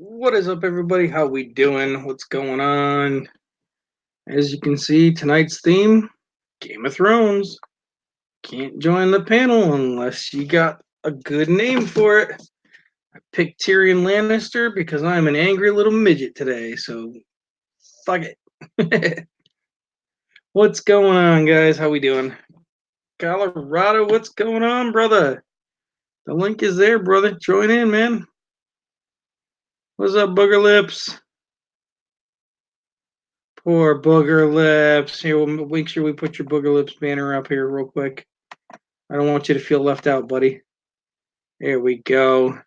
What is up, everybody? How we doing? What's going on? As you can see, tonight's theme, Game of Thrones. Can't join the panel unless you got a good name for it. I picked Tyrion Lannister because I'm an angry little midget today, so fuck it. What's going on, guys? How we doing? Colorado, what's going on, brother? The link is there, brother. Join in, man. What's up, Booger Lips? Poor Booger Lips. Here, we'll make sure we put your Booger Lips banner up here real quick. I don't want you to feel left out, buddy. There we go.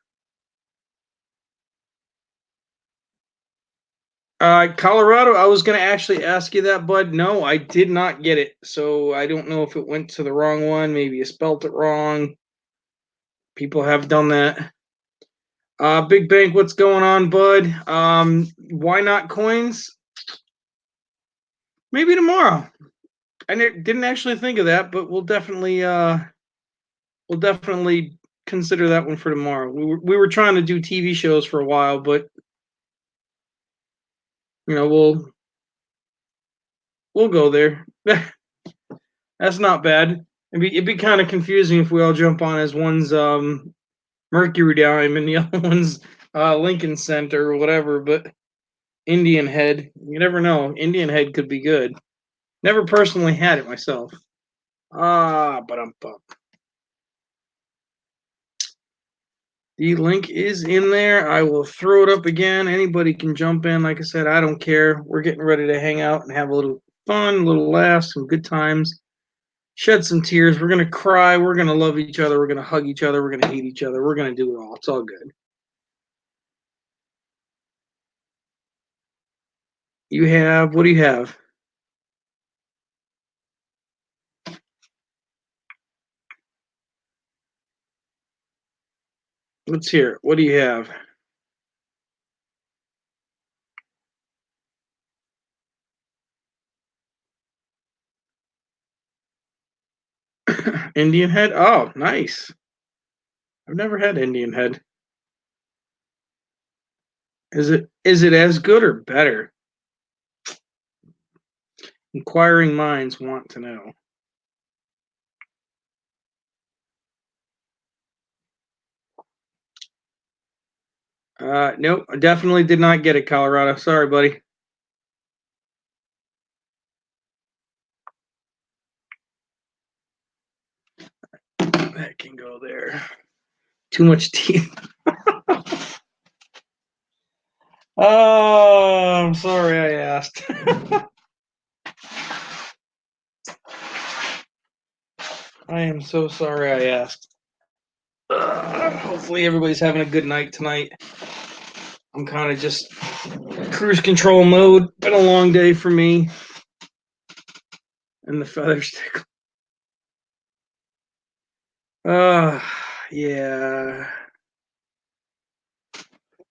Colorado, I was going to actually ask you that, bud. No, I did not get it. So I don't know if it went to the wrong one. Maybe you spelt it wrong. People have done that. Big Bank, what's going on, bud? Why not coins? Maybe tomorrow. I didn't actually think of that, but we'll definitely consider that one for tomorrow. We were trying to do TV shows for a while, but we'll go there. That's not bad. It'd be kind of confusing if we all jump on as one's Mercury Dime and the other one's Lincoln Center or whatever. But Indian Head, you never know. Indian Head could be good. Never personally had it myself. But I'm bummed. The link is in there. I will throw it up again. Anybody can jump in. Like I said, I don't care. We're getting ready to hang out and have a little fun, a little laughs, some good times. Shed some tears. We're going to cry. We're going to love each other. We're going to hug each other. We're going to hate each other. We're going to do it all. It's all good. What do you have? Let's hear it. What do you have? Indian head? Oh, nice. I've never had Indian head. Is it as good or better? Inquiring minds want to know. Nope, I definitely did not get it, Colorado. Sorry, buddy. That can go there. Too much teeth. Oh, I'm sorry I asked. I am so sorry I asked. Hopefully everybody's having a good night tonight. I'm kind of just cruise control mode. Been a long day for me. And the feathers tickle. Yeah.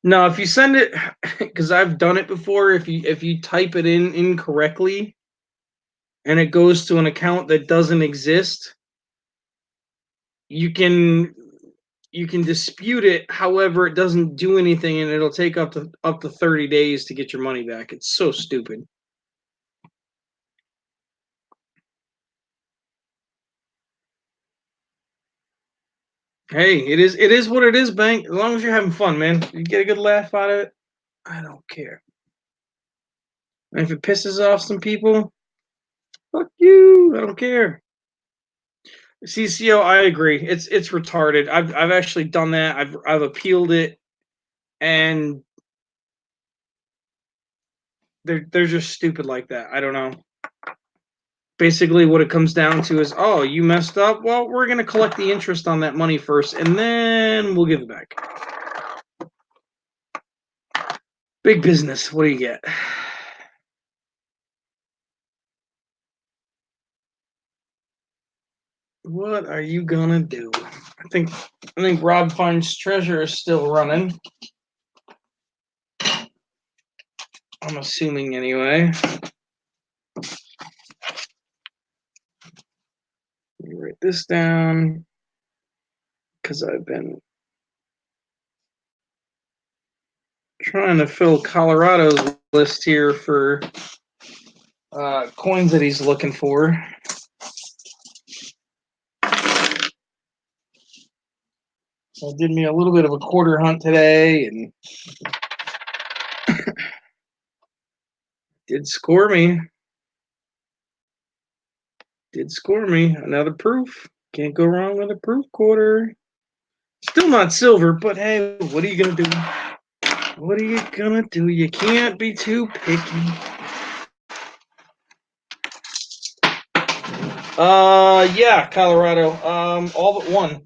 No, if you send it, because I've done it before. If you type it in incorrectly, and it goes to an account that doesn't exist, you can dispute it. However, it doesn't do anything, and it'll take up to 30 days to get your money back. It's so stupid. Hey, it is what it is, Bank. As long as you're having fun, man. You get a good laugh out of it. I don't care. And if it pisses off some people, fuck you. I don't care. CCO, I agree. It's retarded. I've actually done that. I've appealed it, and they're just stupid like that. I don't know. Basically, what it comes down to is, oh, you messed up. Well, we're gonna collect the interest on that money first, and then we'll give it back. Big business. What do you get? What are you gonna do? I think Rob Finds Treasure is still running. I'm assuming anyway. Let me write this down because I've been Trying to fill Colorado's list here for coins that he's looking for. So I did me a little bit of a quarter hunt today and did score me. Another proof. Can't go wrong with a proof quarter. Still not silver, but hey, what are you going to do? What are you going to do? You can't be too picky. Yeah, Colorado. All but one.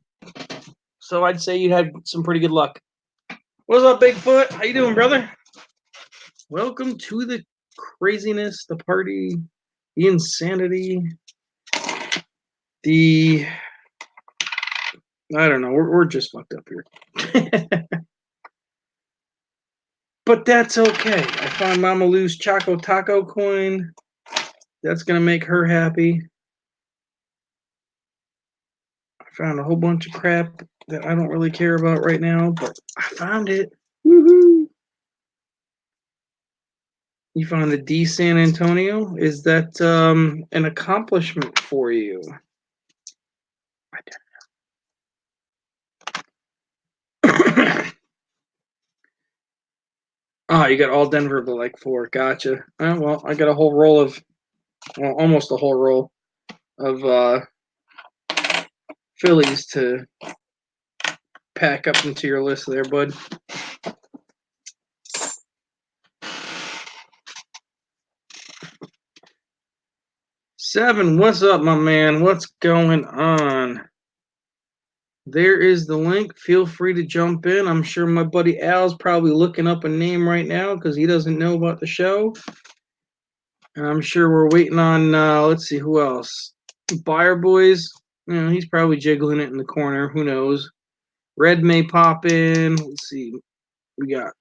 So I'd say you had some pretty good luck. What's up, Bigfoot? How you doing, brother? Welcome to the craziness, the party, the insanity, the... I don't know. We're just fucked up here. But that's okay. I found Mama Lou's Choco Taco coin. That's going to make her happy. I found a whole bunch of crap that I don't really care about right now, but I found it. Woohoo! You found the D San Antonio? Is that an accomplishment for you? I don't know. Oh, you got all Denver but like 4. Gotcha. Well, I got a whole roll of, well, almost a whole roll of Phillies to pack up into your list there, bud. Seven, what's up, my man? What's going on? There is the link. Feel free to jump in. I'm sure my buddy Al's probably looking up a name right now because he doesn't know about the show. And I'm sure we're waiting on, let's see, who else? Buyer Boys. You know, he's probably jiggling it in the corner. Who knows? Red may pop in. Let's see. We got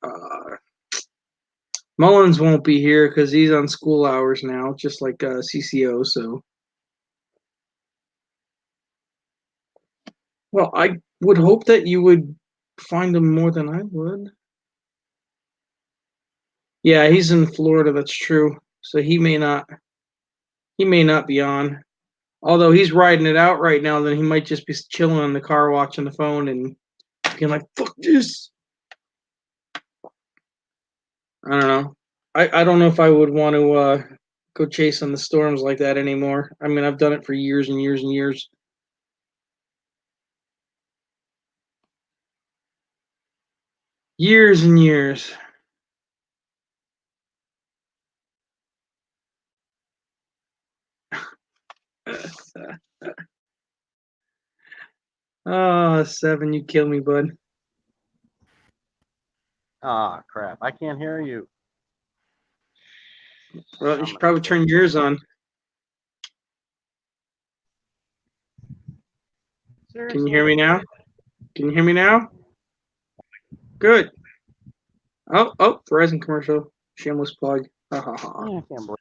Mullins won't be here because he's on school hours now, just like CCO. So, well, I would hope that you would find him more than I would. Yeah, he's in Florida. That's true. So he may not be on. Although he's riding it out right now, then he might just be chilling in the car watching the phone and being like, "Fuck this." I don't know. I don't know if I would want to go chasing the storms like that anymore. I mean, I've done it for years and years and years. Years and years. Oh, 7, you kill me, bud. Ah, crap. I can't hear you. Well, you should probably turn yours on. Seriously? Can you hear me now? Can you hear me now? Good. Oh, Verizon commercial. Shameless plug. Ha ha ha. I can't believe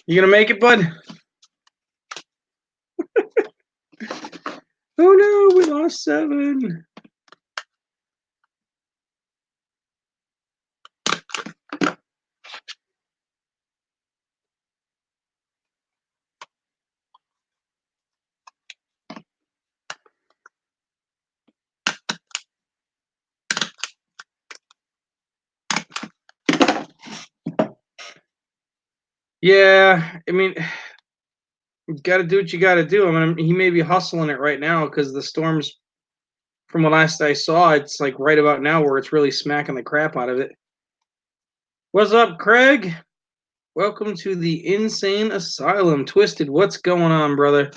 You gonna make it, bud? Oh no, we lost 7. Yeah, I mean, you got to do what you got to do. I mean, he may be hustling it right now because the storms, from the last I saw, it's like right about now where it's really smacking the crap out of it. What's up, Craig? Welcome to the Insane Asylum. Twisted, what's going on, brother?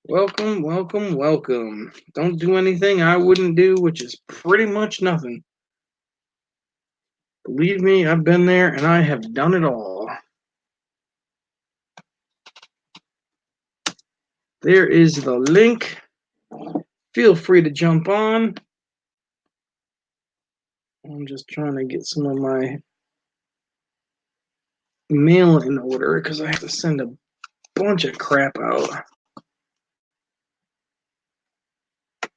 Welcome, welcome, welcome. Don't do anything I wouldn't do, which is pretty much nothing. Believe me, I've been there and I have done it all. There is the link. Feel free to jump on. I'm just trying to get some of my mail in order because I have to send a bunch of crap out.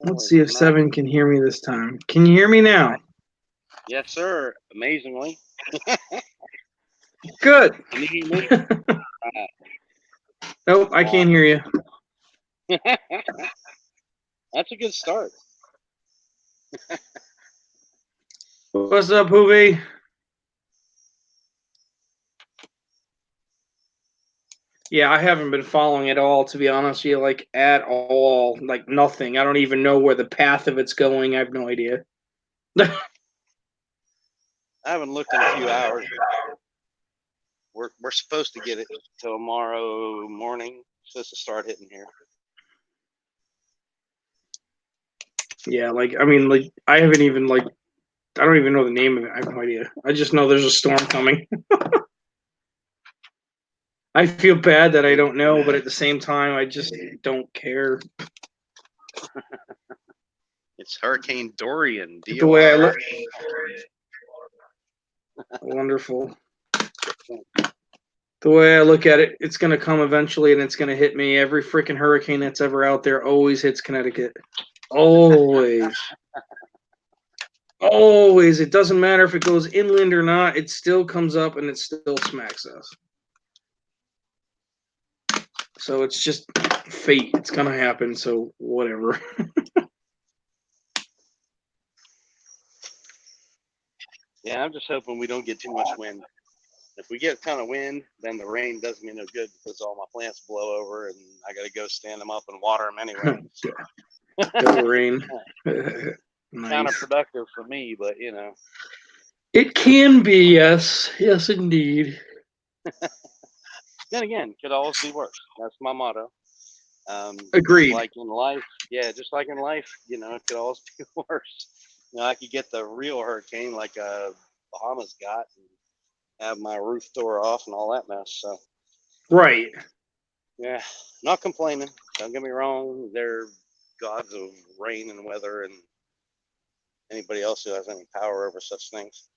Let's see if Seven can hear me this time. Can you hear me now? Yes, sir. Amazingly. Good. Can you hear me? Nope, I can't hear you. That's a good start. What's up, Hoovy? Yeah, I haven't been following it all, to be honest with you, like, at all. Like, nothing. I don't even know where the path of it's going. I have no idea. I haven't looked in a few hours. We're supposed to get it tomorrow morning. It's supposed to start hitting here. Yeah, like, I mean, like, I haven't even, like, I don't even know the name of it. I have no idea. I just know there's a storm coming. I feel bad that I don't know, but at the same time, I just don't care. It's Hurricane Dorian. The way I look. Wonderful. The way I look at it, it's going to come eventually and it's going to hit me. Every freaking hurricane that's ever out there always hits Connecticut. Always. Always. It doesn't matter if it goes inland or not. It still comes up and it still smacks us. So it's just fate. It's going to happen. So whatever. Yeah, I'm just hoping we don't get too much wind. If we get a ton of wind, then the rain does me no good because all my plants blow over and I got to go stand them up and water them anyway. No rain. Nice. Counterproductive for me, but you know. It can be, yes. Yes, indeed. Then again, could always be worse. That's my motto. Agreed. Just like in life, just like in life, you know, it could always be worse. You know, I could get the real hurricane like Bahamas got and have my roof tore off and all that mess. So, right. Yeah, not complaining. Don't get me wrong. They're gods of rain and weather and anybody else who has any power over such things.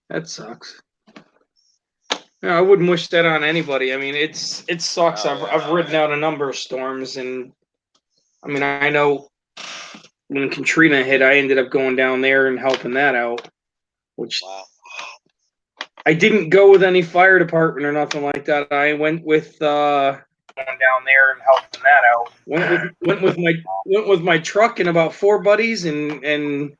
That sucks. No, I wouldn't wish that on anybody. I mean, it sucks. I've ridden out a number of storms, and I mean, I know when Katrina hit, I ended up going down there and helping that out, which I didn't go with any fire department or nothing like that. I went with going down there and helping that out. Went with my truck and about 4 buddies, and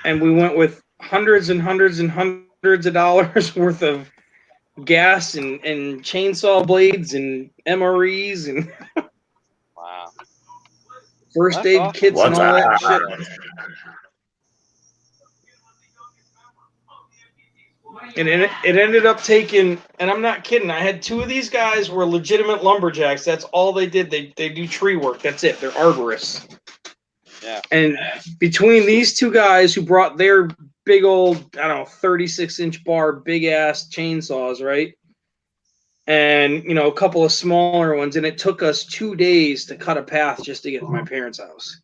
we went with hundreds and hundreds and hundreds of dollars worth of gas and chainsaw blades and MREs and first aid kits and all that shit. And it ended up taking, and I'm not kidding, I had 2 of these guys were legitimate lumberjacks. That's all they did. They do tree work. That's it. They're arborists. Yeah. And between these 2 guys who brought their big old, I don't know, 36-inch bar, big ass chainsaws, right? And, you know, a couple of smaller ones. And it took us 2 days to cut a path just to get to my parents' house.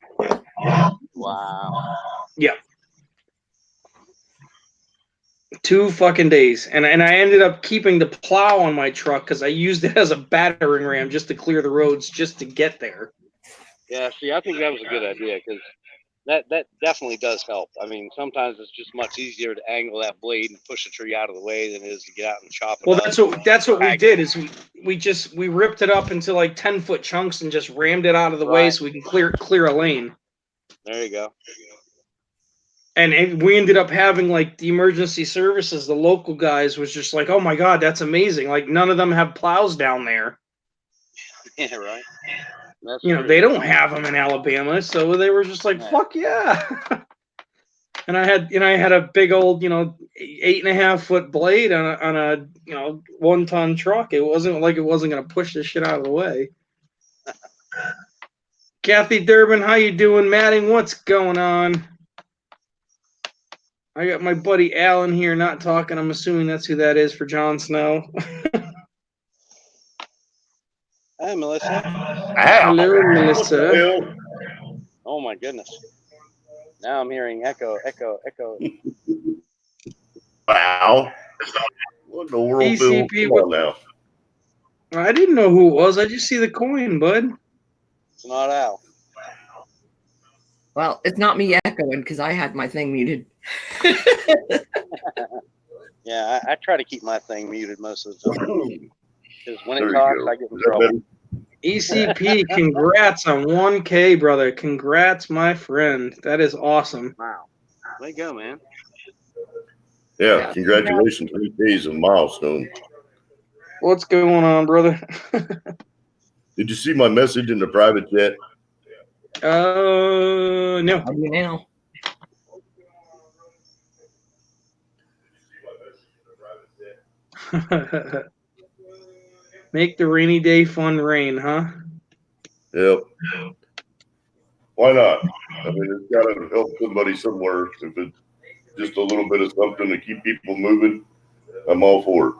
Wow. Yeah. 2 fucking days. And I ended up keeping the plow on my truck because I used it as a battering ram just to clear the roads just to get there. Yeah, see, I think that was a good idea because that definitely does help. I mean, sometimes it's just much easier to angle that blade and push a tree out of the way than it is to get out and chop it well, up. that's what we did is we ripped it up into like 10-foot chunks and just rammed it out of the way so we can clear a lane. There you go. And we ended up having like the emergency services, the local guys was just like, oh my God, that's amazing. Like none of them have plows down there. Yeah, right. That's you know, true. They don't have them in Alabama. So they were just like, fuck yeah. And I had a big old, 8.5-foot blade on a 1-ton truck. It wasn't like it wasn't going to push this shit out of the way. Kathy Durbin, how you doing? Matting, what's going on? I got my buddy Alan here not talking. I'm assuming that's who that is for Jon Snow. Hi, Melissa. Hello, Melissa. Oh, my goodness. Now I'm hearing echo. Wow. What in the world, Phil? ECP, Come on now. I didn't know who it was. I just see the coin, bud. It's not Al. Well, it's not me echoing because I had my thing muted. Yeah, I try to keep my thing muted most of the time. Because when There it you talks, go. I get in Is that trouble. better? ECP, congrats on 1K, brother. Congrats, my friend. That is awesome. Wow. There you go, man. Yeah, congratulations. 8 days of milestone. What's going on, brother? Did you see my message in the private chat? No. How do you now? Make the rainy day fun rain, huh? Yep. Why not? I mean, it's got to help somebody somewhere. If it's just a little bit of something to keep people moving, I'm all for it.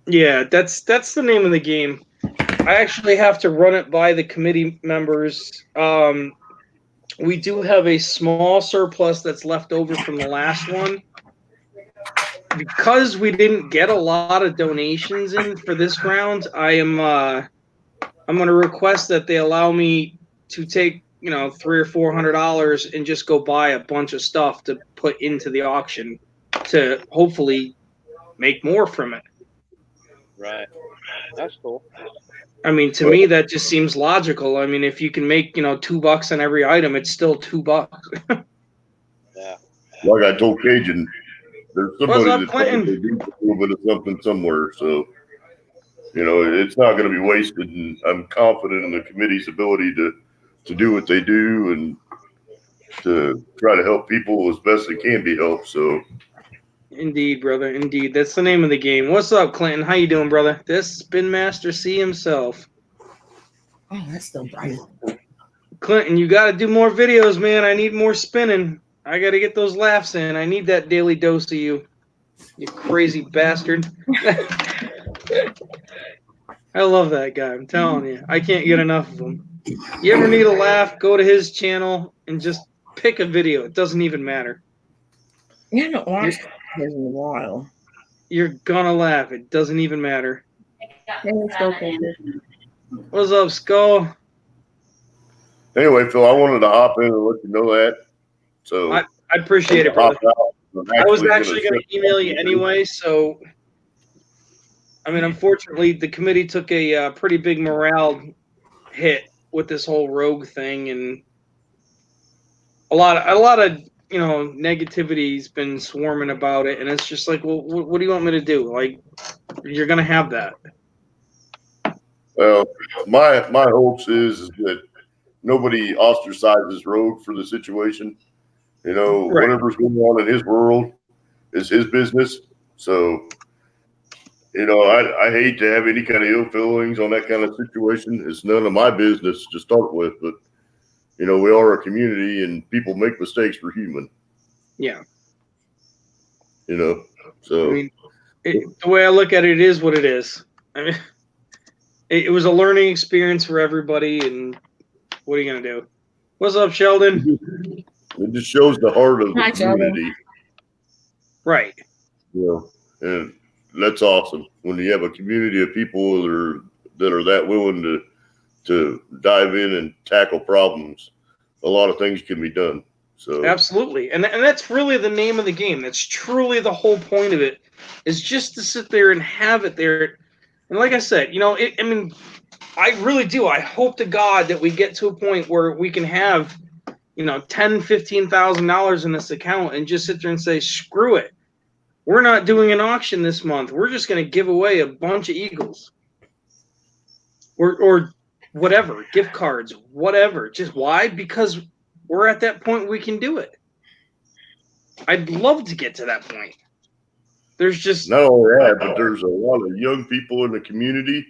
Yeah, that's the name of the game. I actually have to run it by the committee members. We do have a small surplus that's left over from the last one. Because we didn't get a lot of donations in for this round, I'm going to request that they allow me to take $300 or $400 and just go buy a bunch of stuff to put into the auction to hopefully make more from it. Right. That's cool. I mean, to me, that just seems logical. I mean, if you can make $2 on every item, it's still $2. Yeah. Like I told Cajun, there's somebody up, that Clinton? probably needs a little bit of something somewhere. So, it's not going to be wasted. And I'm confident in the committee's ability to do what they do and to try to help people as best they can be helped. So, Indeed, brother. Indeed. That's the name of the game. What's up, Clinton? How you doing, brother? This Spin Master C himself. Oh, that's still bright. Clinton, you got to do more videos, man. I need more spinning. I got to get those laughs in. I need that daily dose of you crazy bastard. I love that guy. I'm telling you. I can't get enough of him. You ever need a laugh, go to his channel and just pick a video. It doesn't even matter. You haven't watched his in a while. You're going to laugh. It doesn't even matter. Hey, What's up, Skull? anyway, Phil, I wanted to hop in and let you know that. So, I appreciate it, brother. I was actually going to email you anyway, so I mean, unfortunately, the committee took a pretty big morale hit with this whole rogue thing, and a lot of negativity's been swarming about it, and it's just like, well, what do you want me to do? Like, you're going to have that. Well, my hopes is that nobody ostracizes Rogue for the situation. Right. Whatever's going on in his world is his business. So, I hate to have any kind of ill feelings on that kind of situation. It's none of my business to start with, but we are a community and people make mistakes. We're human. Yeah. So I mean, the way I look at it is what it is. I mean, it was a learning experience for everybody, and what are you going to do? What's up, Sheldon? it just shows the heart of the Hi, community. Sheldon. Right. And that's awesome when you have a community of people that are that willing to dive in and tackle problems. A lot of things can be done. So Absolutely, and that's really the name of the game. That's truly the whole point of it, is just to sit there and have it there. And like I said, I mean, I really do. I hope to God that we get to a point where we can have, $10,000-$15,000 in this account and just sit there and say, screw it. We're not doing an auction this month. We're just going to give away a bunch of Eagles, or whatever, gift cards, whatever. Just why? Because we're at that point we can do it. I'd love to get to that point. There's just not only that, but there's a lot of young people in the community.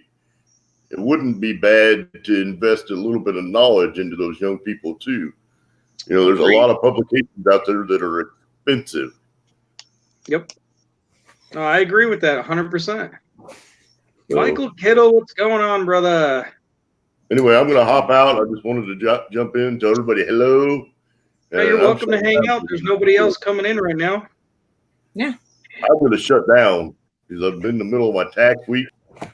It wouldn't be bad to invest a little bit of knowledge into those young people too. There's a lot of publications out there that are expensive. Yep. No, I agree with that 100%. So, Michael Kittle, what's going on, brother? Anyway, I'm going to hop out. I just wanted to jump in, tell everybody hello. Hey, you're welcome to hang out. There's nobody else coming in right now. Yeah. I'm going to shut down because I've been in the middle of my tax week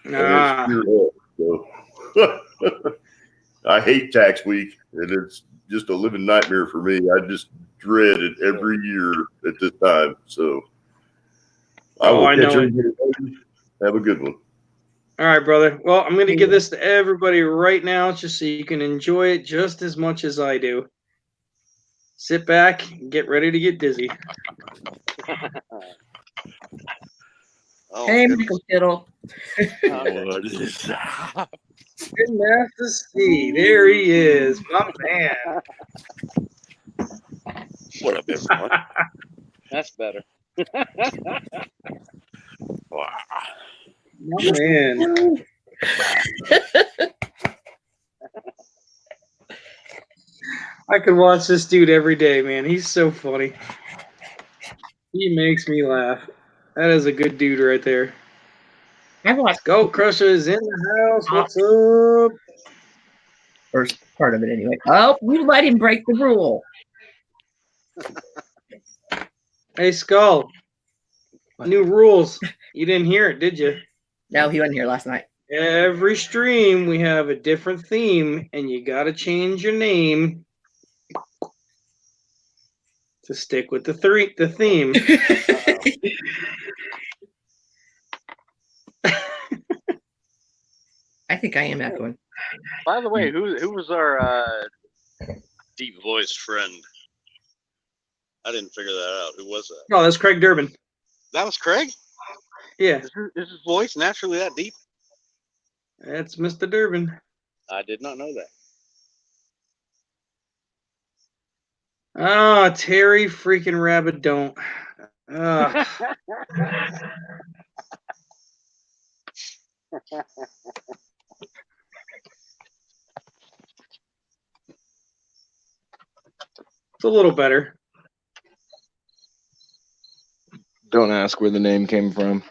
and it's Ah, pure hell. So I hate tax week, and it's just a living nightmare for me. I just dread it every year at this time. So I oh, will I catch know it. everybody later. Have a good one. All right, brother. Well, I'm going to give this to everybody right now just so you can enjoy it just as much as I do. Sit back and get ready to get dizzy. Oh, Hey, goodness. Michael Kittle. Okay. What is that? Good enough to see. There he is, my man. What up, everyone? That's better. Wow. My man. I could watch this dude every day, man. He's so funny. He makes me laugh. That is a good dude right there. I watched Goat Crusher is in the house. What's up? first part of it anyway. Oh, you let him break the rule. Hey, Skull. New rules. You didn't hear it, did you? No, he wasn't here last night. Every stream we have a different theme, and you got to change your name to stick with the theme. I think I am echoing. By the way, who was our deep voiced friend? I didn't figure that out. Who was that? Oh, that's Craig Durbin. That was Craig? Yeah, Is his voice naturally that deep? that's Mr. Durbin. I did not know that. Ah, Terry freaking Rabbit don't. It's a little better. Don't ask where the name came from.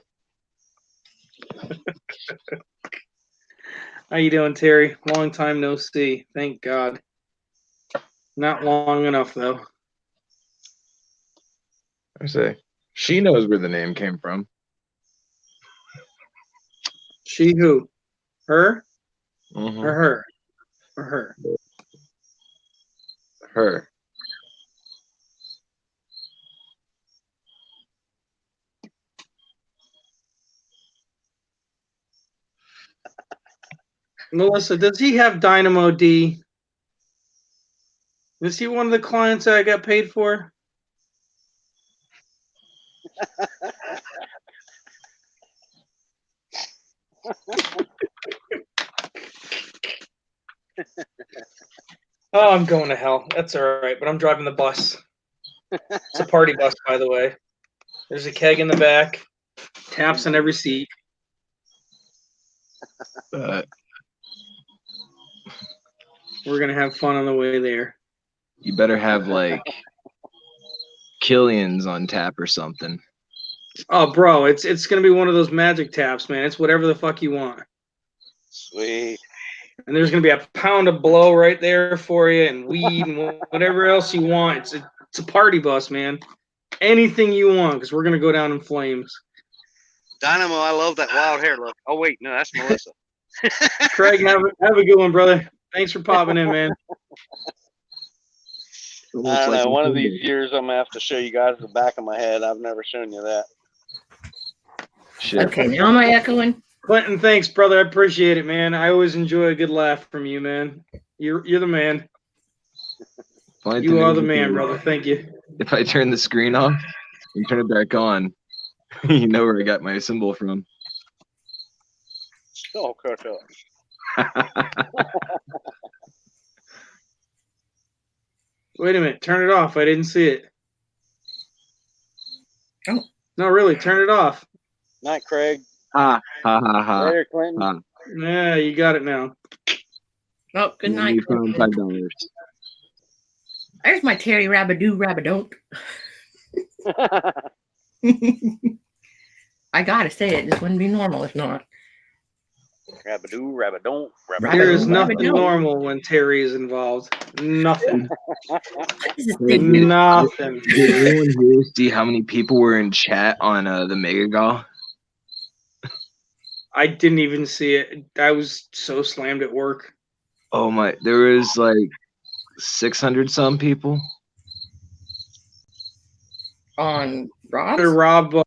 How you doing, Terry? Long time no see. Thank God. Not long enough though. I say, she knows where the name came from. She who? Her? Mhm. Or her? Or her? Her. Melissa, does he have Dynamo D? Is he one of the clients that I got paid for? Oh, I'm going to hell. That's all right, but I'm driving the bus. It's a party bus, by the way. There's a keg in the back, taps on every seat. But We're going to have fun on the way there. you better have like Killian's on tap or something. Oh, bro, it's going to be one of those magic taps, man. It's whatever the fuck you want. Sweet. And there's going to be a pound of blow right there for you and weed and whatever else you want. It's a party bus, man. Anything you want, because we're going to go down in flames. Dynamo, I love that wild hair look. Oh, wait, no, that's Melissa. Craig, have a good one, brother. Thanks for popping in, man. I don't know. One of these years, I'm going to have to show you guys the back of my head. I've never shown you that. Shit. Okay, now am I echoing? Clinton, thanks, brother. I appreciate it, man. I always enjoy a good laugh from you, man. You're the man. You are the man, brother. Thank you. If I turn the screen off and turn it back on, you know where I got my symbol from. Oh, cut up. Wait a minute. Turn it off. I didn't see it. Oh. No, really. Turn it off. Night, Craig. Ha ha ha ha. Later, Clinton. ha. Yeah, you got it now. Oh, good night. You found $5. There's my Terry Rabadoo Rabadon't. I gotta say it. This wouldn't be normal if not. Rabadoo, rabadon't, There is Rabadoo, nothing rabadoo. normal when Terry is involved. Nothing. This is big news. Nothing. Did anyone here see how many people were in chat on the Mega Gall? I didn't even see it. I was so slammed at work. Oh my! There was like 600 some people. On Sure, Rob's?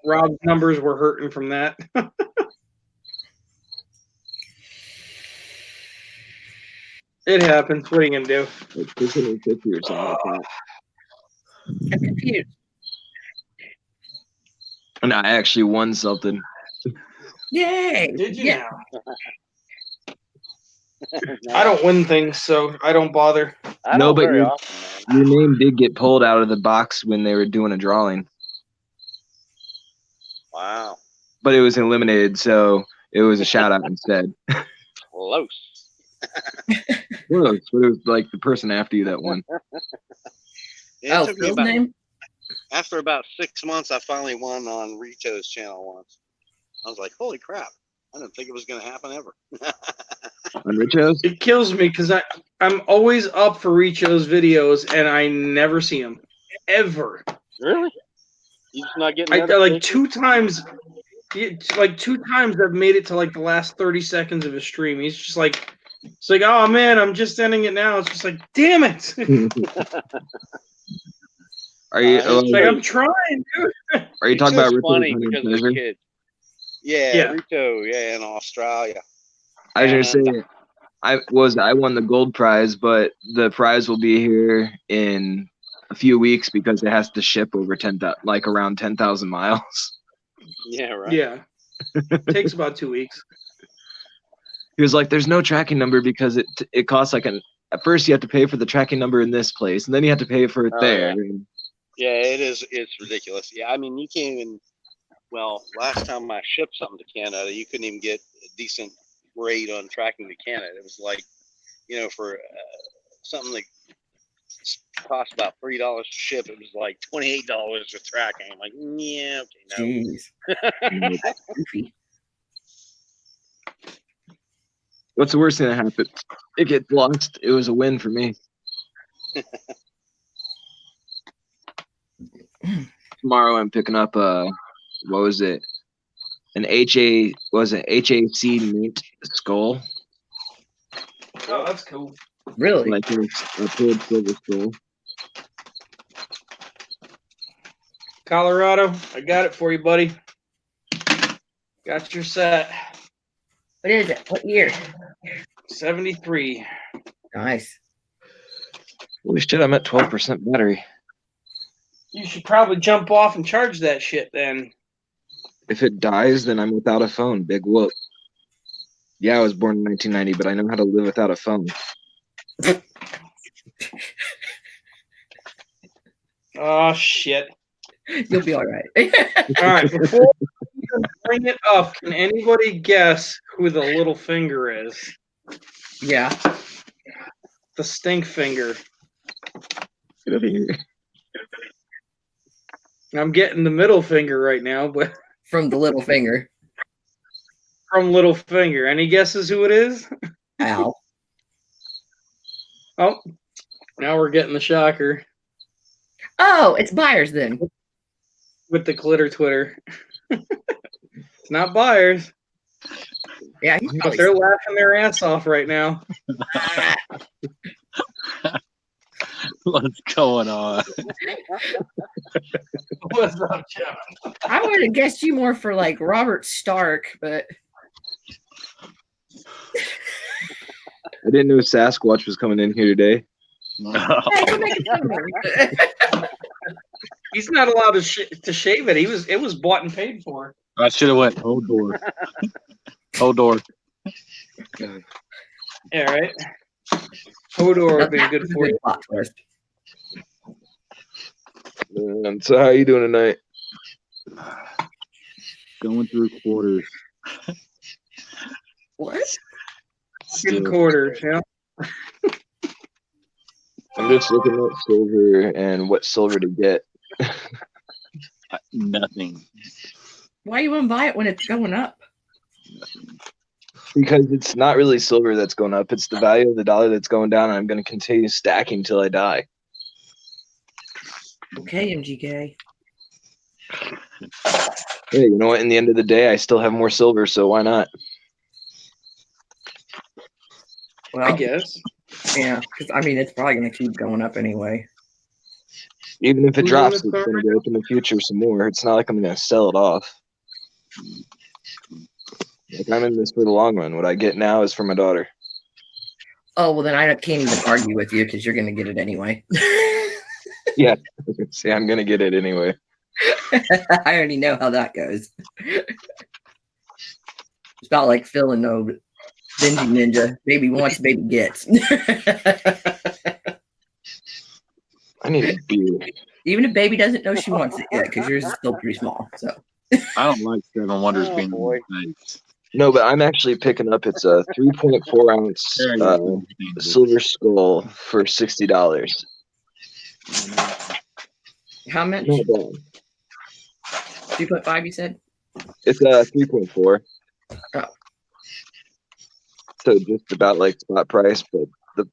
Rob's numbers were hurting from that. It happens. What are you gonna do? Like 650 or something like that. I'm confused. And I actually won something. Yay! Did you Yeah. now? I don't win things, so I don't bother. I No, don't but very your often, man. name did get pulled out of the box when they were doing a drawing, Wow. but it was eliminated, so it was a shout out instead. Close. Close, but it was like the person after you that won. Yeah, it took me Phil's about name? after about 6 months. I finally won on Rito's channel once. I was like, holy crap! I didn't think it was going to happen ever. On Richos? It kills me because I'm always up for Richo's videos and I never see him ever. Really? You just not getting I like notifications? 2 times. Like 2 times I've made it to like the last 30 seconds of his stream. He's just like, it's like, oh man, I'm just ending it now. It's just like, damn it! Are you? It's Like I'm trying, dude. Are you talking about Rito's Richos funny Hunting because of Treasure? the kids. Yeah, Yeah. Rito. Yeah, in Australia. I was And, gonna say I won the gold prize, but the prize will be here in a few weeks because it has to ship over around 10,000 miles. Yeah, right. Yeah. Takes about 2 weeks. He was like, "There's no tracking number because it costs like at first you have to pay for the tracking number in this place, and then you have to pay for it Oh, there." yeah. Yeah, it is. It's ridiculous. Yeah, I mean, you can't even. Well, last time I shipped something to Canada, you couldn't even get a decent rate on tracking to Canada. It was like, for something that cost about $3 to ship, it was like $28 for tracking. I'm like, yeah, okay, no. Jeez. Goofy. What's the worst thing that happened? It gets lost. It was a win for me. Tomorrow I'm picking up what was it? An HAC mint skull. Oh, that's cool. Really? Like a pulled silver skull. Colorado, I got it for you, buddy. Got your set. What is it? What year? 73. Nice. Holy shit, I'm at 12% battery. You should probably jump off and charge that shit then. If it dies, then I'm without a phone. Big whoop. Yeah, I was born in 1990, but I know how to live without a phone. Oh, shit. You'll be all right. All right, before we bring it up, can anybody guess who the little finger is? Yeah. The stink finger. Get over here. I'm getting the middle finger right now, but From the little finger. from little finger. Any guesses who it is? Ow. Oh, now we're getting the shocker Oh, it's Byers then. with the glitter Twitter. It's not Byers, Yeah, he's but probably they're laughing their ass off right now. What's going on? What's up, John? I would have guessed you more for like Robert Stark, but I didn't know Sasquatch was coming in here today. hey, go make it fun. He's not allowed to shave it. It was bought and paid for. I should have went. Hold door. Hold door. Yeah, right. Hodor would have been good for you. Plot twist. So how are you doing tonight? Going through quarters. What? Good quarters, yeah. I'm just looking at silver and what silver to get. Nothing. Why you wouldn't buy it when it's going up? Because it's not really silver that's going up. It's the value of the dollar that's going down, and I'm going to continue stacking till I die. Okay, MGK. Hey, you know what? In the end of the day, I still have more silver, so why not? I Well, guess. yeah, because I mean, it's probably going to keep going up anyway. Even if it Who's drops, in it's this going to go up in the future some more. It's not like I'm going to sell it off. Like, I'm in this for the long run. What I get now is for my daughter. Oh, well, then I can't even argue with you because you're going to get it anyway. Yeah. See, I'm going to get it anyway. I already know how that goes. It's not like Phil and no Benji Ninja. Baby wants, baby gets. I need a beer. Even if baby doesn't know she wants it yet, because yours is still pretty small. So I don't like Seven Wonders Oh, being boy. nice. No, but I'm actually picking up. It's a 3.4 ounce silver skull for $60. how much? Not bad. 2.5, you said? It's a 3.4. Oh. So just about like spot price, but the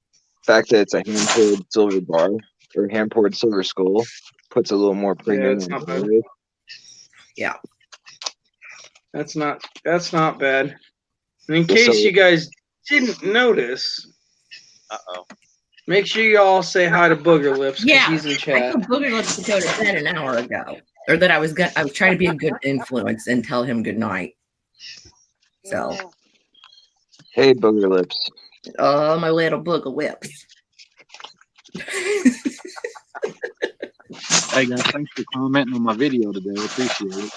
fact that it's a hand poured silver bar or hand poured silver skull puts a little more premium it's on not the bad. value. Yeah. That's not bad. And in Yes, case so- you guys didn't notice, Uh-oh. make sure you all say hi to Booger Lips because Yeah. he's in I chat. told Booger Lips to go to bed an hour ago. Or that I was trying to be a good influence and tell him good night. So, Hey, Booger Lips. oh, my little Booger Lips. Hey guys, thanks for commenting on my video today. I appreciate it.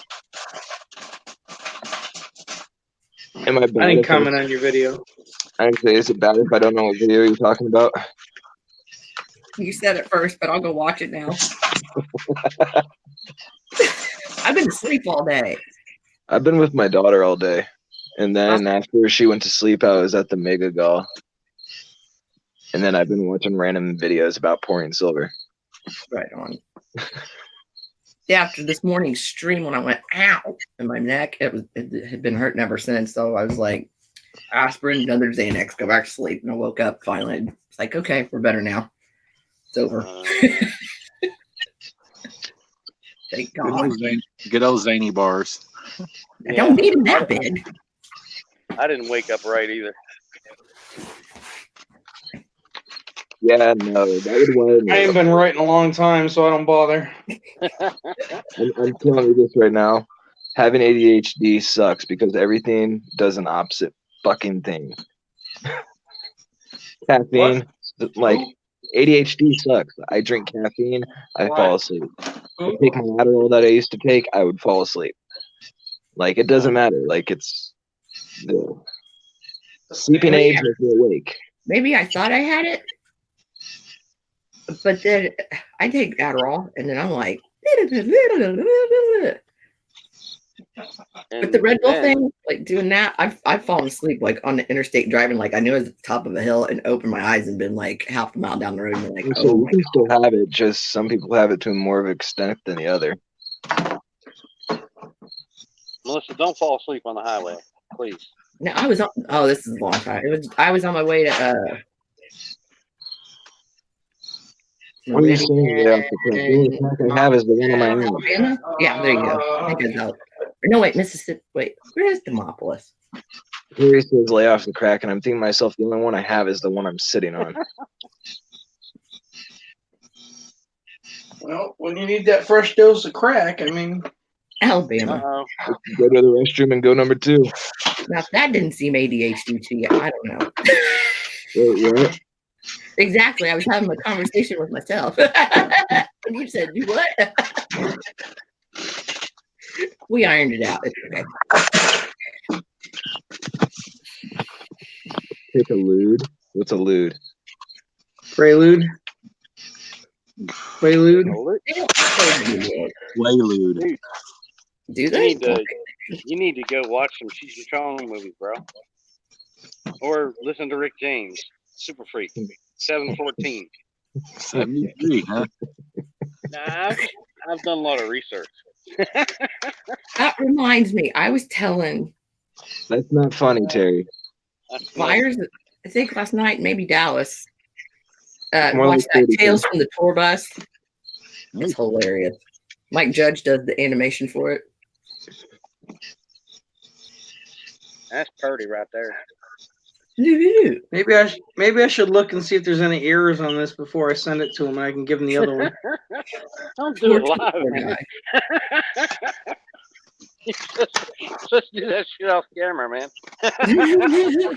Am I bad? I didn't if comment on your video. I say, is it bad if I don't know what video you're talking about? You said it first, but I'll go watch it now. I've been asleep all day. I've been with my daughter all day. And then after she went to sleep, I was at the Mega Gall. And then I've been watching random videos about pouring silver. Right on. Yeah, after this morning's stream, when I went ow in my neck, it had been hurting ever since. So I was like, aspirin, another Xanax, go back to sleep. And I woke up finally. It's like, okay, we're better now. It's over. Thank God. Good old zany bars. I don't need them that big. I didn't wake up right either. Yeah, no, that would wire me I ain't up. been right in a long time, so I don't bother. I'm telling you this right now. Having ADHD sucks because everything does an opposite fucking thing. Caffeine, like ADHD sucks. I drink caffeine, I fall asleep. I take my Adderall that I used to take, I would fall asleep. Like it doesn't matter. Like it's the sleeping age makes me awake. Maybe I thought I had it, but then I take Adderall, and then I'm like, with the Red Bull thing, like doing that, I've fallen asleep like on the interstate driving, like I knew I was at the top of a hill and opened my eyes and been like half a mile down the road and like, So you can still have it, just some people have it to more of an extent than the other. Melissa, don't fall asleep on the highway, please. No, I was on. Oh, this is a long time. I was on my way to. What are you saying? Yeah, the only snack I have is the one on my own. Alabama? Yeah, there you go. I think it's out. No, wait, Mississippi. Wait, where is Demopolis? Here he says lay off the crack, and I'm thinking to myself, the only one I have is the one I'm sitting on. Well, when you need that fresh dose of crack, I mean, Alabama. Uh-oh. Go to the restroom and go number 2. Now, that didn't seem ADHD to you. I don't know. Wait, what? Exactly. I was having a conversation with myself. And you said, do what? We ironed it out. It's okay. Take a lewd. What's a lewd? prelude. Prelude. They don't play anymore. Quaalude. Dude, Do they? you need to go watch some Cheech and Chong movies, bro. Or listen to Rick James. Super Freak. 714. 73, huh? Nah, I've done a lot of research. That reminds me. I was telling That's not funny, Terry. Myers, I think last night, maybe Dallas, More watched like that 30. Tales from the Tour Bus. It's hilarious. Mike Judge does the animation for it. That's purdy right there. Maybe I should look and see if there's any errors on this before I send it to him, and I can give him the other one. Don't do it Poor live, man. Just do that shit off camera, man. I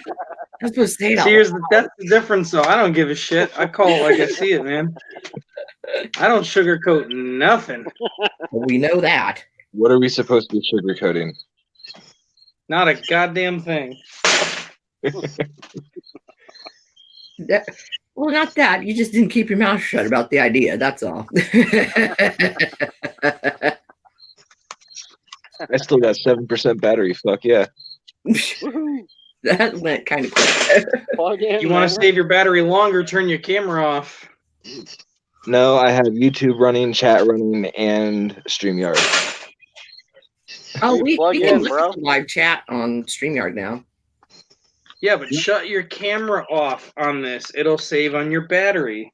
was supposed to say that. That's the difference, though. I don't give a shit. I call it like I see it, man. I don't sugarcoat nothing. Well, we know that. What are we supposed to be sugarcoating? Not a goddamn thing. Well, not that. You just didn't keep your mouth shut about the idea. That's all. I still got 7% battery. Fuck yeah. That went kind of quick. Plug in, You want to save your battery longer, turn your camera off. No, I have YouTube running, chat running, and StreamYard. Oh, we plug can in, bro. listen to live chat on StreamYard now. Yeah, but shut your camera off on this. It'll save on your battery.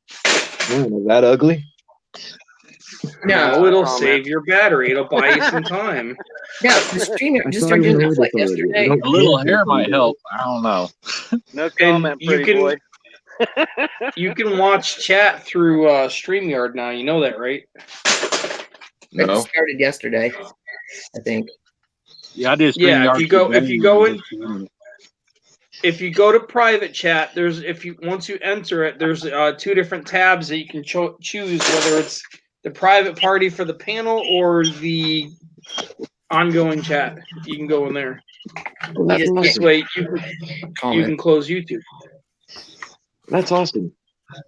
Man, is that ugly? No, it'll comment. save your battery. It'll buy you some time. No, the StreamYard I just thought started I doing heard this like this already. yesterday. I don't A little care hair if might I'm help. I don't know. No comment, you pretty can- boy. You can watch chat through StreamYard now. You know that, right? It No. started yesterday, I think. Yeah, I did. Yeah, StreamYard today. if you go to private chat, once you enter it, there's two different tabs that you can choose whether it's the private party for the panel or the ongoing chat. You can go in there. We just This can't way you comment. can close YouTube. That's awesome.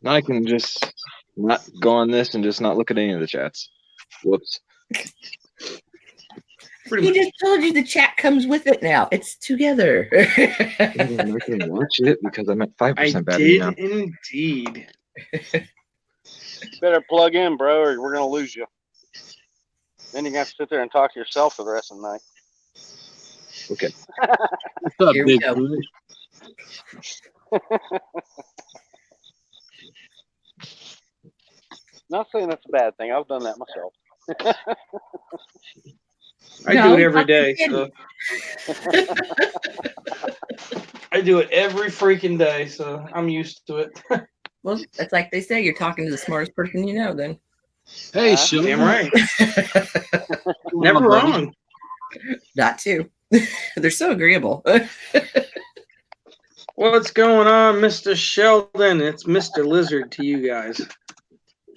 Now I can just not go on this and just not look at any of the chats. Whoops. He just told you the chat comes with it now. It's together. I'm not going to watch it because I'm at 5% I battery did now. indeed. Better plug in, bro, or we're gonna lose you. Then you got to sit there and talk to yourself for the rest of the night. Okay. What's up, Here we big go. boy? Not saying that's a bad thing. I've done that myself. I No, do it every I'm day. kidding. So. I do it every freaking day, so I'm used to it. Well, it's like they say, you're talking to the smartest person you know, then. Hey, Sheldon. Damn right. What's going Never on, buddy? wrong. That too. They're so agreeable. What's going on, Mr. Sheldon? It's Mr. Lizard to you guys.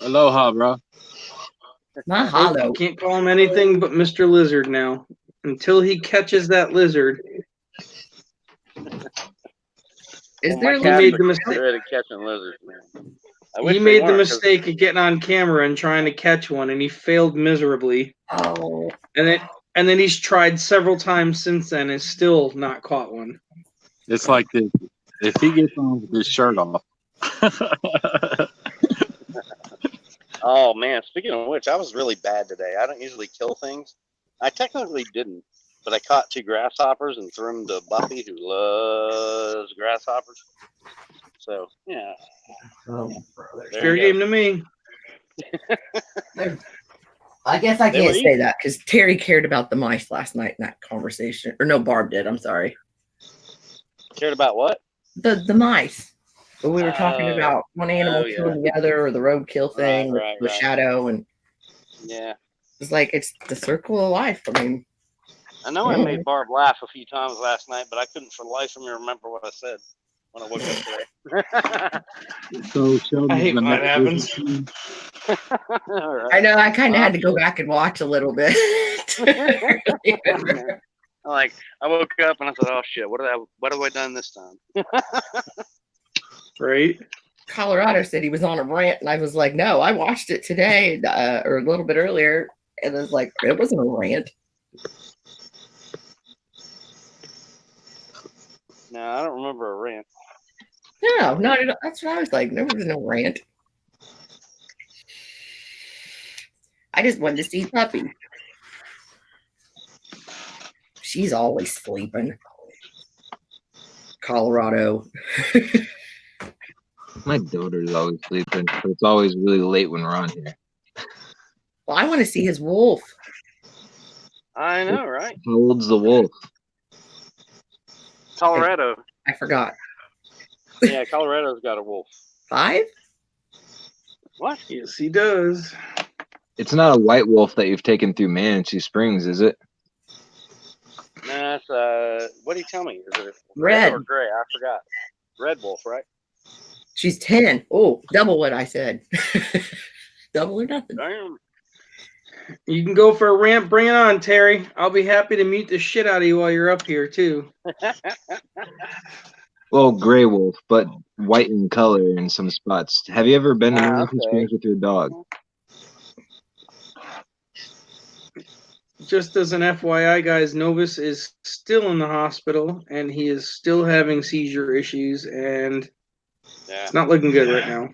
Aloha, bro. Not Nope, hollow. you can't call him anything but Mr. Lizard now. Until he catches that lizard. Is Well, there my a He cats made are the mistake. good at catching lizards, man. I wish He they made the weren't, 'cause- mistake of getting on camera and trying to catch one, and he failed miserably. Oh, And then he's tried several times since then and still not caught one. It's like this. If he gets on with his shirt off. Oh man, speaking of which, I was really bad today. I don't usually kill things. I technically didn't, but I caught 2 grasshoppers and threw them to Buffy, who loves grasshoppers. So yeah, oh there Fair you go. game to me. I guess I They were can't say eating. that because Terry cared about the mice last night in that conversation. Or no, Barb did. I'm sorry. Cared about what? The mice. But we were talking Oh. about one animal Oh, yeah. killing the other, or the roadkill thing, with Right. the shadow, and Yeah, it's like it's the circle of life. I mean, I know I made Barb laugh a few times last night, but I couldn't for the life of me remember what I said when I woke up today. So Sheldon, I hate when that happens. All right. I know I kind of had to go back and watch a little bit. Like I woke up and I said, "Oh shit, what have I done this time?" Right? Colorado said he was on a rant, and I was like, "No, I watched it today, or a little bit earlier," and it was like, "It wasn't a rant." No, I don't remember a rant. No, not at all. That's what I was like. There was no rant. I just wanted to see Puppy. She's always sleeping. Colorado. My daughter's always sleeping, but it's always really late when we're on here. Well, I want to see his wolf. I know, right? How old's the wolf? Colorado. I forgot. Yeah, Colorado's got a wolf. 5? What? Yes, he does. It's not a white wolf that you've taken through Manitou Springs, is it? Nah, it's what did he tell me? Is it Red. or gray? I forgot. Red wolf, right? She's 10. Oh, double what I said. Double or nothing. Damn. You can go for a ramp. Bring it on, Terry. I'll be happy to mute the shit out of you while you're up here too. Well, gray wolf, but white in color in some spots. Have you ever been to Manitou Okay. Springs with your dog? Just as an FYI, guys, Novus is still in the hospital and he is still having seizure issues, and Yeah, it's not looking good right now.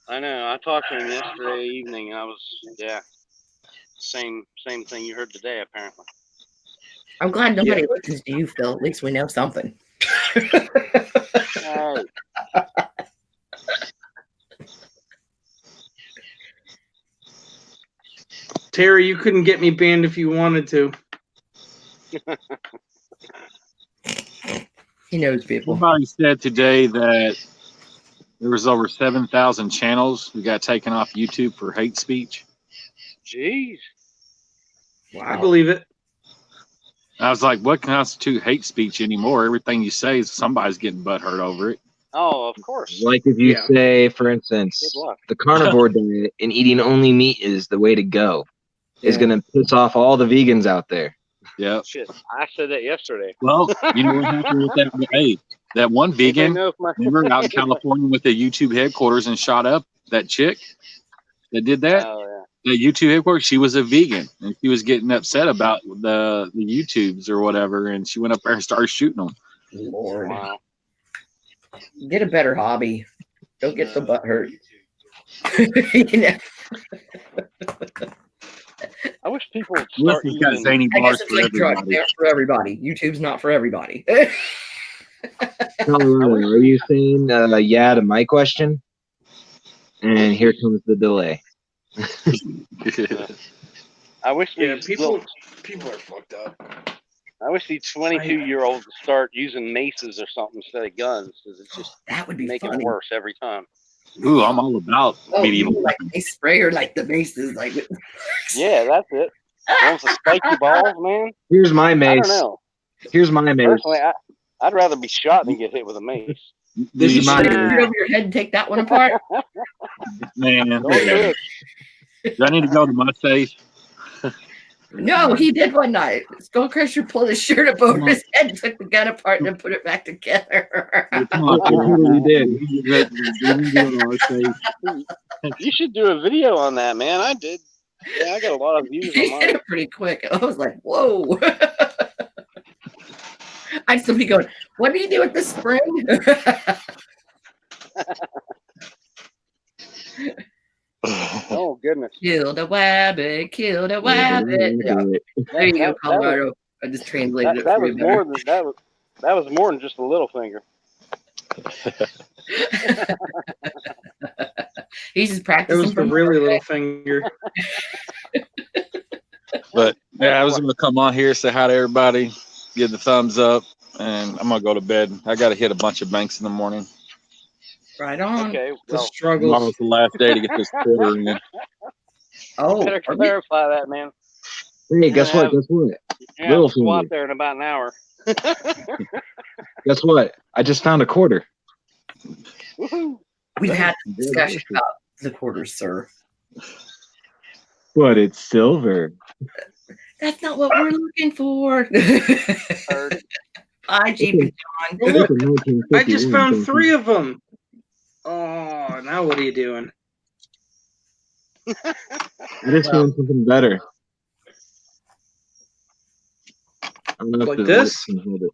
I know. I talked to him yesterday evening. Same thing you heard today, apparently. I'm glad nobody listens to you, Phil. At least we know something. Hey. Terry, you couldn't get me banned if you wanted to. He knows people. Somebody said today that there was over 7,000 channels who got taken off YouTube for hate speech. Jeez. Wow. I believe it. I was like, what constitutes hate speech anymore? Everything you say is somebody's getting butthurt over it. Oh, of course. Like if you say, for instance, Good luck. the carnivore diet and eating only meat is the way to go, is going to piss off all the vegans out there. Yeah. Shit, I said that yesterday. Well, you know what happened with that? Hey, that one vegan, remember out in California with the YouTube headquarters and shot up that chick that did that? Oh, yeah. The YouTube headquarters, she was a vegan and she was getting upset about the YouTubes or whatever, and she went up there and started shooting them. Lord. Wow. Get a better hobby. Don't get so butthurt. You know? I wish people would start Melissa's got using. zany I bars guess it's for like drugs. everybody. They're for everybody. YouTube's not for everybody. Colorado, are you saying yeah to my question? And here comes the delay. I wish these people little, are fucked up. I wish these 22-year-olds would start using maces or something instead of guns, because it's just That would be making funny. it worse every time. Ooh, I'm all about Oh, medieval. you like a sprayer like the maces, like Yeah, that's it. Ones with spiky balls, man. Here's my I mace. don't know. Here's my mace. Personally, I'd rather be shot than get hit with a mace. This You is my should- put it over your head and take that one apart. Man, Don't do it. do I need to go to my safe? No, he did one night. Skullcrusher pulled his shirt up over his head and took the gun apart and then put it back together. Come on, I totally did. You should do a video on that, man. I did. Yeah, I got a lot of views He on did mine. it pretty quick. I was like, whoa. I'd still be going, what do you do with the spring? Oh, goodness. Kill the wabbit, kill the wabbit. Yeah. There you go, Colorado. I just translated it That for was you more better. than that was more than just a little finger. He's just It practicing was the from really little finger. But yeah, I was gonna come on here, say hi to everybody, give the thumbs up, and I'm gonna go to bed. I gotta hit a bunch of banks in the morning. right on. Okay, The well, struggles. Tomorrow's the last day to get this quarter in. Oh, better are we- clarify that, man. Hey, guess what? Guess what? Yeah, Little squat finger. there in about an hour. Guess what? I just found a quarter. Woohoo! we've had a discussion about the quarters, sir. But it's silver. That's not what we're looking for. Heard. Bye, Jeep and John. Well, look, Back in I just 1951, found thank 3 you. of them. Oh, now what are you doing? I just found something better. I don't know if Like the this? lights can hold it.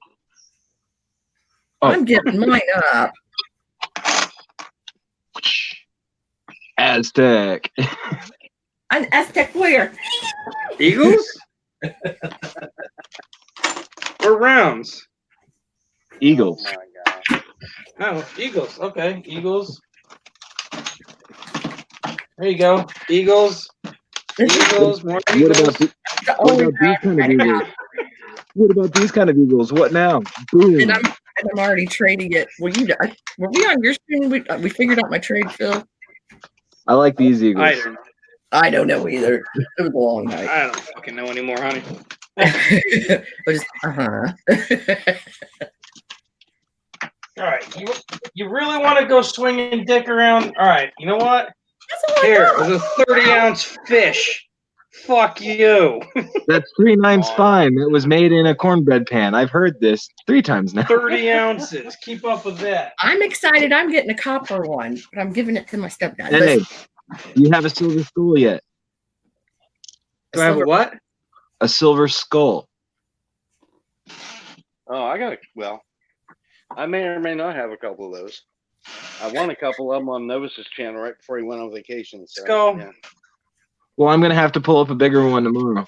I'm giving mine up. Aztec. An Aztec warrior. Eagles? Or rounds? Eagles. Oh my God. Oh, Eagles. Okay, Eagles. There you go. Eagles. This is Eagles. More What Eagles. about the what only about these kind of bag I eagles? have. What about these kind of eagles? What now? Boom. And I'm already trading it. Were we on your screen? We figured out my trade, Phil. I like these eagles. I don't know either. It was a long night. I don't fucking know anymore, honey. But just, All right, you really want to go swinging dick around? All right, you know what? Here, there's a 30-ounce fish. Fuck you. That's 3 9's fine. That was made in a cornbread pan. I've heard this 3 times now. 30 ounces. Keep up with that. I'm excited. I'm getting a copper one, but I'm giving it to my stepdad. Hey, do you have a silver skull yet? Do I have a what? A silver skull. Oh, I may or may not have a couple of those. I won a couple of them on Novus's channel right before he went on vacation. So, Skull. yeah. Well, I'm gonna have to pull up a bigger one tomorrow.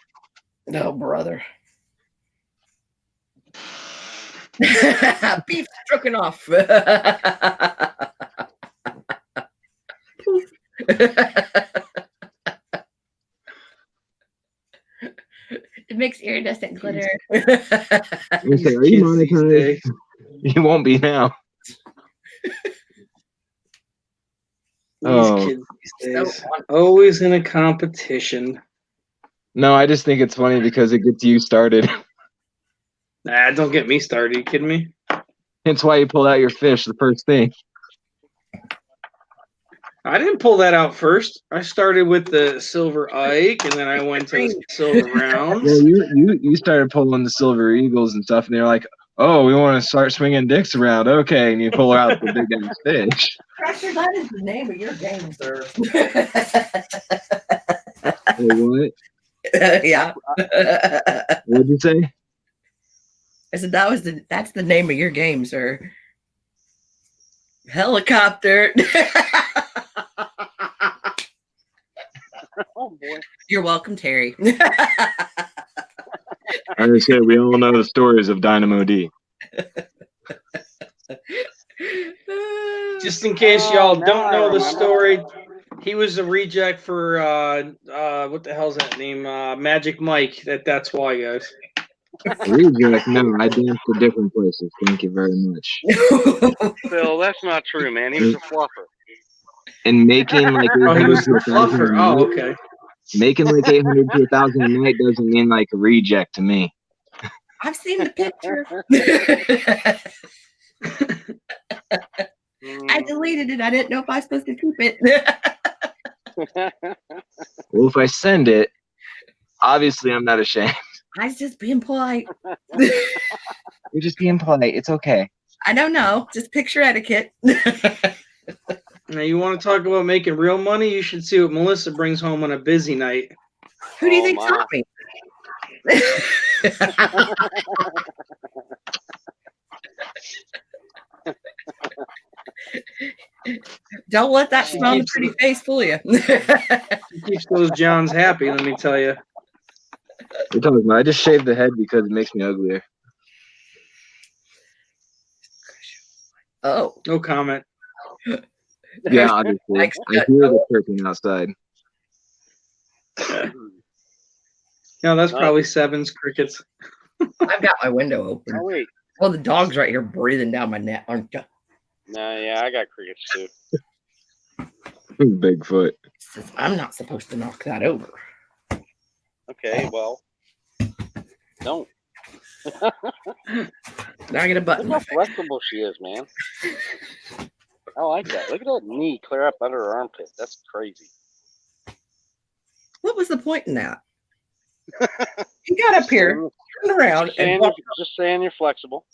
No, brother. Beef stroganoff. It makes iridescent glitter. Are you monetized? You won't be now. These kids these days. Always in a competition. No, I just think it's funny because it gets you started. Nah, don't get me started. You kidding me? That's why you pulled out your fish the first thing. I didn't pull that out first. I started with the silver Ike, and then I went to the silver rounds. Well, you started pulling the silver eagles and stuff, and they're like, "Oh, we want to start swinging dicks around." Okay, and you pull out the big ass fish. Crusher, that is the name of your game, sir. Hey, what? Yeah. What'd you say? I said that's the name of your game, sir. Helicopter. Oh boy. You're welcome, Terry. I said we all know the stories of Dynamo D. Just in case y'all don't know the story, he was a reject for what the hell's that name? Magic Mike. That's why, guys. Reject? No, I danced to different places. Thank you very much. Phil, that's not true, man. He was a fluffer. And making like Oh, he was 800 the to 1,000 fluffer. a Oh, night, okay. making like 800 to 1,000 a night doesn't mean like a reject to me. I've seen the picture. I deleted it. I didn't know if I was supposed to keep it. Well, if I send it, obviously I'm not ashamed. I was just being polite. You're just being polite. It's okay. I don't know. Just picture etiquette. Now, you want to talk about making real money? You should see what Melissa brings home on a busy night. Who do you think taught me? Don't let that smile on the pretty face fool you. She keeps those Johns happy, let me tell you. You're talking about, I just shaved the head because it makes me uglier. Oh. No comment. Yeah, obviously. I hear the chirping outside. No, that's probably Seven's crickets. I've got my window open. Oh, wait. Oh, the dog's right here breathing down my neck, aren't you? No, yeah, I got crickets too. Bigfoot. I'm not supposed to knock that over. Okay, well, don't. Now I get a button. Look how flexible she is, man. I like that. Look at that knee clear up under her armpit. That's crazy. What was the point in that? He got up here, turned around, and walked. Just saying you're flexible.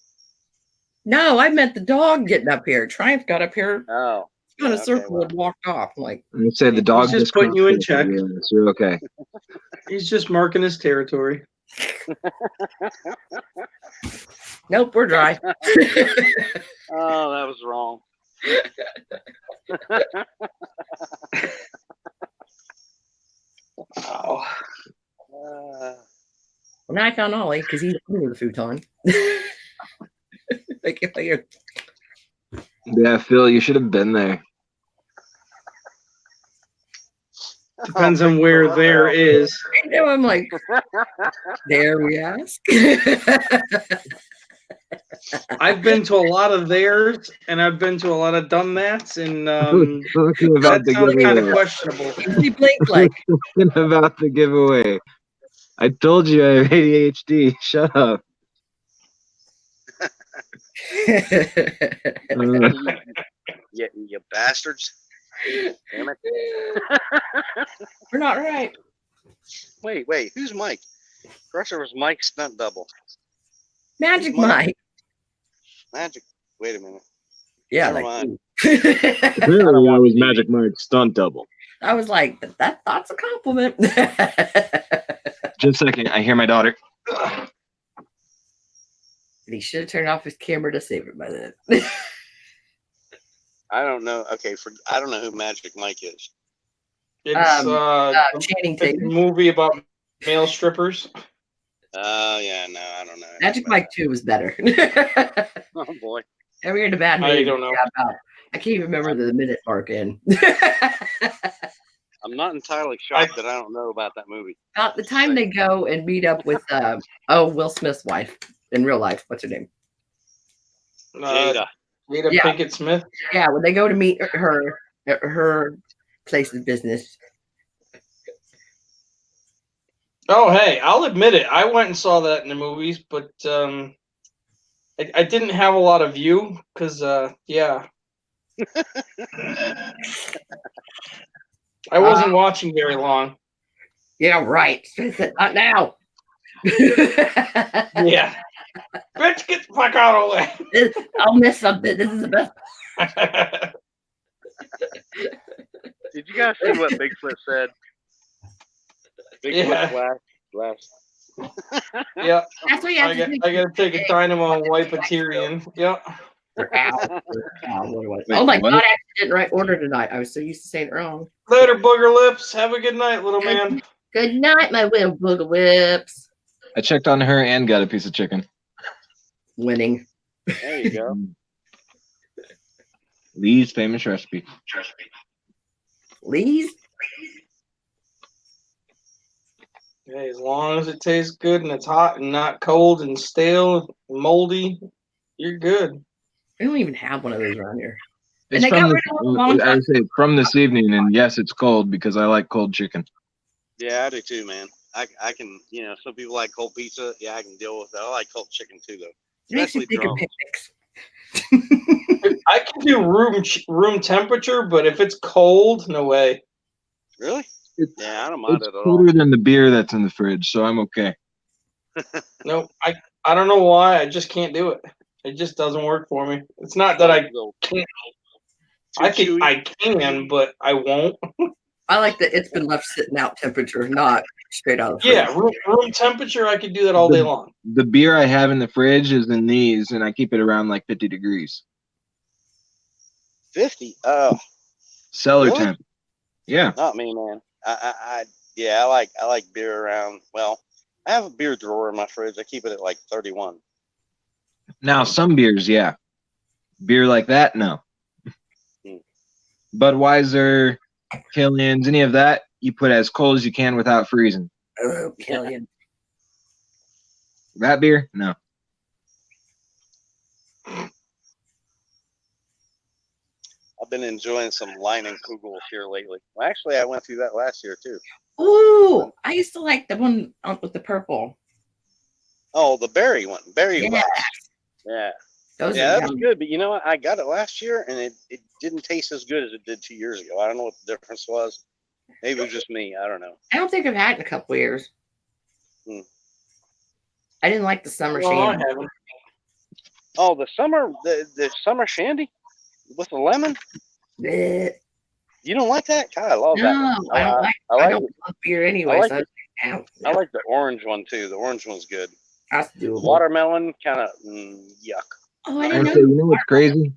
No, I meant the dog getting up here. Triumph got up here, Oh, on a circle and walked off. I'm like, I said the dog just putting you in check. So you're okay. He's just marking his territory. Nope, we're dry. Oh, that was wrong. Wow. Well, now I found Ollie because he's under the futon. Yeah, Phil, you should have been there. Depends on where there is. I know, I'm like, there we ask. I've been to a lot of theirs, and I've been to a lot of done that's, and Talking about that the sounds kind of giveaway. questionable. He blinked like, Talking about the giveaway. I told you I have ADHD. Shut up. You bastards. Damn it. we're not right. Wait, who's Mike? Crusher was Mike's stunt double. Magic Who's Mike? Mike. Magic. Wait a minute. Yeah, Never like, mind. Apparently, I was Magic Mike's stunt double. I was like, that's a compliment. Just a second. I hear my daughter. He should have turned off his camera to save it by then. I don't know. Okay, I don't know who Magic Mike is. It's Channing a Tatum. movie about male strippers. Yeah, no, I don't know. Magic Mike 2 was better. Oh boy. And we're in a bad mood. I don't know. I can't even remember the minute mark in. I'm not entirely shocked that I don't know about that movie. About the time they go and meet up with Will Smith's wife in real life. What's her name? Jada. Jada Yeah. Pinkett Smith. Yeah, when they go to meet her at her place of business. Oh, hey, I'll admit it. I went and saw that in the movies, but I didn't have a lot of view because, yeah. I wasn't watching very long. Yeah, right. Not now. Yeah. Bitch, get the fuck out of the way. I'll miss something. This is the best. Did you guys see what Bigfoot said? Bigfoot flash. Yeah. That's what you have to do. I gotta take a dynamo and wipe a Tyrion. Yep. Ow. Wait, Oh my what? God, I didn't write order tonight. I was so used to saying it wrong. Later, booger lips. Have a good night, little man. Good night, my little booger whips. I checked on her and got a piece of chicken. Winning. There you go. Lee's famous recipe. Lee's? Hey, as long as it tastes good and it's hot and not cold and stale and moldy, you're good. We don't even have one of those around here. It's they from got rid of them a long I would say from this evening, and yes, it's cold because I like cold chicken. Yeah, I do too, man. I can, some people like cold pizza. Yeah, I can deal with that. I like cold chicken too, though. It makes me Especially think of drums. picnics. I can do room temperature, but if it's cold, no way. Really? It's, Yeah, I don't mind it's it at all. colder than the beer that's in the fridge, so I'm okay. No, I don't know why. I just can't do it. It just doesn't work for me. It's not that I can't. I can, but I won't. I like that it's been left sitting out temperature, not straight out of the fridge. Yeah, room temperature. I could do that all day long. The beer I have in the fridge is in these, and I keep it around like 50 degrees. 50? Oh, Cellar really? temp. Yeah. Not me, man. I like beer around. Well, I have a beer drawer in my fridge. I keep it at like 31. Now, some beers, yeah. Beer like that, no. Hmm. Budweiser, Killian's, any of that, you put as cold as you can without freezing. Oh, Killian. That beer, no. I've been enjoying some Leinenkugel here lately. Well, actually, I went through that last year too. Ooh, I used to like the one with the purple. Oh, the berry one. Berry Yeah. West. Yeah. Those Yeah, are that was yummy. good. But you know what? I got it last year, and it didn't taste as good as it did 2 years ago. I don't know what the difference was. Maybe it was just me. I don't know. I don't think I've had it in a couple of years. Hmm. I didn't like the summer Well, I shandy. haven't. Oh, the summer shandy with the lemon. Bleh. You don't like that? God, I love that. No, one. I don't like. I I like don't it. love beer anyway. I like so it. I I like the orange one too. The orange one's good. That's doable. Watermelon, kind of yuck. Oh, I I didn't say, know. you know what's crazy?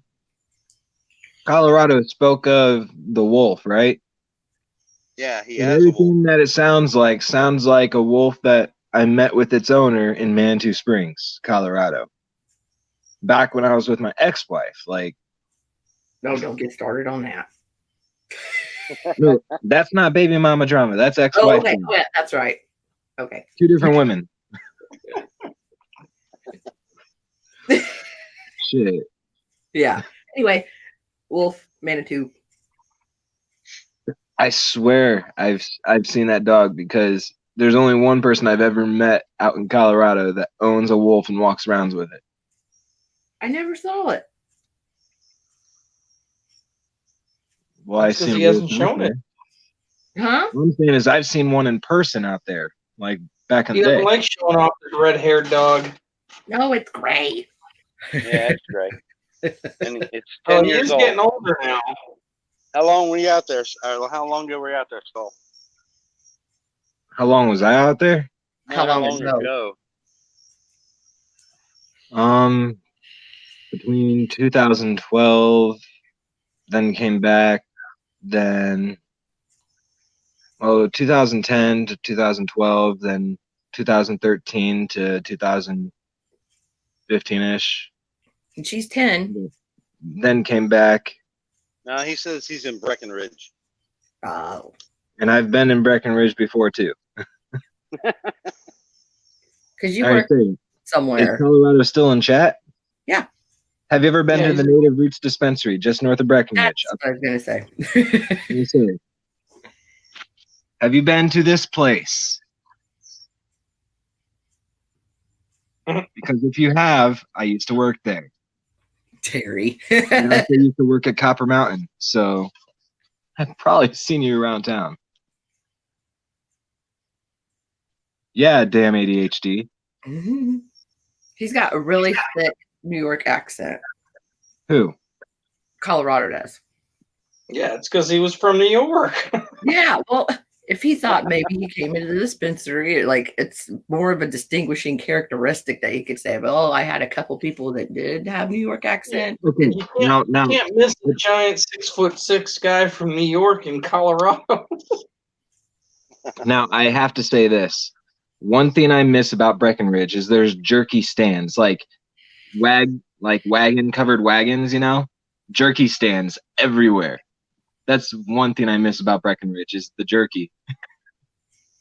Colorado spoke of the wolf, right? Yeah, he And has a wolf. everything that it sounds like a wolf that I met with its owner in Manitou Springs, Colorado. Back when I was with my ex-wife, like, No, don't get started on that. No, that's not baby mama drama. That's Oh, ex-wife. okay. drama. Oh, yeah, that's right. Okay. 2 different women. Shit. Yeah. Anyway, Wolf, Manitou. I swear I've seen that dog because there's only one person I've ever met out in Colorado that owns a wolf and walks around with it. I never saw it. Well, That's I 'cause seen he wolf hasn't out shown there. it. Huh? What I'm saying is I've seen one in person out there, like back in He the doesn't day. like showing off his red-haired dog. No, it's great. Yeah, it's great. And it's Oh, 10 he years is old. getting older now. How long were you out there? Or how long ago were you out there, Skull? How long was I out there? How long ago? Between 2012, then came back, then 2010 to 2012, then 2013 to 2015-ish. And she's 10. Then came back, No, he says he's in Breckenridge. Oh. and I've been in Breckenridge before too. Because you All right, work so, is somewhere. Colorado still in chat? Yeah. Have you ever been Yeah, to the he's- Native Roots Dispensary just north of Breckenridge? That's what I was going to say. Let me see. Have you been to this place? Because if you have, I used to work there. Terry. And I also used to work at Copper Mountain, so I've probably seen you around town. Yeah, damn ADHD. He's got a really thick New York accent. Who? Colorado does. Yeah, it's because he was from New York. Yeah, well, if he thought maybe he came into the dispensary, like it's more of a distinguishing characteristic that he could say, well, I had a couple people that did have New York accent. Okay, now, You can't miss the giant 6'6" guy from New York and Colorado. now I have to say this. One thing I miss about Breckenridge is there's jerky stands, like wagon covered wagons, you know, jerky stands everywhere. That's one thing I miss about Breckenridge is the jerky.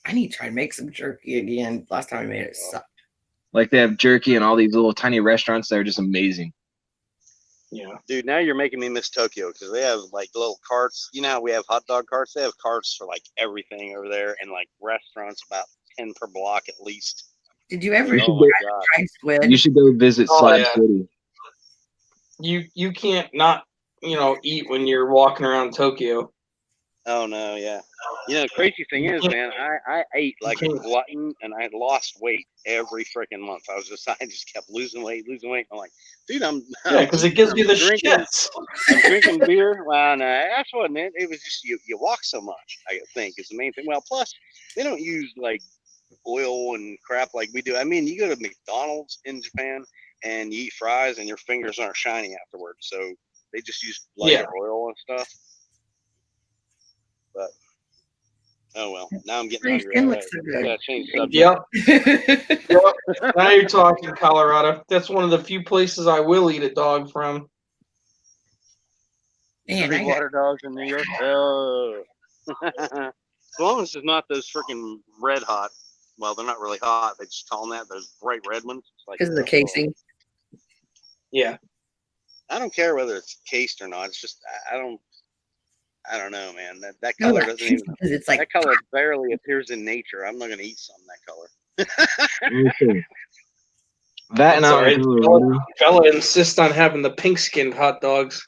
I need to try to make some jerky again. Last time I made it sucked. Like they have jerky in all these little tiny restaurants that are just amazing. Yeah. Dude, now you're making me miss Tokyo because they have like little carts. You know how we have hot dog carts? They have carts for like everything over there, and like restaurants about 10 per block at least. Did you ever Oh my God. try squid? You should go visit Oh, Slab yeah. City. You can't not eat when you're walking around Tokyo. Oh no, yeah. You know, the crazy thing is, man, I ate like a glutton and I lost weight every freaking month. I just kept losing weight. I'm like, dude, Yeah, because it gives you the drinking, shits. I'm drinking beer. Well, no, that's wasn't it. It was just you walk so much, I think, is the main thing. Well, plus they don't use like oil and crap like we do. I mean, you go to McDonald's in Japan and you eat fries and your fingers aren't shiny afterwards. So they just use lighter oil and stuff. But oh well, now I'm getting hungry. Skin looks so good. Yeah, change subject. Yep. Now you're talking, Colorado. That's one of the few places I will eat a dog from. Man, Big water dogs in New York. Oh. As long as it's not those freaking red hot. Well, they're not really hot. They just call them that. Those bright red ones. Because of the casing. Yeah. I don't care whether it's cased or not. It's just I don't know, man. That color doesn't even. It's like that color barely appears in nature. I'm not gonna eat some of that color. That and sorry. Colorado. Fella insists on having the pink-skinned hot dogs.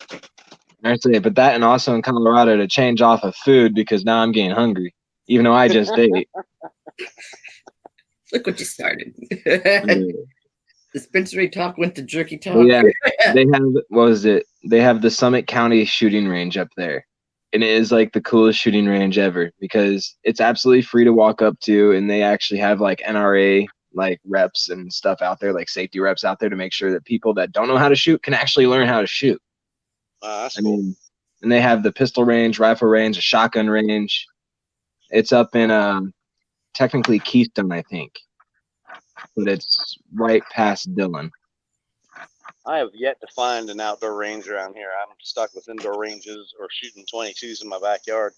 Actually, but that and also in Colorado to change off of food because now I'm getting hungry, even though I just ate. Look what you started. Dispensary talk went to jerky talk. Well, yeah, they have what was it? They have the Summit County shooting range up there, and it is like the coolest shooting range ever because it's absolutely free to walk up to, and they actually have like NRA like reps and stuff out there, like safety reps out there to make sure that people that don't know how to shoot can actually learn how to shoot. That's cool. mean, and they have the pistol range, rifle range, a shotgun range. It's up in technically Keystone, I think, but it's right past Dillon. I have yet to find an outdoor range around here. I'm stuck with indoor ranges or shooting 22s in my backyard.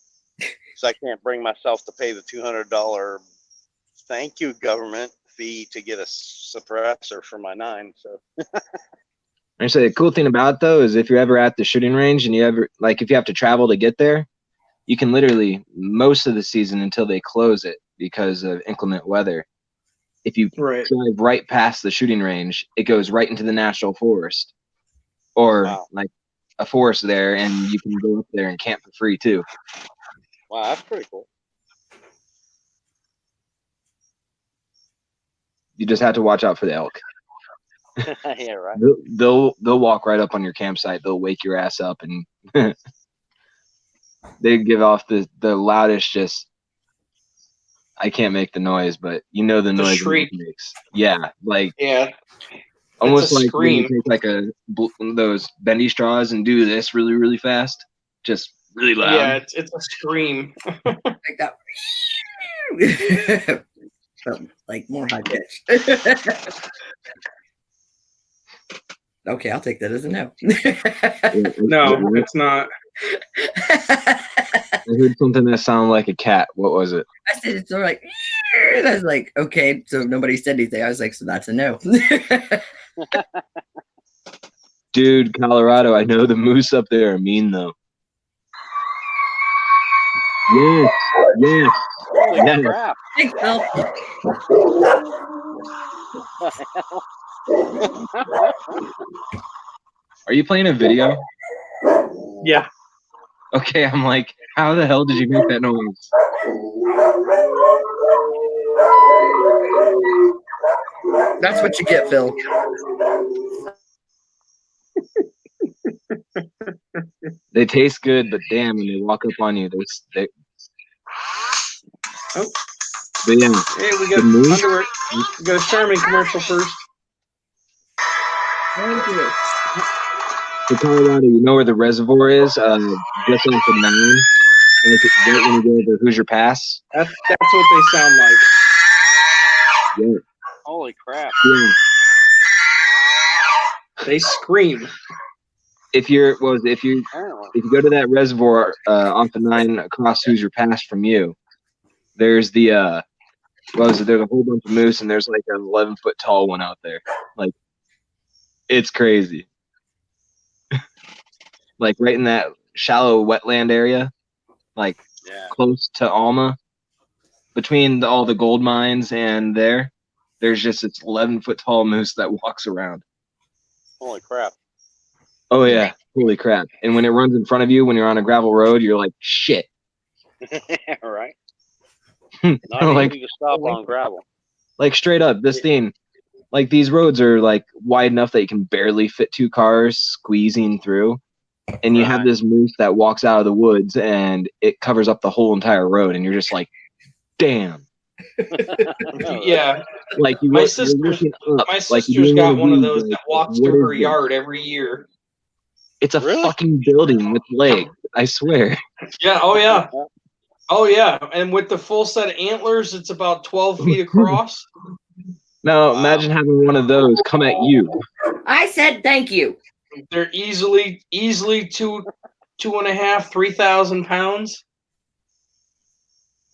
So I can't bring myself to pay the $200 thank you government fee to get a suppressor for my 9. So I say the cool thing about it though is if you're ever at the shooting range and you ever like if you have to travel to get there, you can literally most of the season until they close it because of inclement weather. If you Right. drive right past the shooting range, it goes right into the national forest or like a forest there, and you can go up there and camp for free too. Wow, that's pretty cool. You just have to watch out for the elk. Yeah, right. They'll walk right up on your campsite. They'll wake your ass up, and they give off the loudest. Just I can't make the noise, but you know the noise shriek. it makes. Yeah, like it's almost a like when you scream. take like those bendy straws and do this really really fast, just really loud. Yeah, it's a scream. Like that. But like more high pitched. Okay, I'll take that as a no. No, it's not. I heard something that sounded like a cat. What was it? I said it's like, and I was like, okay. So nobody said anything. I was like, so that's a no. Dude, Colorado, I know the moose up there are mean though. Yes. Holy Yes. crap. Thanks, Bill. Are you playing a video? Yeah. Okay, I'm like, how the hell did you make that noise? That's what you get, Phil. They taste good, but damn, when they walk up on you, they Oh. But yeah. Hey, we got underwear. We got a Charmin commercial first. Thank you. For Colorado, you know where the reservoir is? Just off of 9. Like right when you go to Hoosier Pass. That's what they sound like. Yeah. Holy crap. Yeah. They scream. If you go to that reservoir off of 9 across Hoosier Pass from you, there's the there's a whole bunch of moose and there's like an 11-foot tall one out there. Like it's crazy. Like right in that shallow wetland area, like close to Alma, between all the gold mines and there's just this 11-foot tall moose that walks around. Holy crap. Oh yeah, holy crap. And when it runs in front of you when you're on a gravel road, you're like, shit. Right. Not like, easy to stop on gravel. Like straight up, this thing, like these roads are like wide enough that you can barely fit 2 cars squeezing through. And you have this moose that walks out of the woods and it covers up the whole entire road, and you're just like, damn. Yeah. Like my sister's got one of those that walks through her yard every year. It's a fucking building with legs, I swear. Yeah, oh yeah. And with the full set of antlers, it's about 12 feet across. Now imagine having one of those come at you. I said thank you. They're easily 2.5, 3,000 pounds.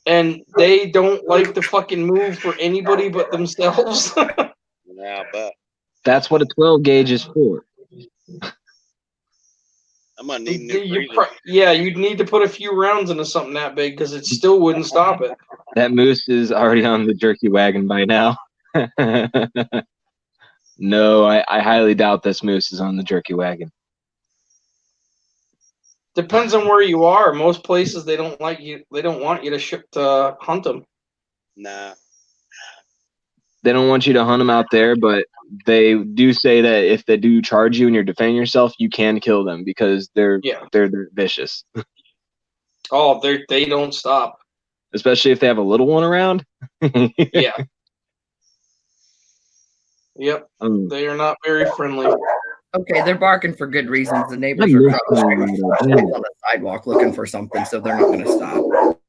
And they don't like to fucking move for anybody but themselves. Yeah, I bet. That's what a 12 gauge is for. I'm gonna need new freezer. You'd need to put a few rounds into something that big because it still wouldn't stop it. That moose is already on the jerky wagon by now. No, I highly doubt this moose is on the jerky wagon. Depends on where you are. Most places they don't like you. They don't want you to hunt them. Nah. They don't want you to hunt them out there, but they do say that if they do charge you and you're defending yourself, you can kill them because they're vicious. Oh, they don't stop. Especially if they have a little one around. Yeah. Yep. They are not very friendly. Okay, they're barking for good reasons. The neighbors are on the sidewalk looking for something, so they're not going to stop.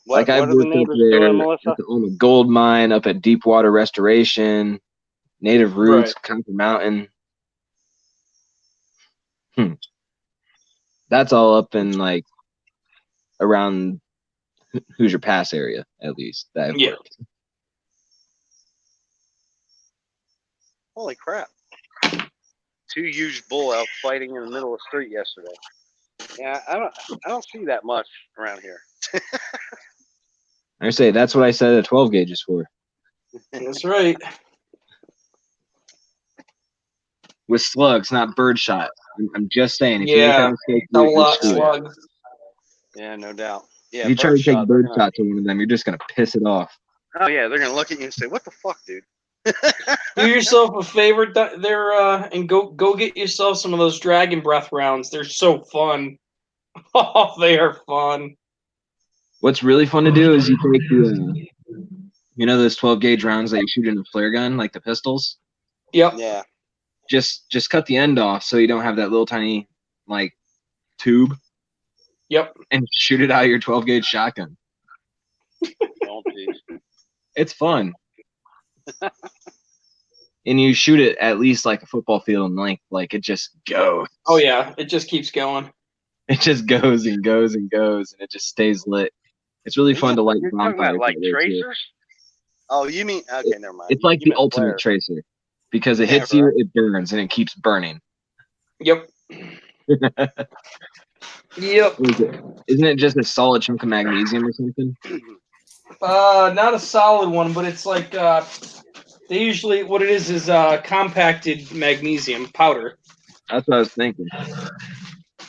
Like I've worked up there on the gold mine, up at Deepwater Restoration, Native Roots, Copper Mountain. That's all up in like around Hoosier Pass area, at least. That I've worked. Holy crap. 2 huge bull elk fighting in the middle of the street yesterday. Yeah, I don't see that much around here. I say that's what I said a 12 gauge is for. That's right. With slugs, not bird shot. I'm just saying. If Yeah, double lot you slugs. Yeah, no doubt. Yeah, if you try to take bird shot to one of them, you're just gonna piss it off. Oh yeah, they're gonna look at you and say, "What the fuck, dude?" Do yourself a favor there, and go get yourself some of those dragon breath rounds. They're so fun. Oh, they are fun. What's really fun to do is you take the, those 12 gauge rounds that you shoot in a flare gun, like the pistols. Yep. Yeah. Just cut the end off so you don't have that little tiny tube. Yep. And shoot it out of your 12 gauge shotgun. It's fun. And you shoot it at least like a football field in length, like it just goes. Oh yeah, it just keeps going. It just goes and goes and goes, and it just stays lit. It's really fun to light bonfires. Like tracers? Oh, you mean okay? Never mind. It's like the ultimate tracer because it hits you, it burns, and it keeps burning. Yep. Yep. Isn't it just a solid chunk of magnesium or something? Not a solid one, but it's like they usually what it is compacted magnesium powder. That's what I was thinking.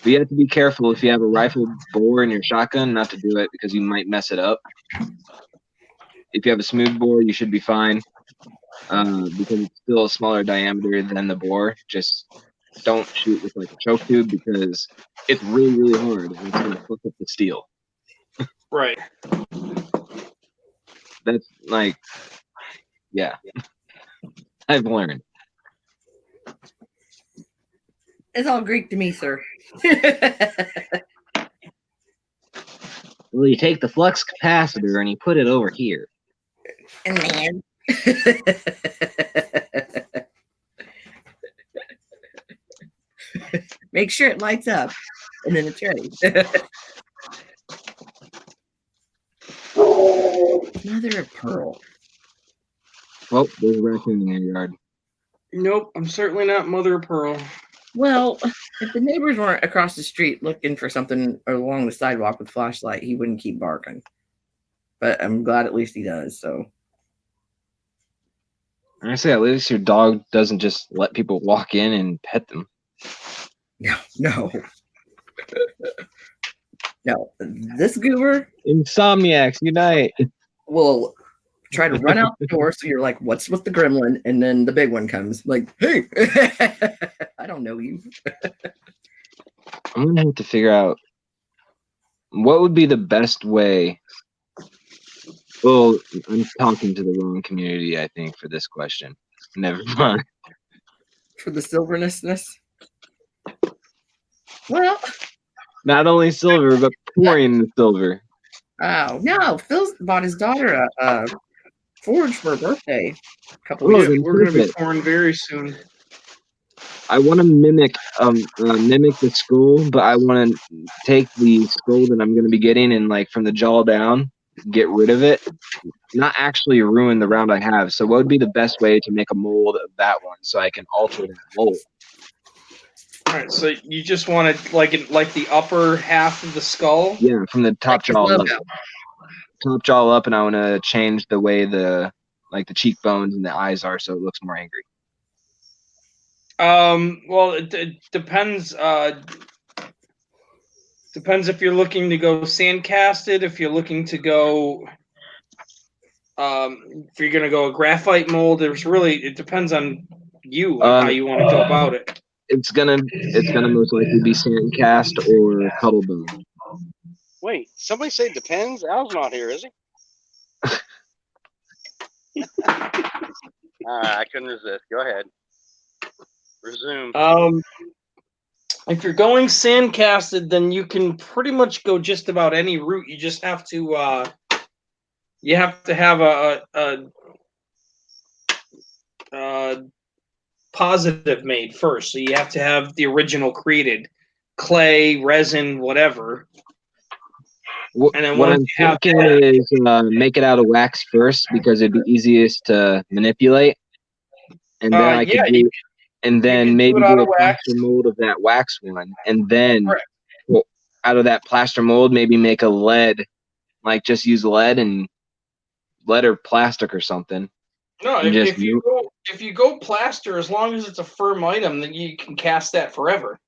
But you have to be careful if you have a rifled bore in your shotgun not to do it because you might mess it up. If you have a smooth bore, you should be fine because it's still a smaller diameter than the bore. Just don't shoot with like a choke tube because it's really, really hard and it's going to fuck up the steel. Right. That's yeah. I've learned. It's all Greek to me, sir. Well, you take the flux capacitor and you put it over here. And then make sure it lights up, and then it's ready. Mother of pearl. Well, there's a raccoon in your yard. Nope, I'm certainly not mother of pearl. Well, if the neighbors weren't across the street looking for something along the sidewalk with flashlight, he wouldn't keep barking. But I'm glad at least he does. So I say at least your dog doesn't just let people walk in and pet them. No. No, this goober. Insomniacs unite. Will try to run out the door. So you're like, what's with the gremlin? And then the big one comes like, hey, I don't know you. I'm going to have to figure out what would be the best way. Well, I'm talking to the wrong community, I think, for this question. Never mind. For the silverness. Well, not only silver, but pouring the silver. Oh, no. Phil bought his daughter a forge for her birthday a couple weeks ago. We're going to be pouring very soon. I want to mimic the skull, but I want to take the skull that I'm going to be getting and from the jaw down, get rid of it, not actually ruin the round I have. So what would be the best way to make a mold of that one so I can alter that mold? All right, so you just want it like the upper half of the skull? Yeah, from the top jaw up. Top jaw up, and I want to change the way the cheekbones and the eyes are so it looks more angry. Well, it depends. Depends if you're looking to go sandcasted, if you're looking to go, if you're gonna go a graphite mold. It depends on you and how you want to go about it. It's gonna most likely be sandcast or cuttlebone. Wait, somebody say depends? Al's not here, is he? I couldn't resist. Go ahead. Resume. If you're going sandcasted, then you can pretty much go just about any route. You just have to have a positive made first. So you have to have the original created, clay, resin, whatever. And then What once I'm you have thinking is make it out of wax first because it'd be easiest to manipulate, and then I could you do, and then can do maybe it out do of a wax. plaster mold of that wax one, and then Right. well, out of that plaster mold, maybe make a lead, like just use lead or plastic or something. No, And just if you go plaster, as long as it's a firm item, then you can cast that forever.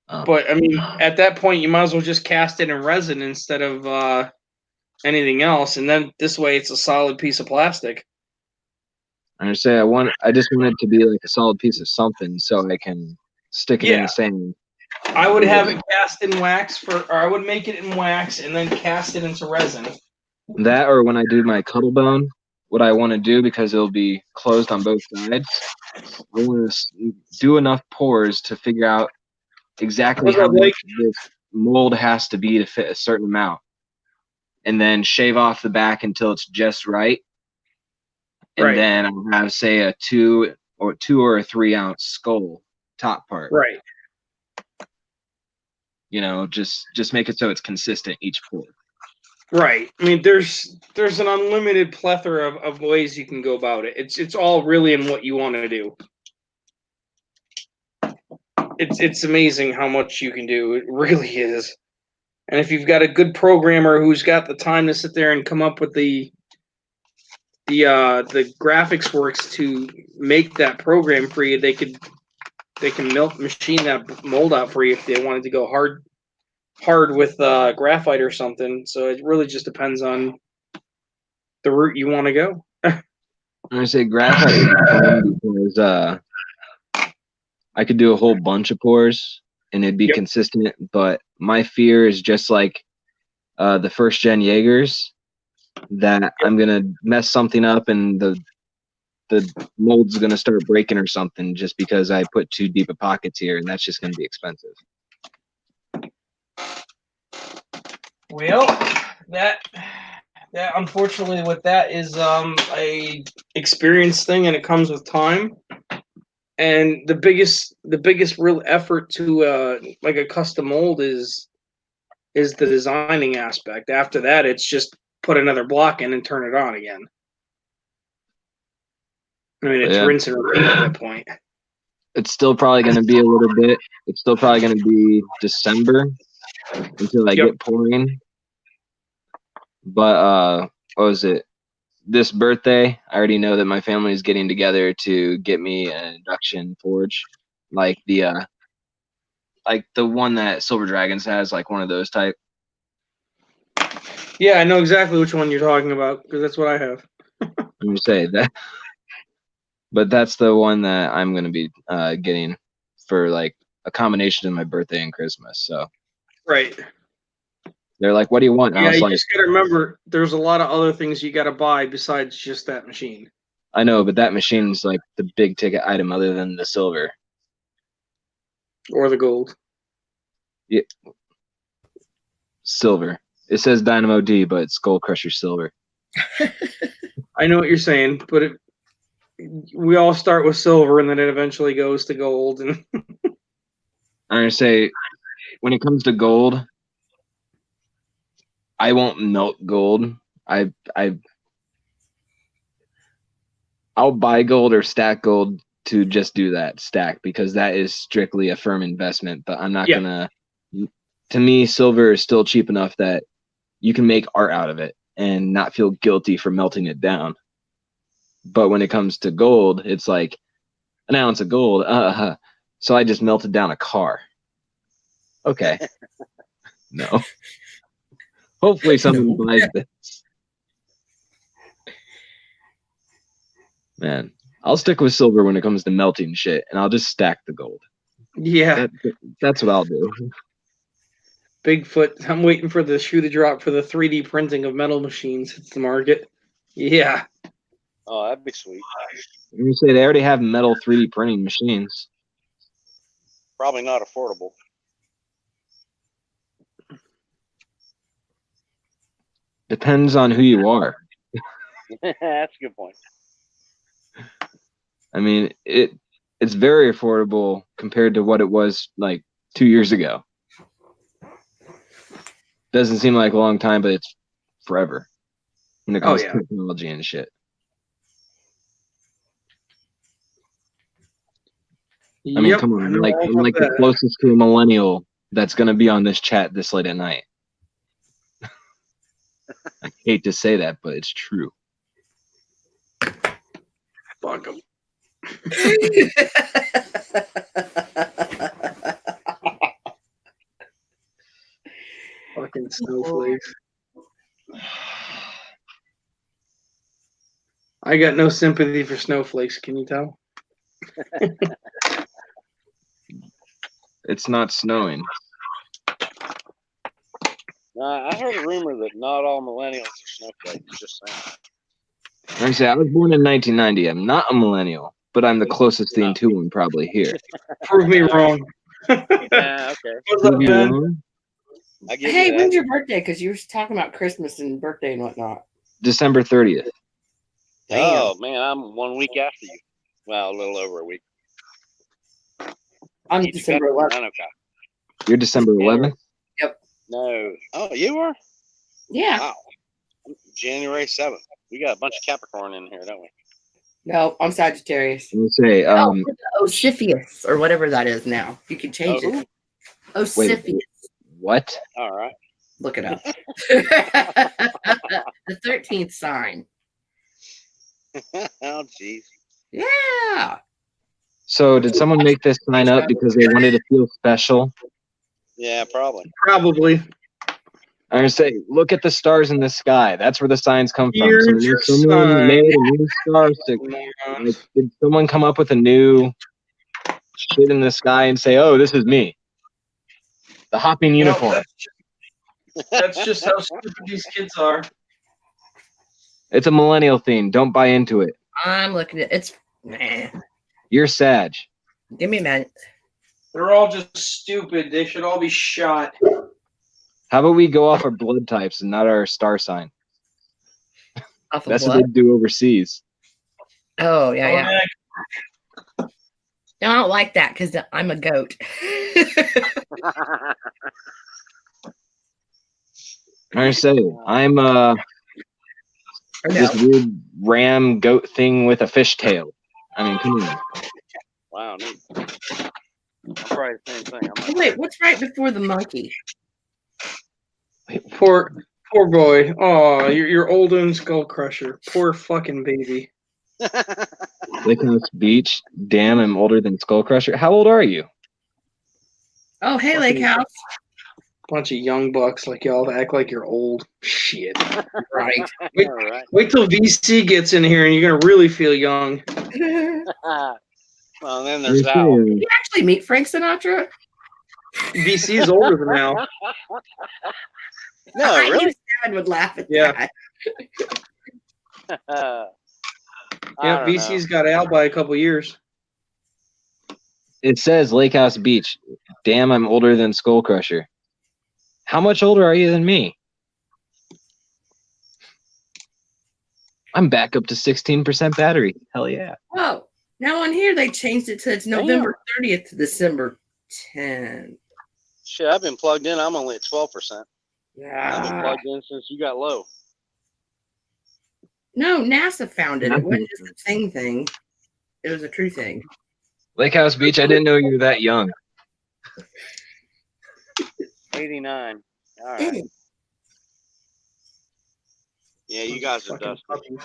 But I mean, at that point, you might as well just cast it in resin instead of anything else, and then this way, it's a solid piece of plastic. I just want it to be like a solid piece of something, so I can stick it in the sand. I would have it cast in wax or I would make it in wax and then cast it into resin. That, or when I do my cuttle bone, what I want to do, because it'll be closed on both sides, I want to do enough pores to figure out exactly how much this mold has to be to fit a certain amount, and then shave off the back until it's just right. And then I'll have, say, a 2 or a 3 ounce skull top part. Right. You know, just make it so it's consistent each pour. Right. I mean, there's an unlimited plethora of ways you can go about it. It's all really in what you want to do. It's amazing how much you can do. It really is. And if you've got a good programmer who's got the time to sit there and come up with the graphics works to make that program for you, they can machine that mold out for you if they wanted to go hard with graphite or something. So it really just depends on the route you want to go. I'm gonna say graphite would be fun because I could do a whole bunch of pours and it'd be consistent. But my fear is just like the first gen Jaegers, that I'm gonna mess something up and the mold's gonna start breaking or something just because I put too deep of pockets here, and that's just gonna be expensive. Well, that unfortunately with that is a experience thing, and it comes with time. And the biggest real effort to like a custom mold is the designing aspect. After that, it's just put another block in and turn it on again. I mean, it's rinse and repeat at that point. It's still probably going to be a little bit. It's still probably going to be December until I get pouring. But what was it? This birthday, I already know that my family is getting together to get me an induction forge, like the one that Silver Dragons has, like one of those type. Yeah, I know exactly which one you're talking about because that's what I have. Let me say that. But that's the one that I'm going to be getting for like a combination of my birthday and Christmas. So right. They're like, "What do you want?" And yeah, I was you like, just got to remember, there's a lot of other things you got to buy besides just that machine. I know, but that machine's like the big ticket item other than the silver or the gold. Yeah, silver. It says Dynamo D, but it's Gold Crusher Silver. I know what you're saying, but we all start with silver, and then it eventually goes to gold. And I'm gonna say, when it comes to gold, I won't melt gold. I'll buy gold or stack gold to just do that stack because that is strictly a firm investment. But I'm not gonna. To me, silver is still cheap enough that you can make art out of it and not feel guilty for melting it down. But when it comes to gold, it's like an ounce of gold. So I just melted down a car. Okay. No. Hopefully someone buys this. Man, I'll stick with silver when it comes to melting shit, and I'll just stack the gold. Yeah. That's what I'll do. Bigfoot, I'm waiting for the shoe to drop for the 3D printing of metal machines hits the market. Yeah. Oh, that'd be sweet. You say they already have metal 3D printing machines. Probably not affordable. Depends on who you are. That's a good point. I mean, it's very affordable compared to what it was like 2 years ago. Doesn't seem like a long time, but it's forever when it Oh, comes yeah. to technology and shit. I mean, Yep, come on, I I'm know like all I'm about like the that. closest to a millennial that's gonna be on this chat this late at night. I hate to say that, but it's true. Fuck 'em. Fucking snowflakes. I got no sympathy for snowflakes. Can you tell? It's not snowing. I heard a rumor that not all millennials are snowflakes. Just saying. Like I say, I was born in 1990. I'm not a millennial, but I'm the closest thing to one probably here. Prove me wrong. Yeah, okay. What's up, Prove you Ben? wrong? I give Hey, you that. when's your birthday? Because you were talking about Christmas and birthday and whatnot. December 30th. Damn. Oh man, I'm 1 week after you. Well, a little over a week. I'm Each December better. 11th. Okay. You're December 11th? No. Oh, you were? Yeah. Wow. I'm January 7th. We got a bunch of Capricorn in here, don't we? No, I'm Sagittarius. Let me say, Osiphus or whatever that is now. You can change Oh, it. Osiphus. what? All right. Look it up. The 13th sign. Oh, jeez. Yeah. So did someone make this sign up because they wanted to feel special? Yeah, probably. Probably. I'm gonna say, look at the stars in the sky. That's where the signs come from. Here's Someone your made sign. a new star sticker. Like, did someone come up with a new shit in the sky and say, "Oh, this is me"? The hopping No, unicorn. that's just how stupid these kids are. It's a millennial thing. Don't buy into it. I'm looking at it's. Nah. You're Sag. Give me a minute. They're all just stupid. They should all be shot. How about we go off our blood types and not our star sign? Off of That's what? what they do overseas. Oh, yeah. No, I don't like that because I'm a goat. I say, I'm this weird ram goat thing with a fishtail. I mean, come on. Wow, neat. I'm probably the same thing. Wait, what's right before the monkey? Poor boy. Oh, you're old and skull crusher. Poor fucking baby. Lake House Beach. Damn, I'm older than Skull Crusher. How old are you? Oh, hey, Lake House. Bunch of young bucks like y'all act like you're old. Shit. Right. Wait till VC gets in here and you're gonna really feel young. Well, then there's Al. Did you actually meet Frank Sinatra? VC's older than Al. No, I really? knew Seven would laugh at Yeah. that. Yeah, VC's got Al by a couple years. It says Lake House Beach. Damn, I'm older than Skull Crusher. How much older are you than me? I'm back up to 16% battery. Hell yeah. Oh, now on here they changed it to it's November 30th to December 10th. Shit, I've been plugged in. I'm only at 12%. Yeah. I've been plugged in since you got low. No, NASA found it. It wasn't just a thing. It was a true thing. Lake House Beach, I didn't know you were that young. 89. All right. Yeah, you guys are dusty.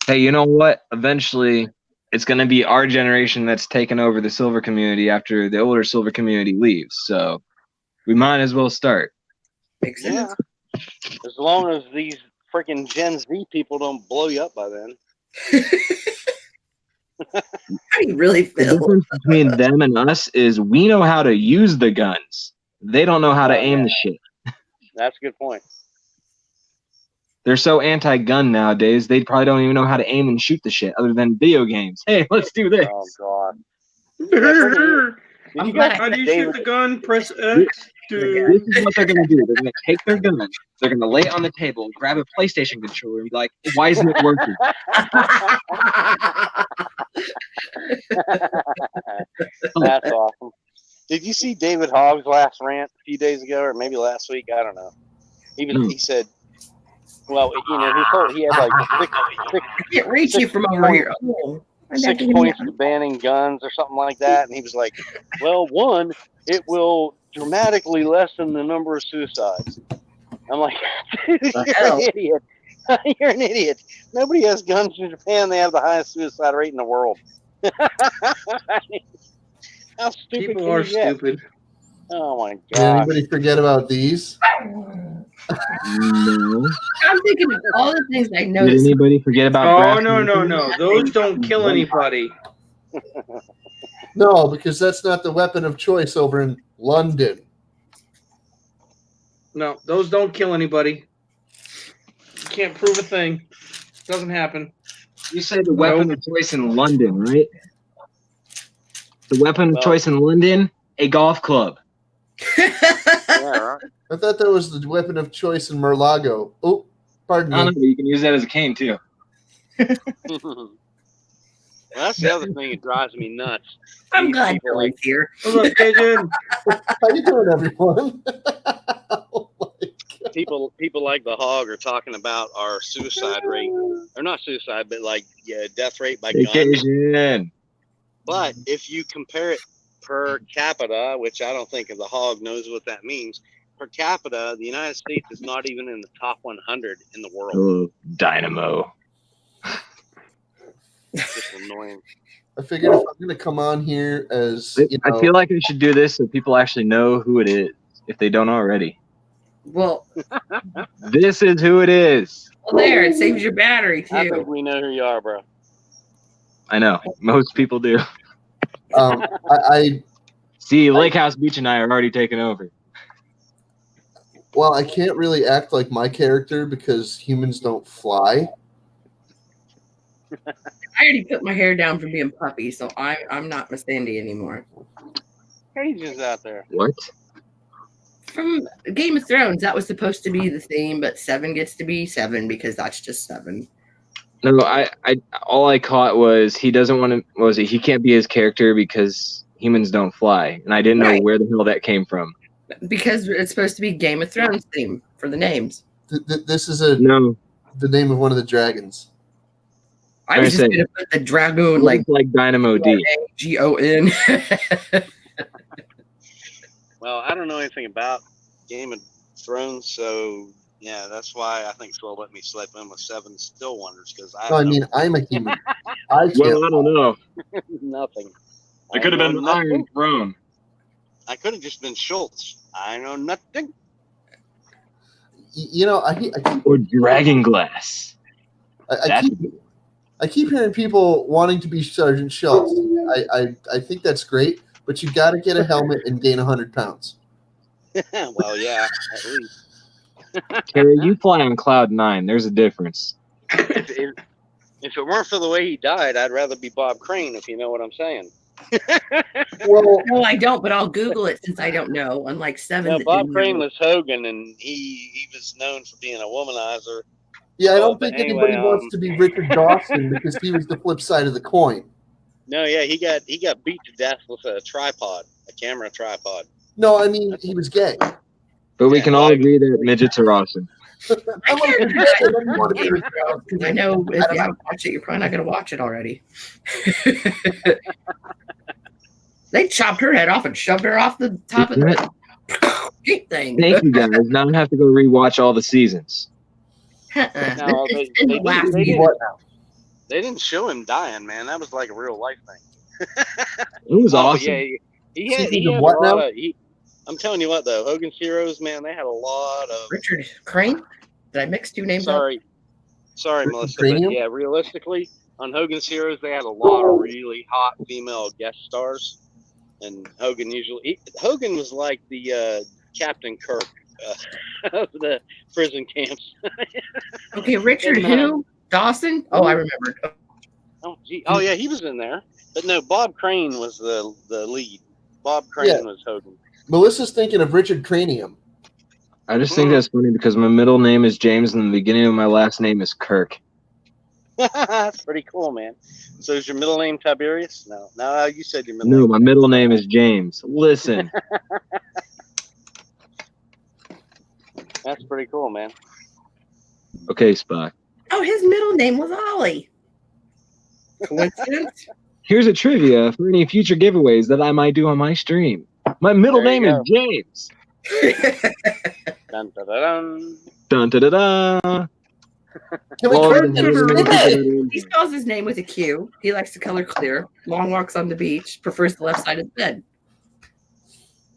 Hey, you know what? Eventually, it's going to be our generation that's taken over the silver community after the older silver community leaves. So we might as well start. Makes sense. Yeah. As long as these freaking Gen Z people don't blow you up by then. How do you really The feel? difference between them and us is we know how to use the guns. They don't know how to aim the shit. That's a good point. They're so anti-gun nowadays, they probably don't even know how to aim and shoot the shit other than video games. Hey, let's do this. Oh, God. How do you shoot the gun? Press X. This is what they're going to do. They're going to take their gun, they're going to lay it on the table, grab a PlayStation controller, and be like, why isn't it working? That's awesome. Did you see David Hogg's last rant a few days ago, or maybe last week? I don't know. He said, well, he had like I can't reach you from over here. Oh, 6 points to banning guns or something like that, and he was like, well, one, it will dramatically lessen the number of suicides. I'm like, you're an idiot. You're an idiot. Nobody has guns in Japan. They have the highest suicide rate in the world. How stupid People can are you get? stupid. Oh my Did gosh. anybody forget about these? No. I'm thinking of all the things I know. Did anybody forget about? Oh, no. Those don't kill anybody. No, because that's not the weapon of choice over in London. No, those don't kill anybody. You can't prove a thing. Doesn't happen. You say the weapon of choice in London, right? The weapon of choice in London, a golf club. Yeah, right. I thought that was the weapon of choice in Merlago. Oh, pardon I me. don't know, you can use that as a cane too. Well, that's the other thing that drives me nuts. I'm These glad people Billy's here. What's up, Pigeon? How you doing, everyone? Oh my God. People like the Hog are talking about our suicide rate, or not suicide, but like death rate by guns. Vacation. But if you compare it per capita, which I don't think the Hog knows what that means, per capita, the United States is not even in the top 100 in the world. Oh, Dynamo. It's just annoying. I figured if I'm going to come on here as, I feel like I should do this so people actually know who it is, if they don't already. Well, This is who it is. there, it saves your battery I think too. we know who you are, bro. I know. Most people do. I See, Lake House Beach and I are already taken over. well, I can't really act like my character because humans don't fly. I already put my hair down from being puppy, so I'm not Miss Sandy anymore. Cajuns out there. What? From Game of Thrones, that was supposed to be the theme, but 7 gets to be 7 because that's just 7. No, I all I caught was he doesn't want to. What was it? He can't be his character because humans don't fly, and I didn't know where the hell that came from. Because it's supposed to be Game of Thrones theme for the names. This is No, the name of one of the dragons. I was just going to put the dragoon like Dynamo D. Gon. Well, I don't know anything about Game of Thrones, so yeah, that's why I think she'll let me slip in with 7 Still Wonders, because I mean, I'm a human. Well, I don't know. nothing. It could have been the Iron Throne. I could have just been Schultz. I know nothing. You know, Or Dragon Glass. I keep hearing people wanting to be Sergeant Schultz. I think that's great, but you got to get a helmet and gain 100 pounds. Well, yeah, at least. Terry, you fly on cloud 9. There's a difference. If it weren't for the way he died, I'd rather be Bob Crane, if you know what I'm saying. Well, no, I don't, but I'll Google it since I don't know. Unlike 7. No, Bob Crane was Hogan, and he was known for being a womanizer. Yeah, I don't think anybody wants to be Richard Dawson because he was the flip side of the coin. No, yeah, he got beat to death with a tripod, a camera tripod. No, I mean he was gay. But we can all agree that midgets are awesome. Because I know if you haven't watched it, you're probably not going to watch it already. They chopped her head off and shoved her off the top of the gate thing. Thank you, guys. Now I have to go rewatch all the seasons. No, they didn't show him dying, man. That was like a real life thing. It was awesome. Yeah, he had a what lot now? of. I'm telling you what, though, Hogan's Heroes, man, they had a lot of. Richard Crane? Did I mix 2 names up? Sorry, Melissa. But yeah, realistically, on Hogan's Heroes, they had a lot of really hot female guest stars, and Hogan was like the Captain Kirk of the prison camps. Okay, Richard who? Dawson? Oh, I remember. Oh yeah, he was in there. But no, Bob Crane was the lead. Bob Crane was Hogan. Melissa's thinking of Richard Cranium. I just think that's funny because my middle name is James and the beginning of my last name is Kirk. That's pretty cool, man. So is your middle name Tiberius? No, you said your middle No, name. my middle name is James. Listen. That's pretty cool, man. Okay, Spock. Oh, his middle name was Ollie. Coincidence? Here's a trivia for any future giveaways that I might do on my stream. My middle There you name is go. James. Dun, dun, dun, dun. Dun da da da. Can we Well, try then to there are many people that are in He here. spells his name with a Q. He likes the color clear. Long walks on the beach. Prefers the left side of the bed.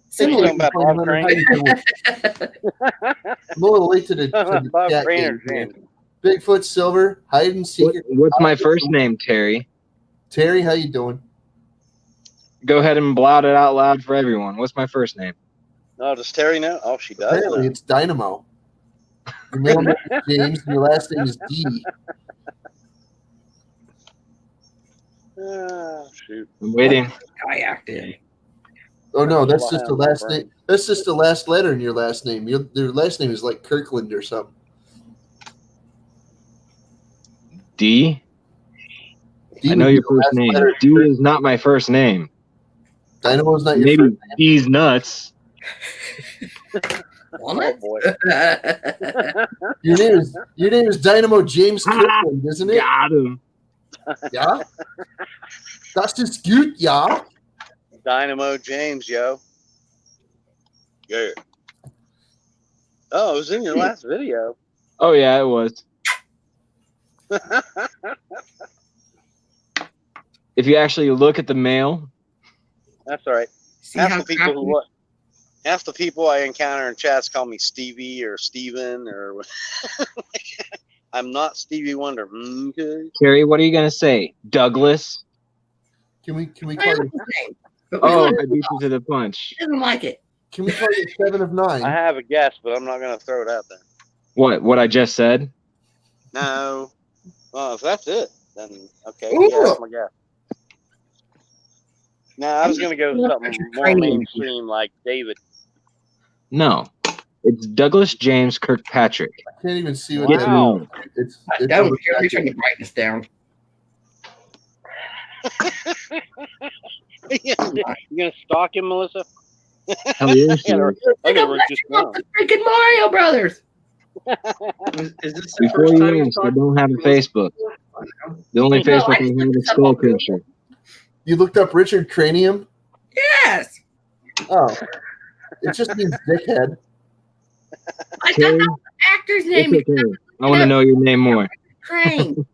Similar Similar. about Bob Crane. How you doing? I'm a little late to the Bob chat Crane game. or Man. James? Bigfoot Silver, hide and seek. What's my first name, Terry? Terry, how you doing? Go ahead and blout it out loud for everyone. What's my first name? No, does Terry know? Oh, she does. Apparently, know. it's Dynamo. Your middle name is James, and your last name is D. Shoot. I'm waiting. Kayaked in. Oh no, that's Well, just the my last brain. name. That's just the last letter in your last name. Your last name is like Kirkland or something. D? D I know would be your the first last name. letter. D is not my first name. Dynamo's not your Maybe first name. D's nuts. Walnut? Oh boy. Your name is Dynamo James Kirkland, isn't it? Got him. Yeah. Das ist gut, ja. Dynamo James, yo. Yeah. Oh, it was in your last video. Oh, yeah, it was. If you actually look at the mail, That's all right. See Half how the people crappy- half the people I encounter in chats call me Stevie or Steven or I'm not Stevie Wonder. Okay. Carrie, what are you going to say? Douglas? Can we I call know you? his name, but we Oh, don't- I beat you to the punch. he doesn't like it. Can we call you 7 of 9? I have a guess, but I'm not going to throw it out there. What I just said? No. Well, if that's it, then okay. Ooh. Yeah, that's my guess. No, I was going to go with something more mainstream like David. No. It's Douglas James Kirkpatrick. I can't even see what Get that Wow. me. is. I don't care. Let me turn the brightness down. You going to stalk him, Melissa? Hell yeah, she Yeah, is. I gotta Don't write let this you off down. the freaking Mario Brothers. Is this the Before first you time you answer, I talked? don't have a Facebook. The only No, Facebook I I just have looked is this up Skull on Google. Crusher. You looked up Richard Cranium? Yes. Oh. It just means dickhead. I Carrie, got the actor's it's name. okay. I want to know your name more. Crane.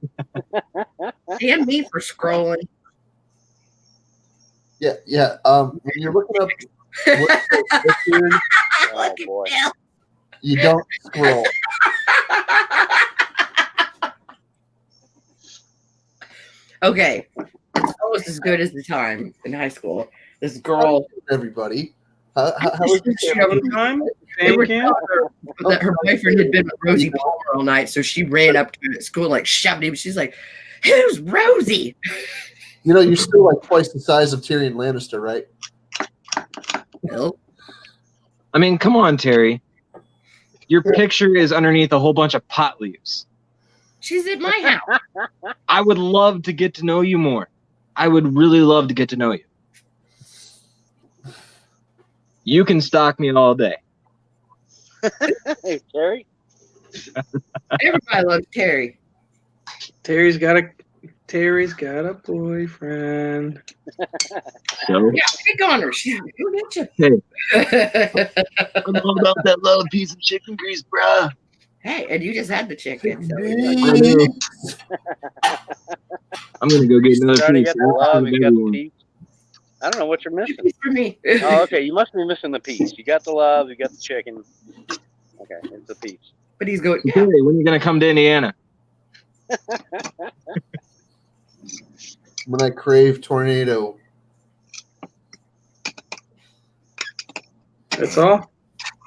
Damn me for scrolling. Yeah. When you're looking up Richard, Oh, boy. you don't scroll. Okay. It's almost as good as the time in high school. This girl, Everybody. How was she it? Time? they were Fan telling her that her boyfriend had been with Rosie Palmer all night, so she ran up to him at school, like shoved him. She's like, "Who's Rosie?" You know, you're still like twice the size of Tyrion Lannister, right? No. I mean, come on, Terry. Your picture is underneath a whole bunch of pot leaves. She's at my house. I would love to get to know you more. I would really love to get to know you. You can stalk me all day. Hey, Terry. Everybody loves Terry. Terry's got a boyfriend. So, Yeah, pick on her. She's who get you? Hey. I'm all about that little piece of chicken grease, bruh. Hey, and you just had the chicken. So I know. I'm gonna go get another You already piece. got the love, you got the Everyone. peace. I don't know what you're missing. for me. Oh, okay. You must be missing the piece. You got the love, you got the chicken. Okay, it's a piece. But he's going. Hey, Terry, when are you gonna come to Indiana? When I crave tornado. That's all?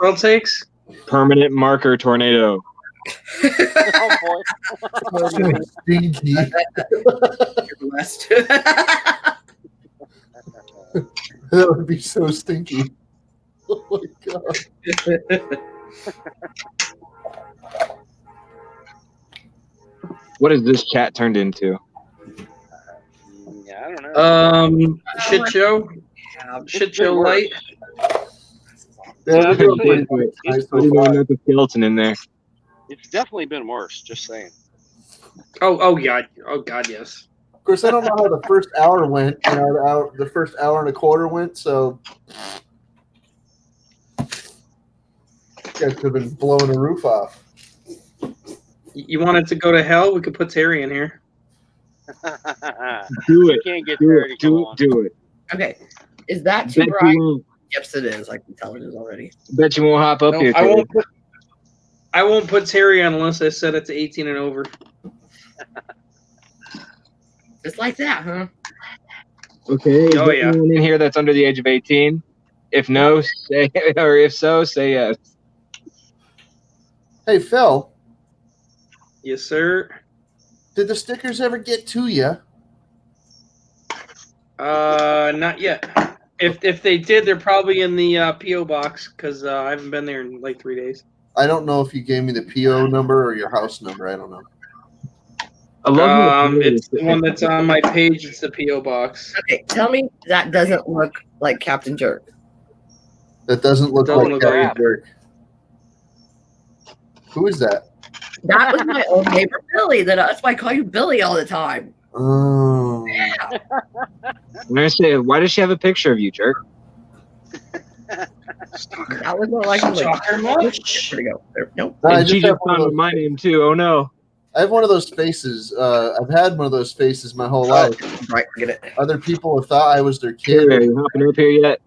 All it takes? Permanent marker tornado. Oh boy. Stinky. Blessed. That would be so stinky. Oh my god. What has this chat turned into? Yeah, I don't know. Shit show. Shit show light. Yeah, we're doing It's- pretty good tonight I didn't so even far. know the skeleton in there. It's definitely been worse. Just saying. Oh god. Oh god, yes. Of course, I don't know how the first hour went. The first hour and a quarter went. So you guys could have been blowing the roof off. You want it to go to hell? We could put Terry in here. Do it. Can't get Do there it. to Do come it. on. Do it. Okay. Is that too Bet bright? you won't. Yes, it is. I can tell it is already. Bet you won't hop up No, here. I Terry. won't. I won't put Terry on unless I set it to 18 and over. Just like that, huh? Okay. Is Oh, there yeah. anyone in here that's under the age of 18? If no, say or if so, say yes. Hey, Phil, Yes, sir. did the stickers ever get to you? Not yet. If they did, they're probably in the PO box because I haven't been there in like 3 days. I don't know if you gave me the PO number or your house number. I don't know. I love It's the one that's on my page. It's the PO box. Okay, tell me that doesn't look like Captain Jerk. That doesn't look Doesn't like look Captain like- Jerk. Who is that? That was my old neighbor Billy. That's why I call you Billy all the time. Oh, When I say, why does she have a picture of you, jerk? That was more like Stalker much? There we go. There, nope. No, I And she just have just one of found those. my name too. Oh no. I have one of those faces. I've had one of those faces my whole life. Right, get it. Other people have thought I was their Terry, kid. are you hopping up here yet?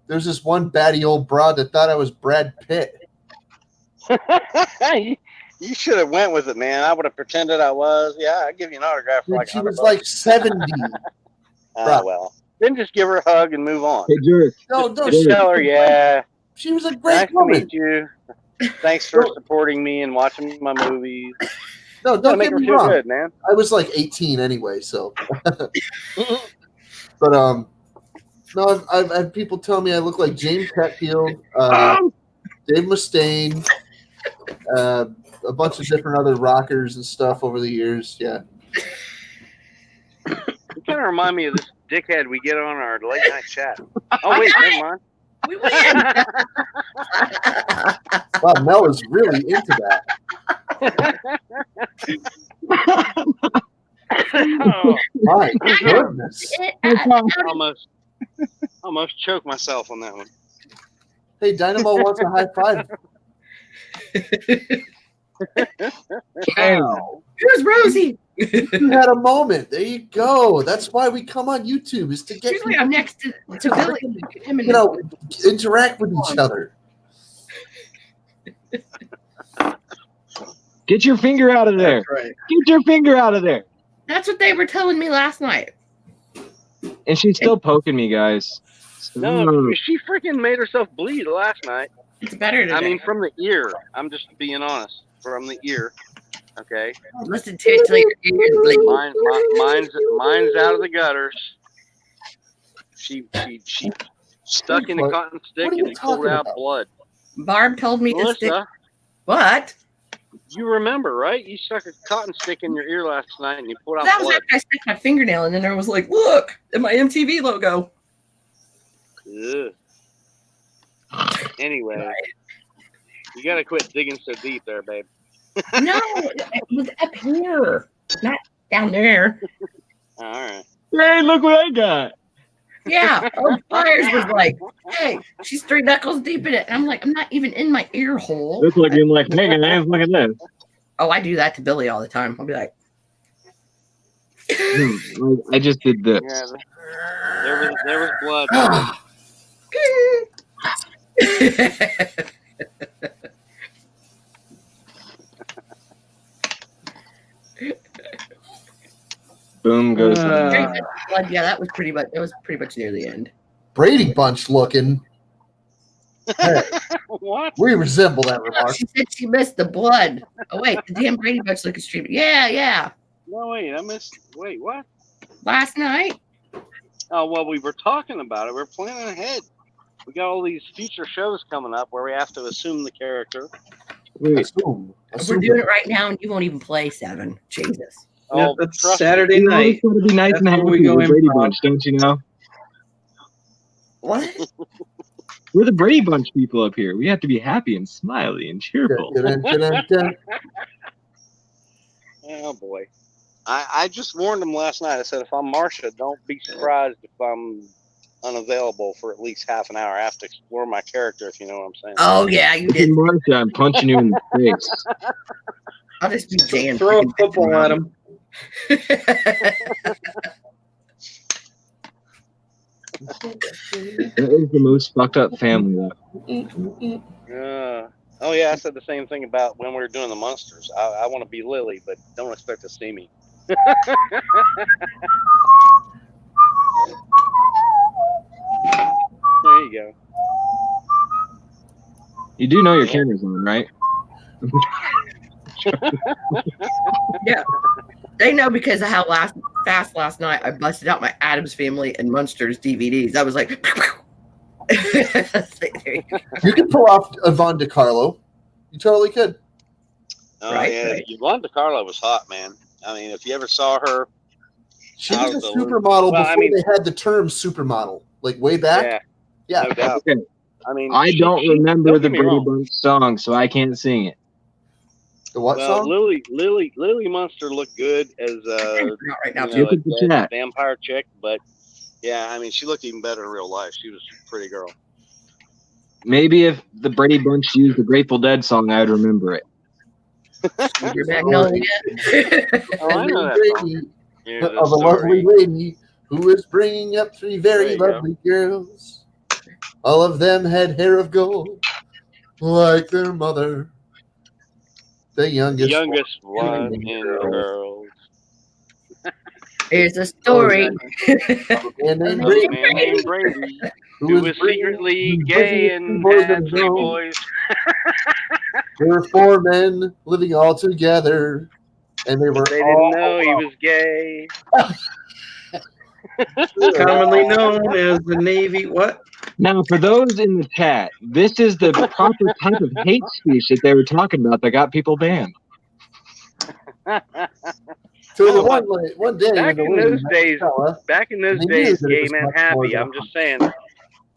There's this one batty old broad that thought I was Brad Pitt. You should have went with it, man. I would have pretended I was. Yeah, I'd give you an autograph for Dude, like she $100 was like 70. Right. well, then just give her a hug and move on. Hey, jerk. No, Just tell her, yeah, she was a great nice to woman. meet you. Thanks for supporting me and watching my movies. No, Yeah, don't make get her me feel wrong. good, man. I was like 18 anyway, so. But no, I've had people tell me I look like James Hetfield, Dave Mustaine, a bunch of different other rockers and stuff over the years. Yeah. You kind of remind me of this dickhead we get on our late night chat. Oh wait, never mind. We win. Wow, Mel is really into that. Oh, My goodness. almost choked myself on that one. Hey, Dynamo wants a high five. Wow. Who's Rosie? You had a moment. There you go. That's why we come on YouTube, is to get Usually I'm next to Billy. Him and you know, interact with each other. Get your finger out of there. That's right. Get your finger out of there. That's what they were telling me last night. And she's still poking me, guys. No, she freaking made herself bleed last night. It's better today. I mean, from the ear. I'm just being honest. From the ear. Okay. Listen to it till your ears bleed. Mine's out of the gutters. She stuck in a cotton stick What are you and pulled talking out about? blood. Barb told me to stick. Melissa, What? you remember, right? You stuck a cotton stick in your ear last night and you pulled out That was blood. after I stuck my fingernail and then I was like, look at my MTV logo. Ugh. Anyway, you gotta quit digging so deep there, babe. No, it was up here, not down there. All right. Hey, look what I got. Yeah. Oh, Myers was like, hey, she's 3 knuckles deep in it. And I'm like, I'm not even in my ear hole. Look like you're like, hey, guys, look at this. Oh, I do that to Billy all the time. I'll be like, I just did this. Yeah, there was blood. Boom goes. yeah, that was pretty much. It was pretty much near the end. Brady Bunch looking. Hey, What? we resemble that remark. She said she missed the blood. Oh wait, the damn Brady Bunch looking stream. Yeah. No, wait, I missed. Wait, what? Last night. Oh, well, we were talking about it. We're planning ahead. We got all these future shows coming up where we have to assume the character. Assume. We're doing it right now, and you won't even play 7. Jesus. Yeah, Oh, that's trust Saturday You night. always gotta be nice That's and where happy. we go We're Brady improv. Bunch, don't you know? What? We're the Brady Bunch people up here. We have to be happy and smiley and cheerful. Oh boy. I just warned him last night. I said, if I'm Marsha, don't be surprised if I'm unavailable for at least half an hour. I have to explore my character, if you know what I'm saying. Oh yeah, you If you're did. Marcia, I'm punching you in the face. I'll just be Jan. Throw a football at him. That is the most fucked up family, though. Oh yeah, I said the same thing about when we were doing the monsters. I want to be Lily, but don't expect to see me. There you go. You do know your camera's on, right? Yeah. They know because of how fast last night I busted out my Addams Family and Munsters DVDs. I was like, You can pull off Yvonne DiCarlo. You totally could. Oh Right, yeah, right. Yvonne DiCarlo was hot, man. I mean, if you ever saw her, She out was a of the loop. supermodel Well, before I mean- they had the term supermodel, like way back. yeah, Yeah. no doubt. Okay. I mean, I don't remember don't the get me Brady wrong. Bunch song, so I can't sing it. The what Well, song? Lily Munster looked good as Not right now, you too. know, Look at the a chat. vampire chick, but yeah, I mean, she looked even better in real life. She was a pretty girl. Maybe if the Brady Bunch used the Grateful Dead song, I'd remember it. Your Magnolia. Oh, I know that song. Brady, Here's of a lovely lady who is bringing up 3 very There you go. lovely girls. All of them had hair of gold, like their mother. The The youngest, youngest one in in the the girls. Here's a story. man named Of a Brady, man named Brady who who was bringing- secretly who's gay bringing and 3 boys had of 3 his own. boys. There were 4 men living all together, and they were They all didn't know he was gay. Commonly known as the Navy. What? Now, for those in the chat, this is the proper type of hate speech that they were talking about that got people banned. So No, the but one day, back when the in lady those met days, Stella, back in those they knew days, that it gay was men much more happy. than I'm a just hunch. saying.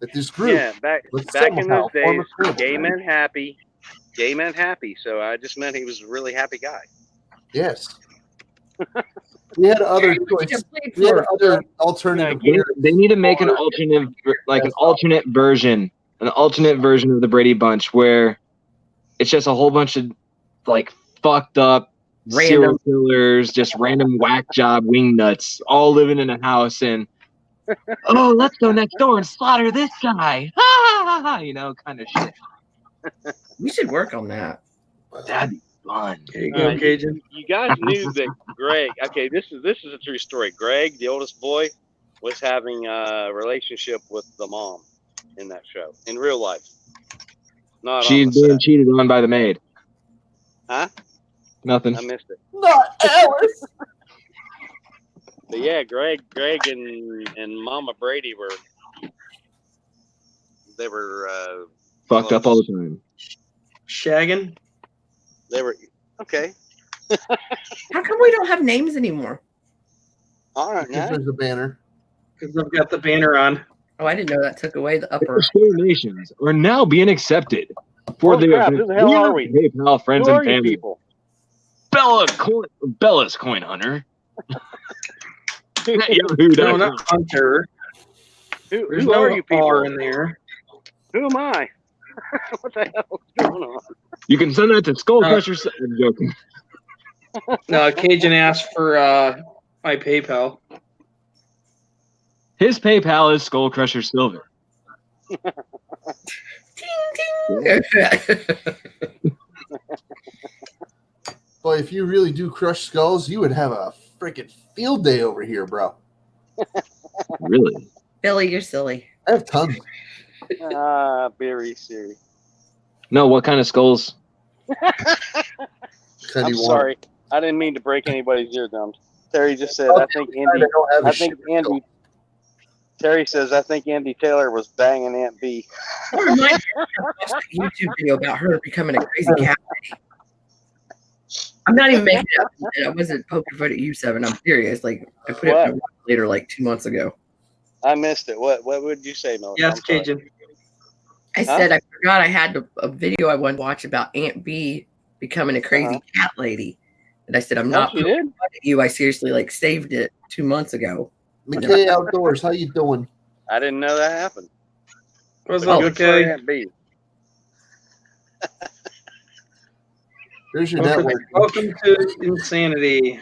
that this group Yeah, back was in those somehow form days, a family, gay right? men happy. Gay men happy. So I just meant he was a really happy guy. Yes. We had other choices. We had other alternative. They need to make an alternate version of the Brady Bunch where it's just a whole bunch of like fucked up serial killers, just random whack job wingnuts, all living in a house and let's go next door and slaughter this guy. You know, kind of shit. We should work on that. That'd be fun. There you go, Cajun. You guys knew that Greg. Okay, this is a true story. Greg, the oldest boy, was having a relationship with the mom in that show in real life. Not She's on the being set. cheated on by the maid. Huh? Nothing. I missed it. Not Alice. But yeah, Greg and Mama Brady were Fucked up all the time. Shagging. They were okay. How come we don't have names anymore? All right, Because there's a banner. Because I've got the banner on. Oh, I didn't know that took away the upper. Donations are now being accepted for the crap, event. who the hell are we? PayPal, friends, Who and are you family. people? Bella's Coin Hunter. No, not Hunter. Who There's are no you people? R in there. Who am I? What the hell is going on? You can send that to Skull Crusher. I'm joking. No, Cajun asked for my PayPal. His PayPal is Skull Crusher Silver. Boy, if you really do crush skulls, you would have a freaking field day over here, bro. Really? Billy, you're silly. I have tons. Very serious. No, what kind of skulls? I'm sorry. I didn't mean to break anybody's eardrums. Terry just said, I think Andy. Terry says, I think Andy Taylor was banging Aunt B. That reminds me of a YouTube video about her becoming a crazy cat lady. I'm not even making it up. I wasn't poking fun at you, Seven. I'm serious. Like, I put it in later, like 2 months ago. I missed it. What would you say, Melissa? Yes, Cajun. I said I forgot I had a video I wanted to watch about Aunt B becoming a crazy cat lady. And I said, I'm not poking fun at you. I seriously, like, saved it 2 months ago. McKay Outdoors, how you doing? I didn't know that happened. What's up, McKay? Aunt B. Here's your network. Welcome to insanity.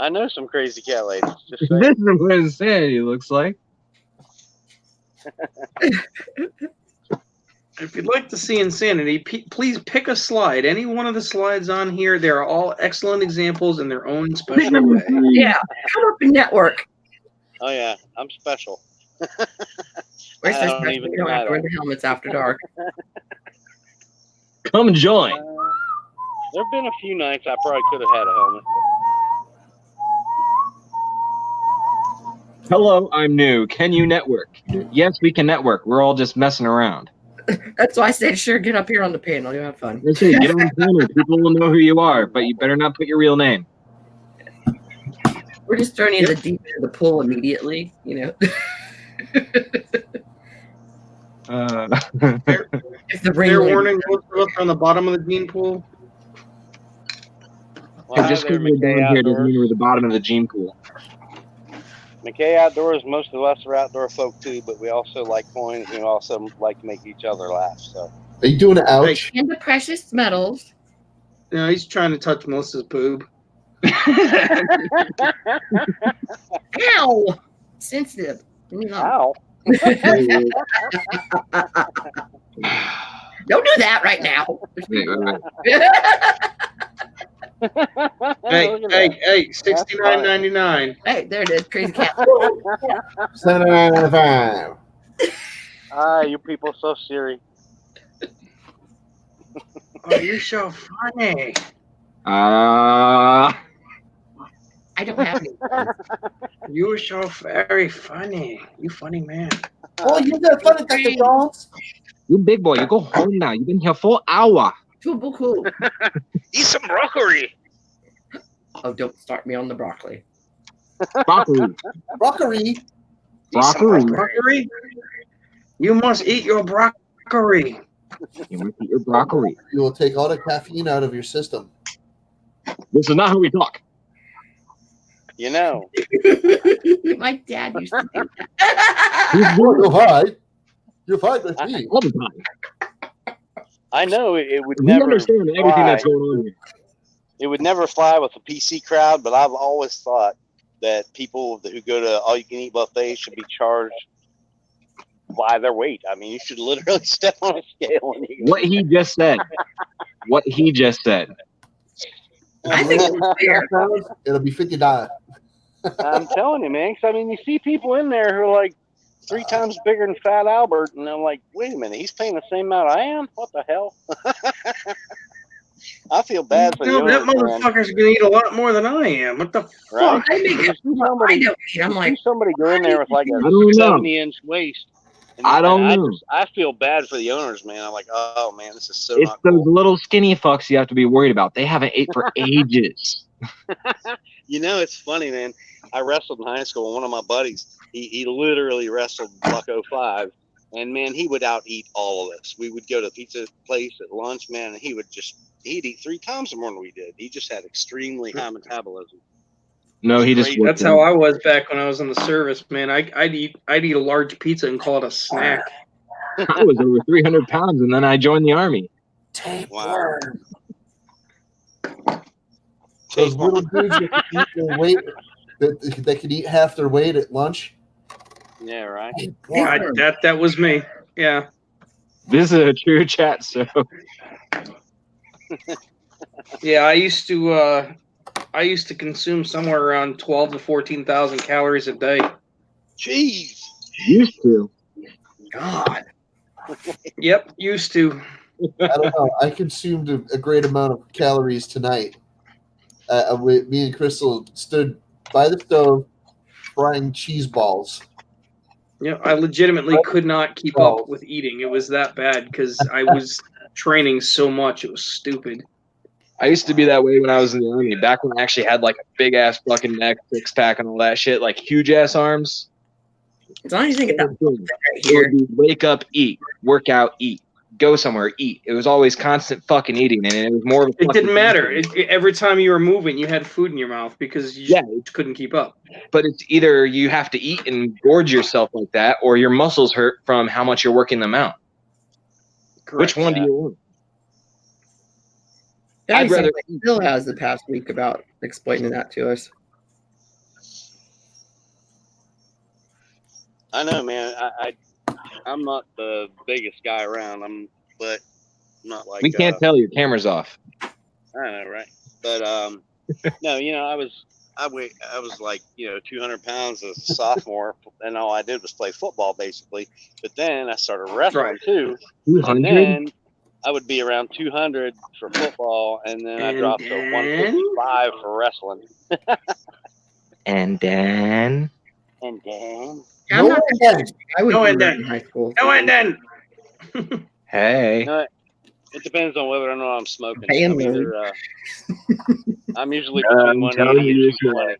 I know some crazy cat ladies. Just this is what insanity looks like. If you'd like to see insanity, please pick a slide. Any one of the slides on here, they're all excellent examples in their own special way. Yeah, come up and network. Oh, yeah, I'm special. Where's this special? We don't have to wear the helmets after dark. Come join. There have been a few nights I probably could have had a helmet. Hello, I'm new. Can you network? Yes, we can network. We're all just messing around. That's why I said, sure, get up here on the panel. You'll have fun. That's it. Get on the panel. People will know who you are, but you better not put your real name. We're just throwing you in the deep end of the pool immediately, you know. If the Fair warning, most of us are on the bottom of the gene pool. Well, just because we're down here doesn't mean we're at the bottom of the gene pool. McKay Outdoors, most of us are outdoor folk too, but we also like coins and we also like to make each other laugh. So, are you doing an ouch? And the precious metals. No, he's trying to touch Melissa's boob. Ow! Sensitive. Ow. Don't do that right now. Hey, $69.99. Hey, there it is. Crazy cat. $7.95. Ah, you people so serious. Oh, you're so funny. I don't have any. You're so very funny. You funny man. Oh, you got fun at the dolls? You big boy, you go home now. You've been here 4 hours. Cool. Eat some broccoli. Oh, don't start me on the broccoli. Broccoli. Broccoli? You must eat your broccoli. You must eat your broccoli. You will take all the caffeine out of your system. This is not how we talk. You know. My dad used to do that. You're fine with me. All the time. I know it would We never understand fly. everything that's going on here. It would never fly with the PC crowd, but I've always thought that people who go to all-you-can-eat buffets should be charged by their weight. I mean, you should literally step on a scale. And What he just said. I think it's fair. It'll be $50. I'm telling you, man. 'Cause I mean, you see people in there who are like 3 times bigger than Fat Albert, and I'm like, wait a minute, he's paying the same amount I am? What the hell? I feel bad for No, the that owners, man. motherfucker's gonna eat a lot more than I am. What the Right? fuck? I make it. I'm like, Somebody go in there with like a I don't know. 70-inch waist. And, I don't know. I feel bad for the owners, man. I'm like, oh man, this is so It's not those cool. little skinny fucks you have to be worried about. They haven't ate for ages. You know, it's funny, man. I wrestled in high school, and one of my buddies, he literally wrestled Buck 05, and man, he would out eat all of us. We would go to the pizza place at lunch, man, and he'd eat 3 times more than we did. He just had extremely high metabolism. No, he just. That's how I was back when I was in the service, man. I'd eat a large pizza and call it a snack. I was over 300 pounds, and then I joined the army. Wow. Those little dudes that can eat their weight, that can eat half their weight at lunch. Yeah, right. Yeah, that was me. Yeah. This is a true chat, so. Yeah, I used to consume somewhere around 12 to 14,000 calories a day. Jeez. Used to. God. Yep, used to. I don't know. I consumed a great amount of calories tonight. Me and Crystal stood by the stove frying cheese balls. Yeah, I legitimately could not keep up with eating. It was that bad because I was training so much. It was stupid. I used to be that way when I was in the Army. Back when I actually had like a big ass fucking neck, 6-pack, and all that shit, like huge ass arms. As long as you think about that right It here. would be wake up, eat, work out, eat, go somewhere, eat. It was always constant fucking eating, and it was more of a It fucking didn't matter. Every time you were moving, you had food in your mouth because you couldn't keep up. But it's either you have to eat and gorge yourself like that, or your muscles hurt from how much you're working them out. Correct. Which one do you want? I'd rather Bill has the past week about explaining that to us. I know, man. I'm not the biggest guy around. But I'm not like We can't tell your camera's off. I know, right? But no, I was like 200 pounds as a sophomore, and all I did was play football basically. But then I started wrestling too. 200? And then I would be around 200 for football, and then I dropped to 155 for wrestling. And then I'm not I was in high school. No, and then. Hey. No, it depends on whether or not I'm smoking. I'm usually between 180 and 220.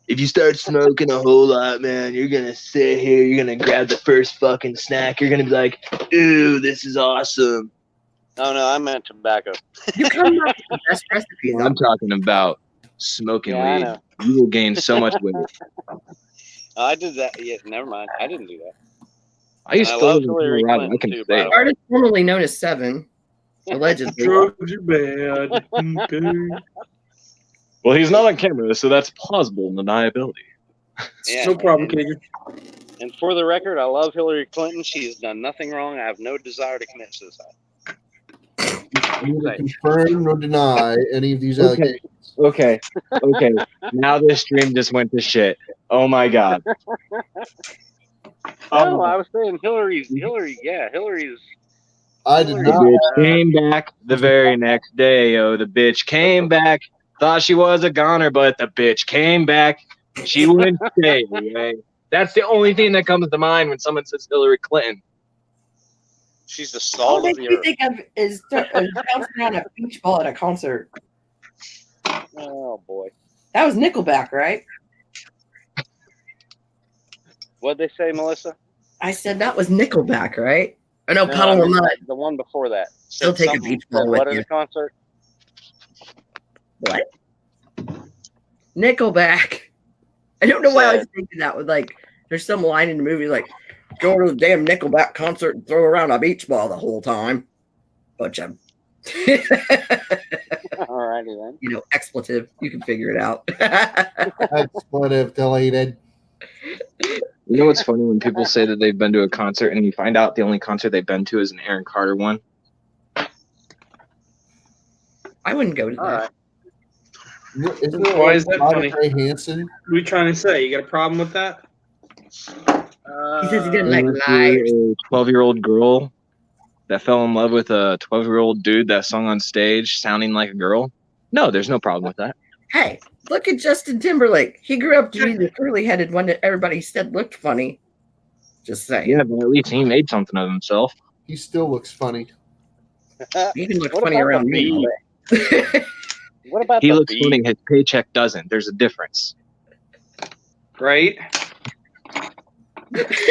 If you start smoking a whole lot, man, you're going to sit here, you're going to grab the first fucking snack, you're going to be like, ooh, this is awesome. Oh, no, I meant tobacco. You come up with the best recipes. I'm talking about smoking weed. You will gain so much weight. I did that. Yeah, never mind. I didn't do that. I used to live in Colorado. I can say it. Artist formerly known as Seven, allegedly. Drugs are bad. Well, he's not on camera, so that's plausible deniability. Yeah, no problem, Kagan. And for the record, I love Hillary Clinton. She has done nothing wrong. I have no desire to commit suicide. Neither confirm nor deny any of these allegations. Okay. Now this stream just went to shit. Oh my god. No, I was saying Hillary's. I did The not. bitch came back the very next day. Oh, the bitch came back. Thought she was a goner, but the bitch came back. She wouldn't stay. Right? That's the only thing that comes to mind when someone says Hillary Clinton. She's the salt of the earth. Think of is bouncing around a beach ball at a concert. Oh boy, that was Nickelback, right? What'd they say, Melissa? I said that was Nickelback, right? Oh, no, Puddle of Mud. The one before that. Still take a beach ball with you. What at a concert? What? Nickelback. I don't know why I was thinking that. With like, there's some line in the movie like, go to the damn Nickelback concert and throw around a beach ball the whole time. Bunch of Alrighty then. Expletive. You can figure it out. Expletive deleted. You know what's funny when people say that they've been to a concert and you find out the only concert they've been to is an Aaron Carter one? I wouldn't go to that. Why is that funny? Hansen? What are you trying to say? You got a problem with that? He says he didn't like live. A 12-year-old girl that fell in love with a 12-year-old dude that sung on stage sounding like a girl? No, there's no problem with that. Hey, look at Justin Timberlake. He grew up to be the curly-headed one that everybody said looked funny. Just saying. Yeah, but at least he made something of himself. He still looks funny. He can look funny around me. What about he looks funny, his paycheck doesn't. There's a difference. Right?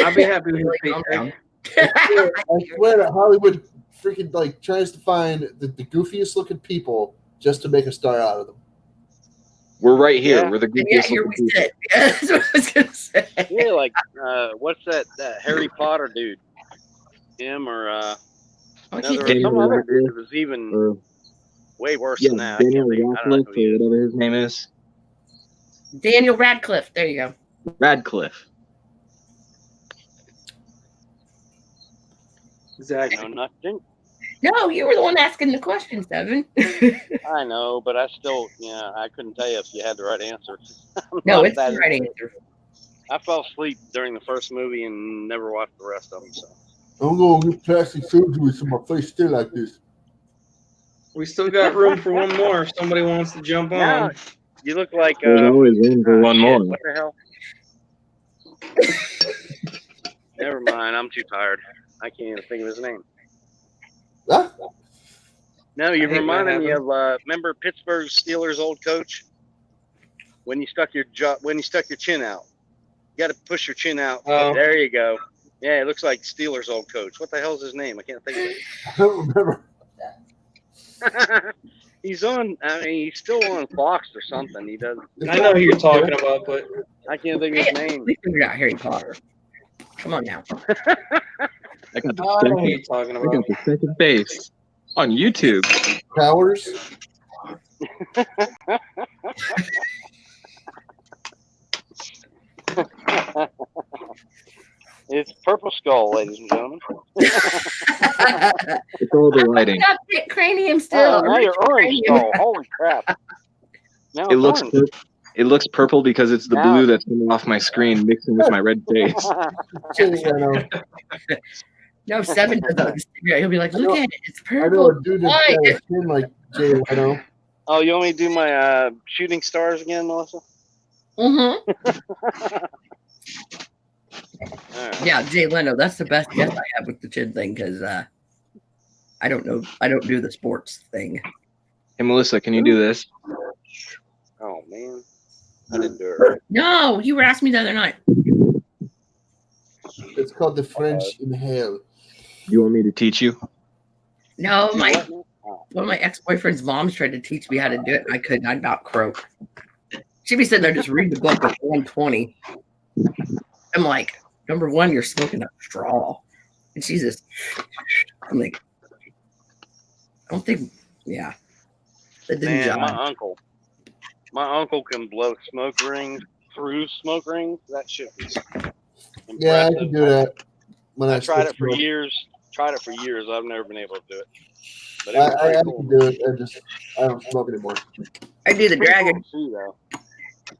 I'll be happy with his paycheck. I swear that Hollywood freaking tries to find the goofiest looking people just to make a star out of them. We're right here. Yeah. We're the goofiest. Yeah, here we sit. Yeah, that's what I was gonna say. Yeah, like what's that Harry Potter dude? Him or some other dude that was even way worse than that. Daniel Radcliffe or whatever his name is. Daniel Radcliffe. There you go. Radcliffe. Exactly. No, nothing. No, you were the one asking the question, Seven. I know, but I still, I couldn't tell you if you had the right answer. No, it's the right answer. I fell asleep during the first movie and never watched the rest of them. So I'm going to get plastic surgery so my face stay like this. We still got room for one more if somebody wants to jump on. You look like there's always room for one more. What the hell? Never mind. I'm too tired. I can't even think of his name. Huh? No, you I hate when that reminded me happens. of remember Pittsburgh Steelers old coach when you stuck your chin out. You got to push your chin out. Oh. There you go. Yeah, it looks like Steelers old coach. What the hell's his name? I can't think of it. I don't remember. He's on. I mean, he's still on Fox or something. He does. I know who you're talking about, but I can't think of his name. We figured out Harry Potter. Come on now. I got the I know who second, you're talking I about. got the second base on YouTube. Towers. It's Purple Skull, ladies and gentlemen. It's all the lighting. Got cranium Oh, still. now you're Orange Skull. Holy crap! Now It looks orange. it looks purple because it's the Now- blue that's coming off my screen mixing with my red face. Jay Leno. No, 7 does that. He'll be like, look at it. It's I know purple. a dude that's got a chin like Jay Leno. Oh, you want me to do my shooting stars again, Melissa? Mm-hmm. All right. Yeah, Jay Leno. That's the best guess I have with the chin thing because I don't know. I don't do the sports thing. Hey Melissa, can you do this? Oh man, I didn't do it right. No, you were asking me the other night. It's called the French inhale. You want me to teach you? No, Do my what now? Oh. one of my ex-boyfriend's moms tried to teach me how to do it, and I couldn't. I'd about croak. She'd be sitting there just reading the book at 120. I'm like, number one, you're smoking a straw, and she's just. I'm like, I don't think. Yeah, that didn't Man, jive. my uncle can blow smoke rings through smoke rings. That shit was impressive. Yeah, I can do that. When I tried still it for smoke. years. I've never been able to do it. But it I, was I, pretty I cool. can do it. I don't smoke anymore. I do the Pretty dragon. cool to see, though.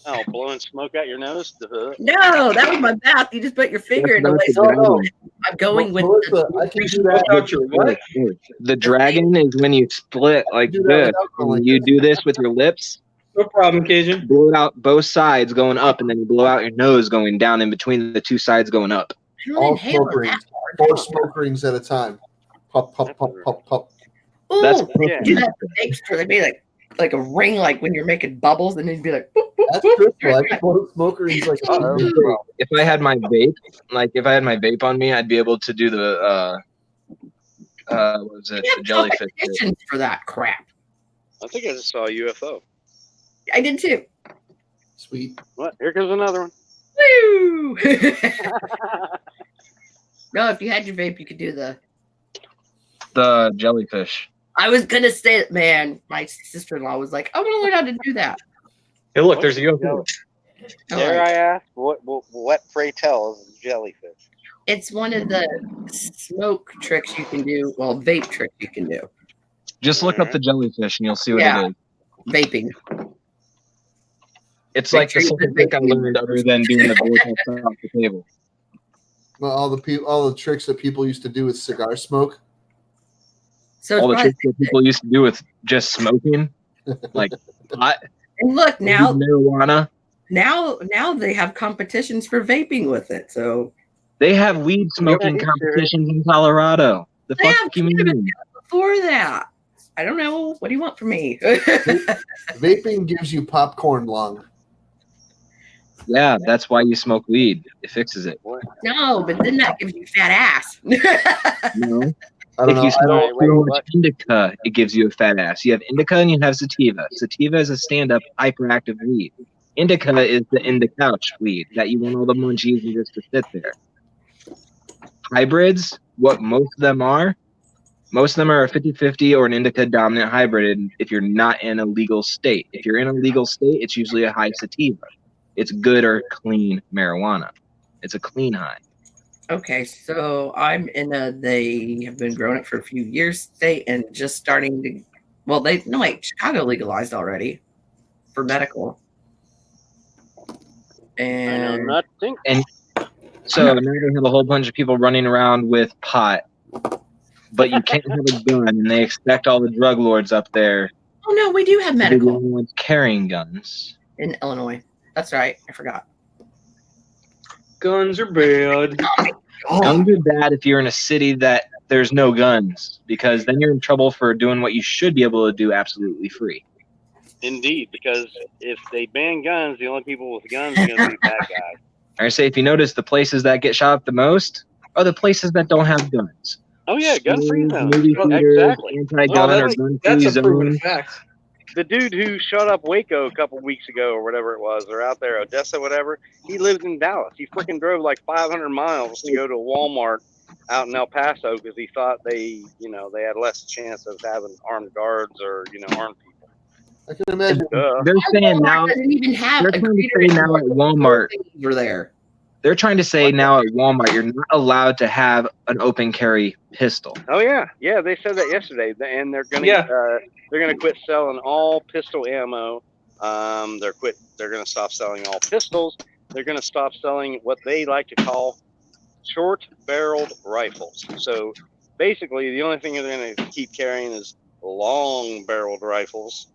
Oh, blowing smoke out your nose? Duh. No, that was my mouth. You just put your finger in the way. No, no. I'm going with Melissa, the I can do Smoke that. out your what? The dragon is when you split like Do that this. without going like And you this. do this with your lips, No problem, Cajun. blow it out both sides going up, and then you blow out your nose going down in between the two sides going up. I don't All inhale smoke it rings. that 4 smoke rings at a time. Pop, pop, pop, pop, pop. hard. That's Ooh, Yeah. do that for vapes where they'd be like a ring, like when you're making bubbles, and it'd be like. Boop, boop, That's boop. truthful. I can blow smoke rings like a Uh-oh. secret. If I had my vape on me, I'd be able to do the what was it? We The have jellyfish. thing. competitions for that crap. I think I just saw a UFO. I did too. Sweet. What? Here comes another one. Woo! No, if you had your vape, you could do the. The jellyfish. I was gonna say it, man. My sister-in-law was like, "I'm gonna learn how to do that." Hey, look, What? there's a UFO. I'm Dare like, I ask? What pray tell is a jellyfish? it's one of the smoke tricks you can do. Well, vape tricks you can do. Just look up the jellyfish and you'll see what Yeah. it is. Vaping. It's like the simple trick I learned other than doing the vortex off the table. Well, all the tricks that people used to do with cigar smoke. So All the it's tricks probably, that people used to do with just smoking, like pot, and look now, marijuana. now they have competitions for vaping with it. So They have weed smoking Yeah, competitions in Colorado. The They fuck have you mean? before that, I don't know. What do you want from me? Vaping gives you popcorn lung. Yeah, that's why you smoke weed. It fixes it. No, but then that gives you fat ass. No. I don't If know. you I smoke don't. Wait, too what? much indica, it gives you a fat ass. You have indica and you have sativa. Sativa is a stand-up hyperactive weed. Indica is the in the couch weed that you want all the munchies and just to sit there. Hybrids, what most of them are a 50-50 or an indica dominant hybrid if you're not in a legal state. If you're in a legal state, it's usually a high sativa. It's good or clean marijuana. It's a clean high. Okay, so I'm in they have been growing it for a few years state and just starting to, well, Chicago legalized already for medical. I know And nothing. So now they have a whole bunch of people running around with pot, but you can't have a gun, and they expect all the drug lords up there oh no, we do have to be the medical only ones carrying guns. in Illinois. That's right, I forgot. Guns are bad. Guns are bad if you're in a city that there's no guns, because then you're in trouble for doing what you should be able to do absolutely free. Indeed, because if they ban guns, the only people with guns are going to be bad guys. I say, if you notice, the places that get shot up the most are the places that don't have guns. Oh yeah, gun-free Schools, zone. movie theaters, Exactly. anti-gun or gun-free That's a proven zones. fact. The dude who shot up Waco a couple weeks ago, or whatever it was, or out there, Odessa, whatever, he lived in Dallas. He freaking drove like 500 miles to go to a Walmart out in El Paso because he thought they had less chance of having armed guards or, armed people. I can imagine. They're saying now. Doesn't even have They're a trying to greeter say now anymore. at Walmart. You're there. They're trying to say now at Walmart you're not allowed to have an open carry pistol. Oh yeah, they said that yesterday, and they're gonna quit selling all pistol ammo. They're gonna stop selling all pistols. They're gonna stop selling what they like to call short-barreled rifles. So basically, the only thing they're gonna keep carrying is long-barreled rifles.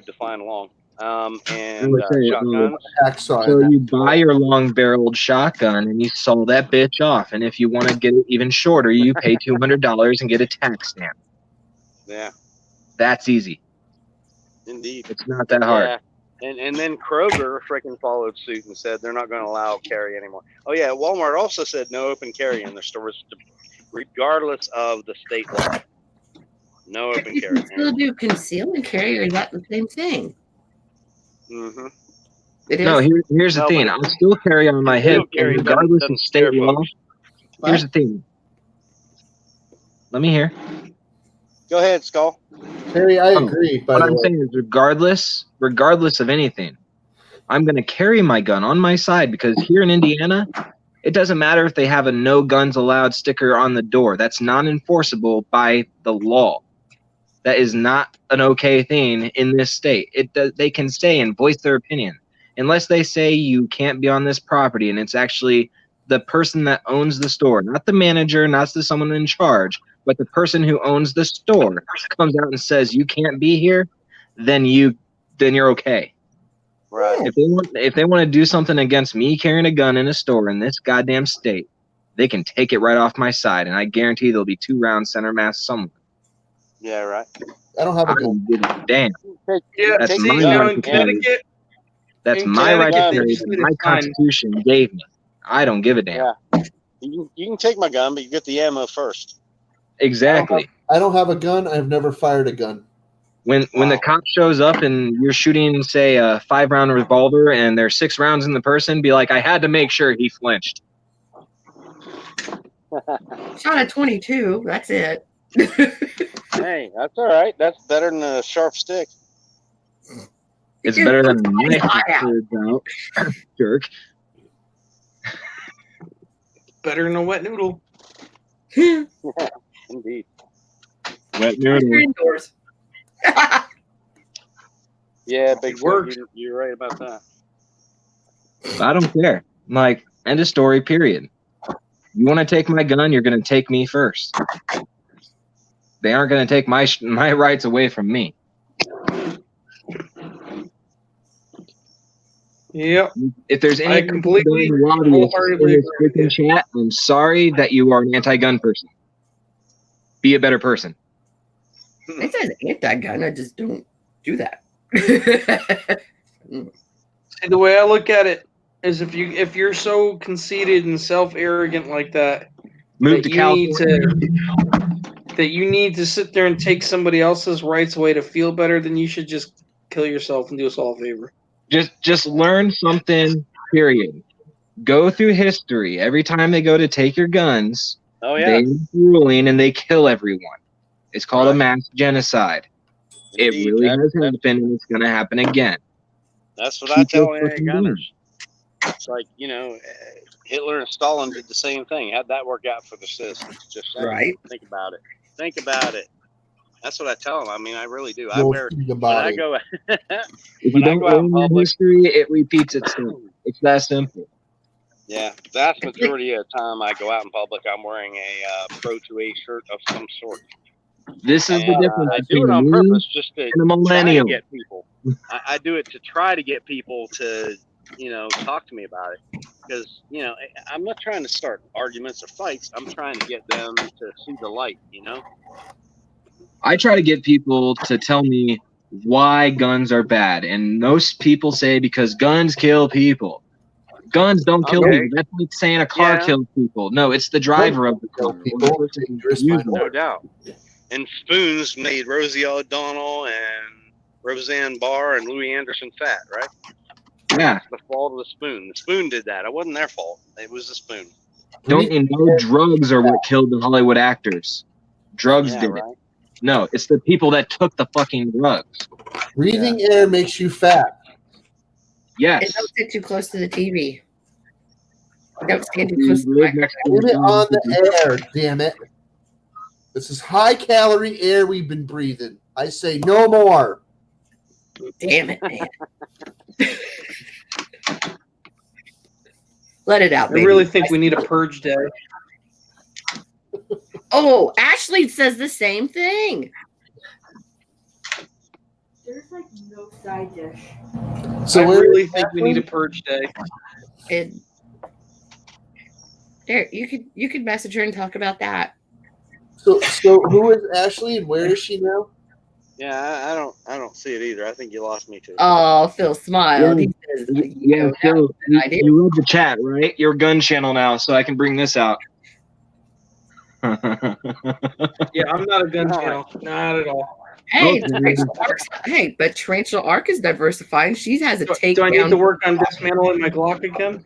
Define long. And shotguns. Hacksaw. So you buy your long-barreled shotgun and you sell that bitch off, and if you want to get it even shorter, you pay $200 and get a tax stamp. Yeah, that's easy. Indeed, it's not that hard. Yeah. And then Kroger freaking followed suit and said they're not going to allow carry anymore. Oh yeah, Walmart also said no open carry in their stores, regardless of the state law. No open carry. You still do conceal and carry, or is that the same thing? Mm-hmm. No, here's the thing. I'll still carry on my hip, and regardless of state law. Here's the thing. Let me hear. Go ahead, Skull. Harry, I agree. What I'm saying is, regardless of anything, I'm going to carry my gun on my side, because here in Indiana, it doesn't matter if they have a no guns allowed sticker on the door. That's non-enforceable by the law. That is not an okay thing in this state. They can stay and voice their opinion. Unless they say you can't be on this property, and it's actually the person that owns the store, not the manager, not the someone in charge, but the person who owns the store comes out and says you can't be here, then you're okay. Right. If they want to do something against me carrying a gun in a store in this goddamn state, they can take it right off my side, and I guarantee there'll be 2 rounds center mass somewhere. Yeah, right. I don't have a gun. Damn. Yeah, that's see, my now right in to carry. Connecticut, That's my right to carry that my Constitution gave me. I don't give a damn. Yeah. You can take my gun, but you get the ammo first. Exactly. I don't have a gun. I've never fired a gun. When the cop shows up and you're shooting, say, a 5-round revolver and there's 6 rounds in the person, be like, I had to make sure he flinched. Shot at 22. That's it. Hey, that's all right. That's better than a sharp stick. It's better than a knife. Jerk. Better than a wet noodle. Yeah, indeed. Wet noodle. Indoors. Yeah, big work. You're right about that. I don't care. Like, end of story, period. You want to take my gun, you're going to take me first. They aren't going to take my rights away from me. Yep. If there's any completely lobbyists in this freaking chat, I'm sorry that you are an anti-gun person. Be a better person. It says anti-gun. I just don't do that. See, the way I look at it is, if you're so conceited and self-arrogant like that, move to California. That you need to sit there and take somebody else's rights away to feel better, then you should just kill yourself and do us all a favor. Just learn something, period. Go through history. Every time they go to take your guns, they're ruling and they kill everyone. It's called a mass genocide. Indeed, it really has happened, and it's going to happen again. That's what I tell anti-gunners. It's like, Hitler and Stalin did the same thing. How'd that work out for the citizens? Just saying. Right. Think about it. Think about it. That's what I tell them. I mean, I really do. When I go if you don't learn your history, it repeats itself. It's that simple. Yeah, vast majority of the time I go out in public, I'm wearing a Pro-2A shirt of some sort. This is the difference. I do it on purpose just to try to get people. I do it to try to get people to talk to me about it. Because, I'm not trying to start arguments or fights. I'm trying to get them to see the light, I try to get people to tell me why guns are bad. And most people say because guns kill people. Guns don't kill Okay. people. That's like saying a car kills people. No, it's the driver of the car. People, dangerous No doubt. And spoons made Rosie O'Donnell and Roseanne Barr and Louis Anderson fat, right? Yeah. It's the fault of the spoon. The spoon did that. It wasn't their fault. It was the spoon. Don't you know drugs are what killed the Hollywood actors? Drugs did it. No, it's the people that took the fucking drugs. Breathing air makes you fat. And Yes. don't sit too close to the TV. Don't stand too close to the Put it on the air, damn it. This is high calorie air we've been breathing. I say no more. Damn it, man. Let it out, I baby. really think we need a purge day. Oh, Ashley says the same thing. There's like no side dish. So I really think we need a purge day. There, you could message her and talk about that. So who is Ashley and where is she now? Yeah, I don't see it either. I think you lost me too. Oh, Phil smiled. Yeah, He says, Phil, you read the chat, right? Your gun channel now, so I can bring this out. Yeah, I'm not a gun channel. Not at all. Hey, but Tarantula Arc is diversifying. She has a takedown. Do I need to work on dismantling my Glock again?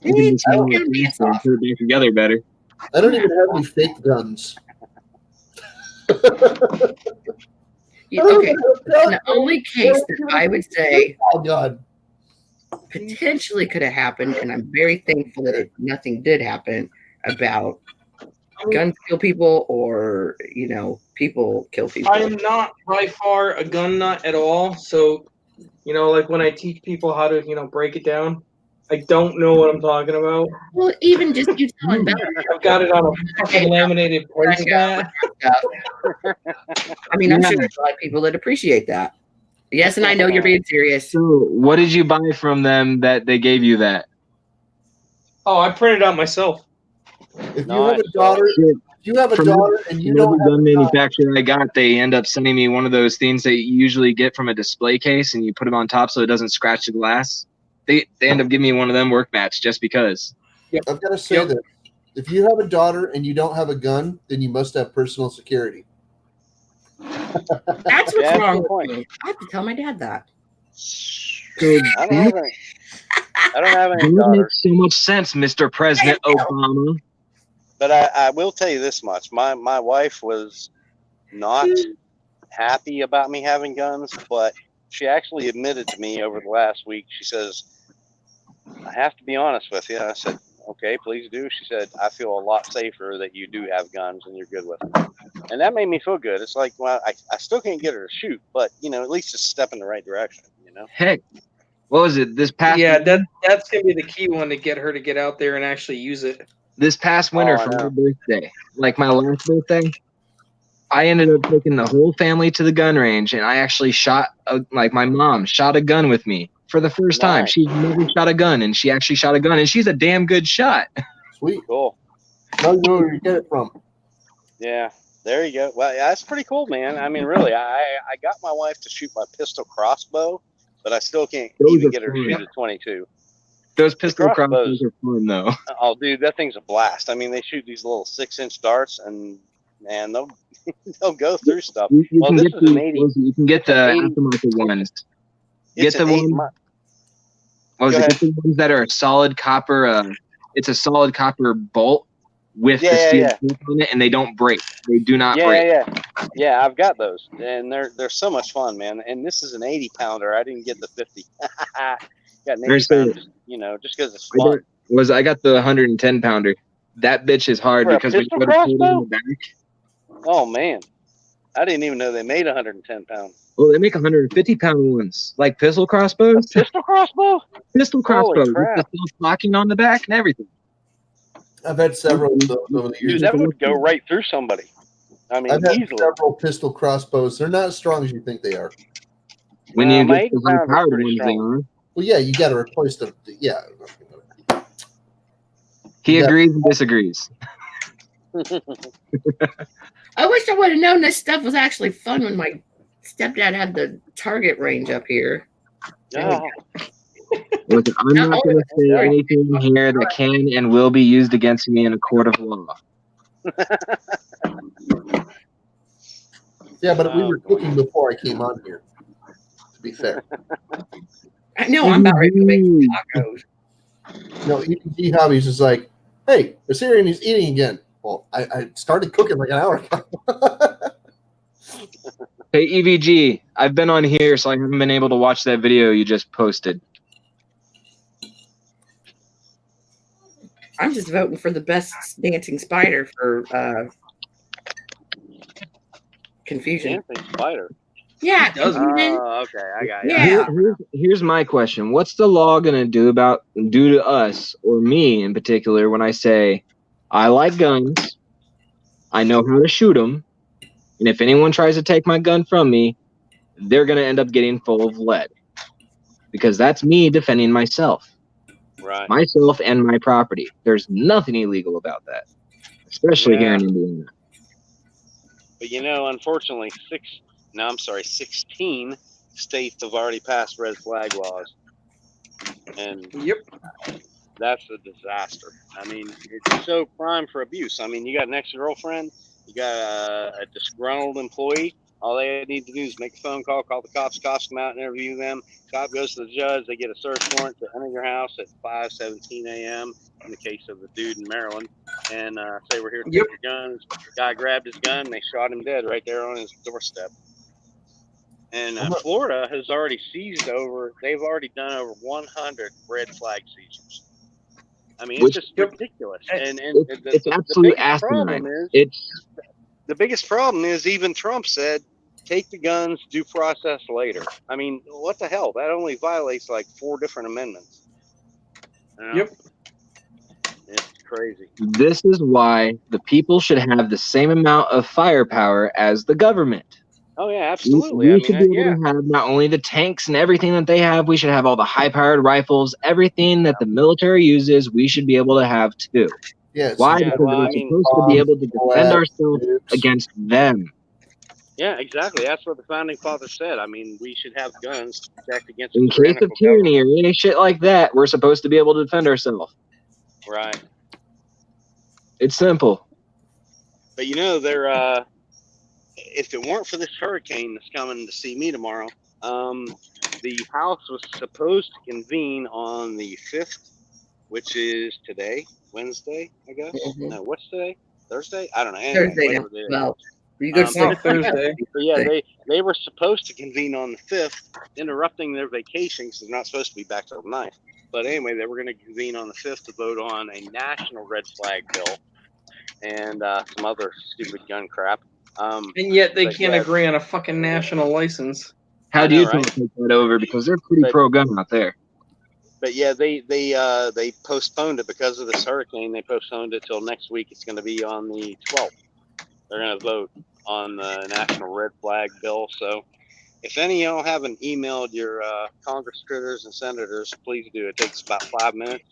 You can just put it back together better. I don't even have any fake guns. Okay. The only case that I would say potentially could have happened, and I'm very thankful that nothing did happen about guns kill people or, people kill people. I am not by far a gun nut at all. So, like when I teach people how to, break it down, I don't know what I'm talking about. Well, even just you telling Bella. I've got it on a fucking laminated placemat. I mean, I'm sure there's a lot of people that appreciate that. Yes, and I know you're being serious. So, what did you buy from them that they gave you that? Oh, I printed out myself. If you have a daughter, and you don't have gun manufacturer I got, they end up sending me one of those things that you usually get from a display case, and you put them on top so it doesn't scratch the glass. They end up giving me one of them work mats just because. Yep. I've got to say this. If you have a daughter and you don't have a gun, then you must have personal security. That's what's wrong with me. I have to tell my dad that. I don't have any That daughters. makes so much sense, Mr. President Obama. But I will tell you this much. My wife was not happy about me having guns, but she actually admitted to me over the last week. She says, I have to be honest with you. I said, okay, please do. She said, I feel a lot safer that you do have guns and you're good with them. And that made me feel good. It's like, well, I still can't get her to shoot, but, at least it's a step in the right direction, Heck, what was it? This past Yeah, that's going to be the key one to get her to get out there and actually use it. This past winter for my birthday, like my last birthday, I ended up taking the whole family to the gun range, and I actually my mom shot a gun with me for the first time. She never shot a gun, and she actually shot a gun, and she's a damn good shot. Sweet. Cool. Now you know where you get it from. Yeah, there you go. Well, that's pretty cool, man. I mean, really, I got my wife to shoot my pistol crossbow, but I still can't even get her to shoot a 22. Those pistol crossbows are fun, though. Oh, dude, that thing's a blast. I mean, they shoot these little 6-inch darts, and man, they'll go through stuff. You can get the aftermarket ones. Get the one. Get the ones that are solid copper. It's a solid copper bolt with the steel on it, and they don't break. They do not break. Yeah, I've got those, and they're so much fun, man. And this is an 80-pounder. I didn't get the 50. Got an 80-pounder, just because it's fun. I got the 110-pounder. That bitch is hard because when you go to put it in the back. Oh man, I didn't even know they made 110-pound. Well, they make 150-pound ones, like pistol crossbows. Pistol crossbow? Pistol crossbows with the self-locking on the back and everything. I've had several of those over the years. Dude, that would go right through somebody. I mean, I've had easily. several pistol crossbows. They're not as strong as you think they are. When you get the high-powered ones, they are. Well, yeah, you got to replace the. Yeah. He Yeah. agrees and disagrees. I wish I would have known this stuff was actually fun when my stepdad had the target range up here. Oh, Listen, I'm Not not only going to the say target, anything here that can and will be used against me in a court of law. Yeah, but we were cooking before I came on here. To be fair. I know I'm about ready to make tacos. No, EPG Hobbies is like, hey, the Syrian is eating again. Well, I started cooking like an hour ago. Hey, EVG, I've been on here, so I haven't been able to watch that video you just posted. I'm just voting for the best dancing spider for confusion. dancing spider. Yeah, doesn't. confusion. Okay, I got you. Yeah. Here's my question. What's the law going to do to us, or me in particular, when I say, I like guns, I know how to shoot them, and if anyone tries to take my gun from me, they're going to end up getting full of lead. Because that's me defending myself. Right. Myself and my property. There's nothing illegal about that, especially here in Indiana. But unfortunately, 16 states have already passed red flag laws, and Yep. that's a disaster. I mean, it's so prime for abuse. I mean, you got an ex-girlfriend, you got a disgruntled employee. All they need to do is make a phone call the cops come out and interview them. Cop goes to the judge, they get a search warrant to enter your house at 5:17 a.m. in the case of the dude in Maryland, and say, we're here to take your guns. Guy grabbed his gun, they shot him dead right there on his doorstep. And Florida has already they've already done over 100 red flag seizures. I mean, it's just ridiculous. And it's the absolute biggest problem asinine. The biggest problem is even Trump said, take the guns, due process later. I mean, what the hell? That only violates like 4 different amendments. Yep. It's crazy. This is why the people should have the same amount of firepower as the government. Oh, yeah, absolutely. We should be able to have not only the tanks and everything that they have, we should have all the high-powered rifles, everything that the military uses, we should be able to have too. Yeah, why? Because we're supposed to be able to defend ourselves against them. Yeah, exactly. That's what the founding fathers said. I mean, we should have guns to protect against in case of tyranny or any shit like that, we're supposed to be able to defend ourselves. Right. It's simple. But if it weren't for this hurricane that's coming to see me tomorrow, the House was supposed to convene on the 5th, which is today, Wednesday, I guess. Mm-hmm. No, what's today? Thursday? I don't know. Anyway, Thursday. Well, you go to sleep Thursday. So yeah, they were supposed to convene on the 5th, interrupting their vacation because they're not supposed to be back till the 9th. But anyway, they were going to convene on the 5th to vote on a national red flag bill and some other stupid gun crap. And yet they can't agree on a fucking national license. How do you take that over? Because they're pretty pro-gun out there. But yeah, they postponed it because of this hurricane. They postponed it till next week. It's going to be on the 12th. They're going to vote on the national red flag bill. So if any of y'all haven't emailed your Congress critters and senators, please do. It takes about 5 minutes.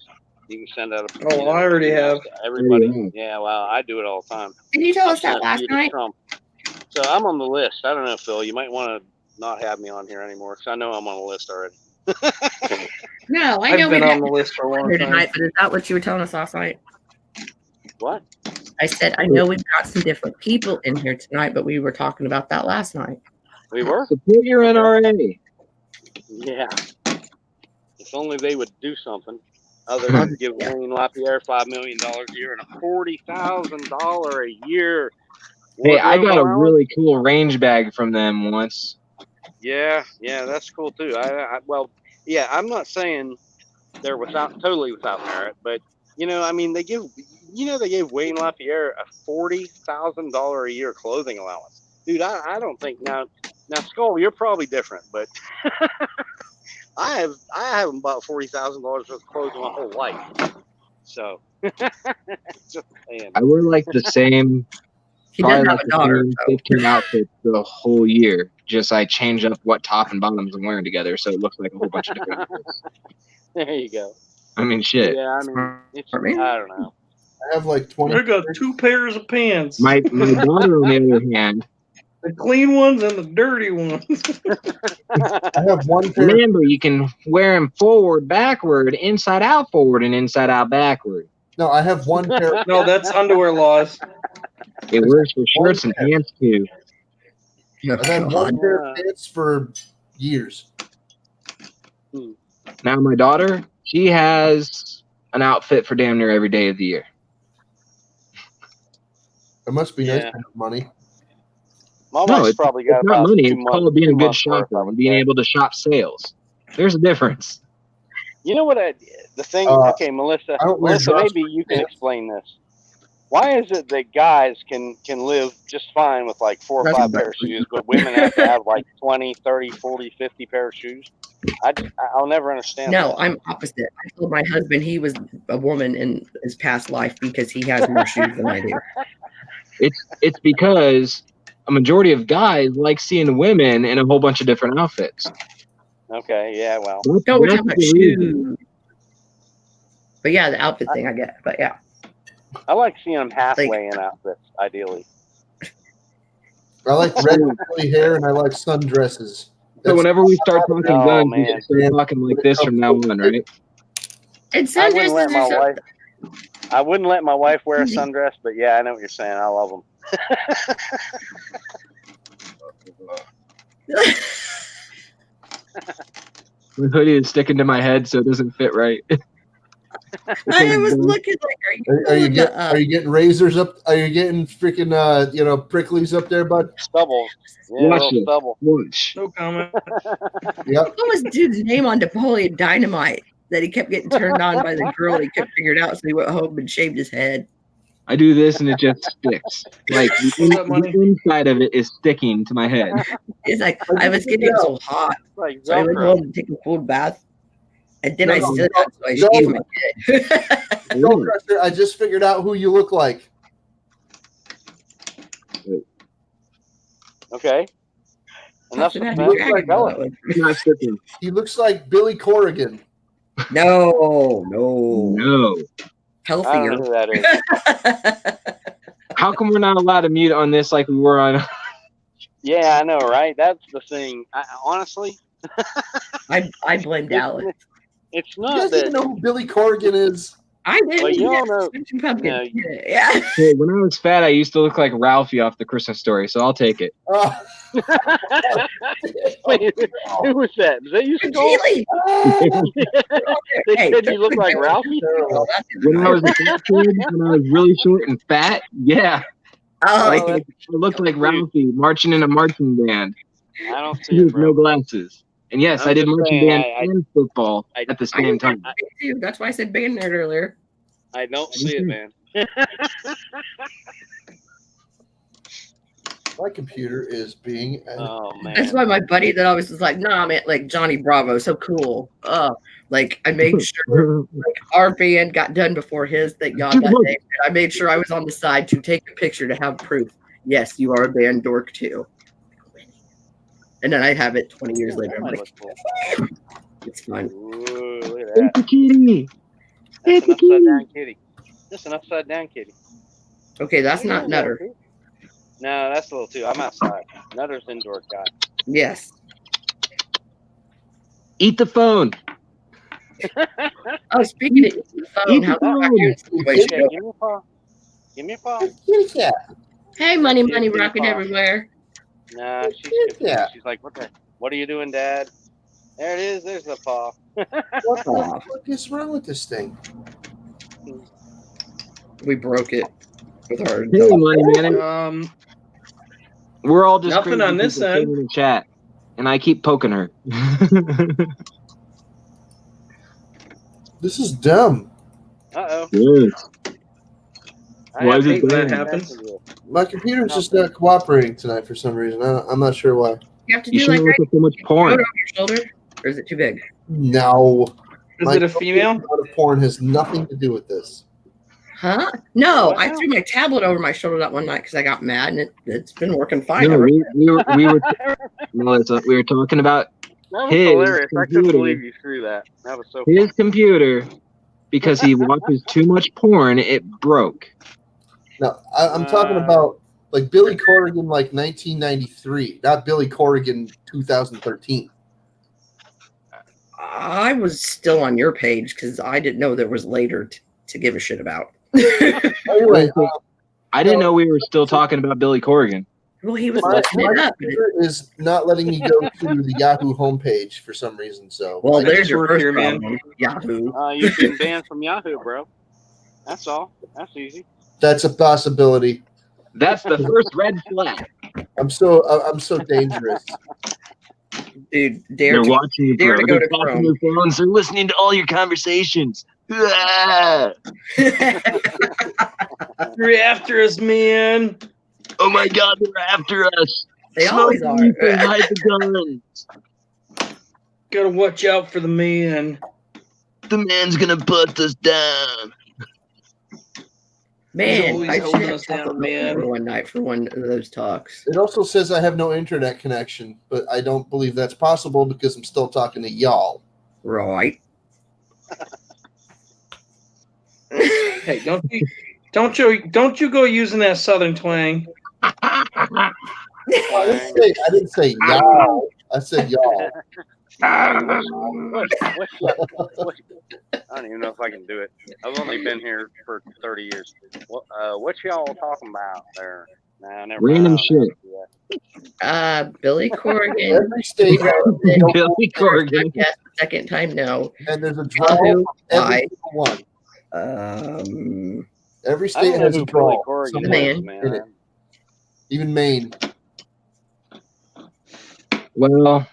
You can send out I already have. Everybody. Yeah, well, I do it all the time. Did you tell us that last night? Trump. So I'm on the list. I don't know, Phil. You might want to not have me on here anymore because I know I'm on the list already. No, I know I've been on the list for a long time. Tonight, but is that what you were telling us last night? What? I said, I know we've got some different people in here tonight, but we were talking about that last night. We were? Support your NRA. Yeah. If only they would do something other than give Wayne LaPierre $5 million a year and a $40,000 a year. Hey, I got a really cool range bag from them once. Yeah, that's cool too. I'm not saying they're totally without merit, but I mean, they gave Wayne LaPierre a $40,000 a year clothing allowance. Dude, I don't think now Skull, you're probably different, but I haven't bought $40,000 worth of clothes in my whole life. So just saying. I wear like the same He Probably doesn't have like a daughter. the So. 15 outfits for the whole year. Just I change up what top and bottoms I'm wearing together, so it looks like a whole bunch of different outfits. There you go. I mean, shit. Yeah, I mean, it's, I don't know. I have like 20. I got 2 pairs of pants. My daughter, on the other hand, the clean ones and the dirty ones. I have one pair. Remember, you can wear them forward, backward, inside out, forward, and inside out, backward. No, I have one pair. No, that's underwear laws. It works for shirts and pants too. I've had one pair of pants for years. Now, my daughter, she has an outfit for damn near every day of the year. It must be nice to have money. My wife's probably got it's about not money. 2 It's months. called being a 2 good months worth shopper of and it. being able to shop sales. There's a difference. You know what? The thing. Okay, Melissa. Melissa, maybe you can explain this. Why is it that guys can live just fine with like 4 or 5 pair of shoes, but women have to have like 20, 30, 40, 50 pair of shoes? I'll never understand No, that. I'm opposite. I told my husband he was a woman in his past life because he has more shoes than I do. It's because a majority of guys like seeing women in a whole bunch of different outfits. Okay, yeah, well. No, we're talking about shoes. But yeah, the outfit thing I get. But yeah. I like seeing them halfway in outfits, ideally. I like red curly hair and I like sundresses. So whenever we start talking guns, we should start talking like this from now on, right? And I wouldn't sundresses let are my wife. I wouldn't let my wife wear a sundress, but yeah, I know what you're saying. I love them. My hoodie is sticking to my head, so it doesn't fit right. I was looking like, are you getting razors up? Are you getting freaking pricklies up there, bud? Stubble. Yeah, Watch little it. stubble. Watch. No comment. Yep. What was dude's name on Napoleon Dynamite that he kept getting turned on by the girl he kept figured out, so he went home and shaved his head. I do this and it just sticks. Like the inside of it is sticking to my head. It's like I was getting so hot, like so I went home to take a cold bath, and then I stood up, so I shaved my head. Go, Crusher, I just figured out who you look like. Okay. And that's He looks like Billy Corrigan. No. Healthier. I don't know who that is. How come we're not allowed to mute on this like we were on? Yeah, I know, right? That's the thing. Honestly, I blame Dallas. It's You not guys that. even know who Billy Corrigan is? I didn't. Well, you all know. No, yeah. Hey, when I was fat, I used to look like Ralphie off the Christmas Story, so I'll take it. Wait, who was that? Was that you, Skull? They said you look like Ralphie. When I was a fat kid, when I was really short and fat, yeah. I looked like Ralphie marching in a marching band. I don't see it, bro. No glasses. And yes, I did marching band and football at the same time. That's why I said band nerd earlier. I don't see it, man. My computer is being. Oh man. That's why my buddy that always was like, "Nah, man, like Johnny Bravo, so cool." Like I made sure like our band got done before his that y'all that day. And I made sure I was on the side to take a picture to have proof. Yes, you are a band dork too. And then I have it 20 years later. I'm like, it's fun. Ooh, look at It's a kitty. That's an upside down kitty. That's an upside down kitty. Okay, that's not Nutter. No, that's a little too. I'm outside. Nutter's indoor guy. Yes. Eat the phone. Oh, speaking of the phone, how's the situation? Give me a paw. Give me a paw. Yeah. Hey, money, rocking everywhere. Nah, she's confused. She's like, what are you doing, Dad? There it is. There's the paw. What the fuck is wrong with this thing? We broke it with our. Hey, money man. We're all just nothing on this end in the chat, and I keep poking her. This is dumb. Uh-oh. Yes. Why is it that happens? My computer's just not cooperating tonight for some reason. I'm not sure why. You have to do like look at so much porn. over your shoulder, or is it too big? No. Is it a female? Porn has nothing to do with this. Huh? No, What I now? threw my tablet over my shoulder that one night because I got mad, and it's been working fine. No, ever we were Melissa, we were talking about That was his hilarious. I couldn't computer. believe you threw that. That was so His funny. computer, because he watches too much porn, it broke. No, I'm talking about like Billy Corrigan, like 1993, not Billy Corrigan 2013. I was still on your page because I didn't know there was later to give a shit about. Anyway, I didn't know we were still talking about Billy Corrigan. Well, he was my looking it up. computer is not letting me go to the Yahoo homepage for some reason. So Well, I there's just your work first here, man. problem. Yahoo. You've been banned from Yahoo, bro. That's all. That's easy. that's a possibility. That's the first red flag. I'm so dangerous. Dude, They're watching you, dare bro. to go They're to tapping Chrome. your phones. They're listening to all your conversations. Ah! You're after us, man. Oh my God, they're after us. They always are. Hide the guns. Gotta watch out for the man. The man's gonna bust us down. Man, always I should holding have us down, chocolate man. milk one night for one of those talks. It also says I have no internet connection, but I don't believe that's possible because I'm still talking to y'all. Right. Hey, don't you go using that southern twang. I didn't say y'all. I said y'all. What, I don't even know if I can do it. I've only been here for 30 years. What y'all talking about there? Nah, never Random mind. shit. Billy Corrigan. Every state has Billy Corrigan. Yes, second time no. and there's a draw Yahoo, every why? single one. Every I state don't know has a who Billy draw. Corrigan somewhere is, in man. it. Even Maine. Well,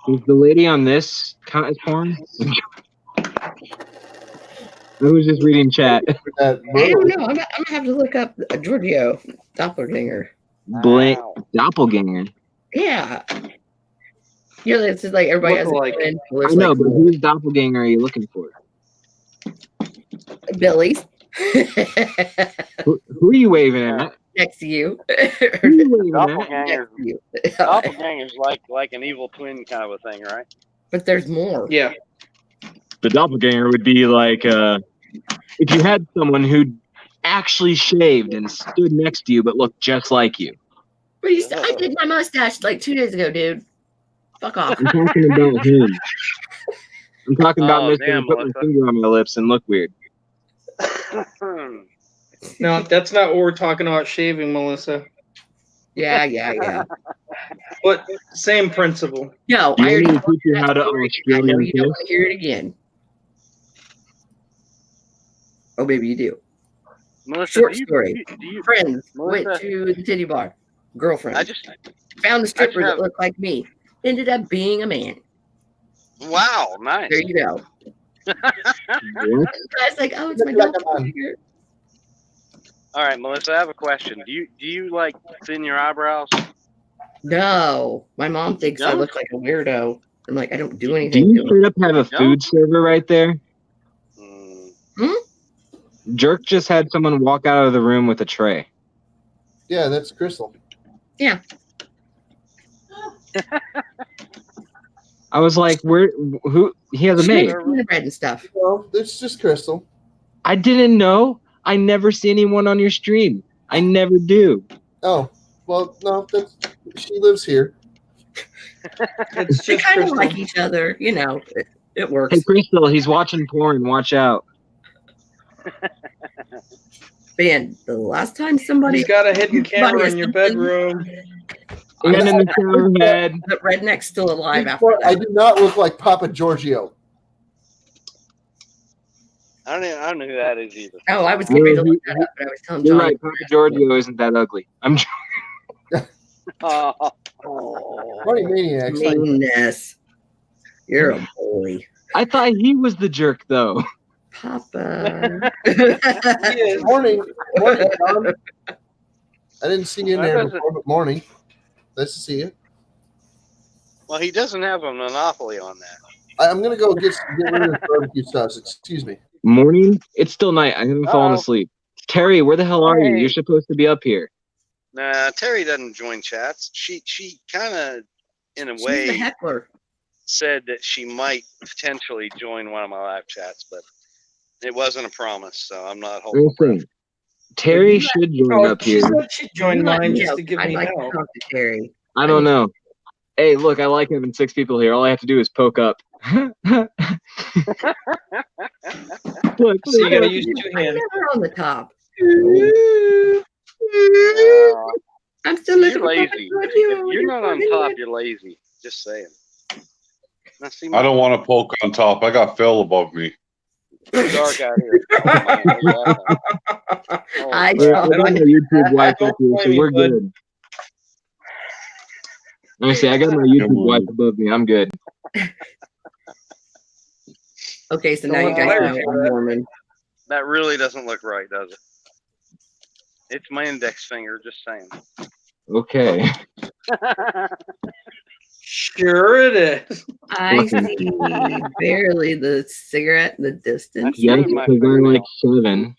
is the lady on this kind porn? I was just reading chat. I don't know. I'm gonna have to look up Giorgio Doppelganger. Blank doppelganger. Yeah. You know, it's just like everybody has Look-alike. a I know, but whose doppelganger are you looking for? Billy's Who are you waving at? next to you. Who are you waving at? Doppelganger's, Next to you. doppelganger's like an evil twin kind of a thing, right? But there's more. Yeah. The doppelganger would be like if you had someone who actually shaved and stood next to you but looked just like you. But I did my mustache like 2 days ago, dude. Fuck off. I'm talking about him. I'm talking about Mr. Damn, Put my Melissa. finger on my lips and look weird. No, that's not what we're talking about shaving, Melissa. Yeah. But same principle. No, Do you I want already me to teach you how to I know Australian you don't want kiss? to hear it again. Oh, maybe you do. Melissa, Short do you, story. do you, Friends Melissa, went to the titty bar. Girlfriend I just, found a stripper have- that looked like me. Ended up being a man. wow, nice. There you go. What? I was like, oh, it's my Look like a girlfriend. man. All right, Melissa, I have a question. Do you like thin your eyebrows? No, my mom thinks I don't? look like a weirdo. I'm like, I don't do Do anything you to it. straight up have a No? food server right there? Mm, Jerk just had someone walk out of the room with a tray. Yeah, that's Crystal. Yeah. I was like, who? He has a She maid. makes peanut bread and stuff. No, it's just Crystal. I didn't know. I never see anyone on your stream. I never do. Oh, well, no, she lives here. It's They just kind of Crystal. like each other. You know, it works. Hey, Crystal, he's watching porn. Watch out. Man, the last time somebody He's got a hidden camera in your something- bedroom. And in the shower head. The redneck's still alive after I that. do not look like Papa Giorgio. I don't know who that is either. Oh, I was getting ready to No, look that up, but I was telling You're John. right. Papa Giorgio isn't that ugly. I'm. Oh, Funny maniacs. Like, Meanness. You're a bully. I thought he was the jerk, though. Papa. morning, Tom. I didn't see you in That there doesn't- before, but morning. Nice to see you. well, he doesn't have a monopoly on that. I'm gonna go get rid of the barbecue sauce. Excuse me. Morning? It's still night. I haven't fallen asleep. Terry, where the hell are you? You're supposed to be up here. Nah, Terry doesn't join chats. She kind of, in a She's way, the heckler. said that she might potentially join one of my live chats, but it wasn't a promise, so I'm not holding my breath. Terry should join up She here. said she'd join mine just to give I'd me like help. to talk to Terry. I don't know. Hey, look, I like having 6 people here. All I have to do is poke up. Look, So you gotta use 2 I'm hands. never on the top. I'm still You're looking for lazy. Papa If Giorgio. you're not on top, you're lazy. Just saying. Now, see, I don't want to poke on top. I got Phil above me. it's dark out here. Oh, man, look at that. I Yeah, I got my YouTube wife up here, so we're good. Let me see. I got my YouTube wife above me. I'm good. Okay, so now you guys know I'm Mormon. That really doesn't look right, does it? It's my index finger, just saying. Okay. Sure it is. I see barely the cigarette in the distance. Yes, because I'm like 7.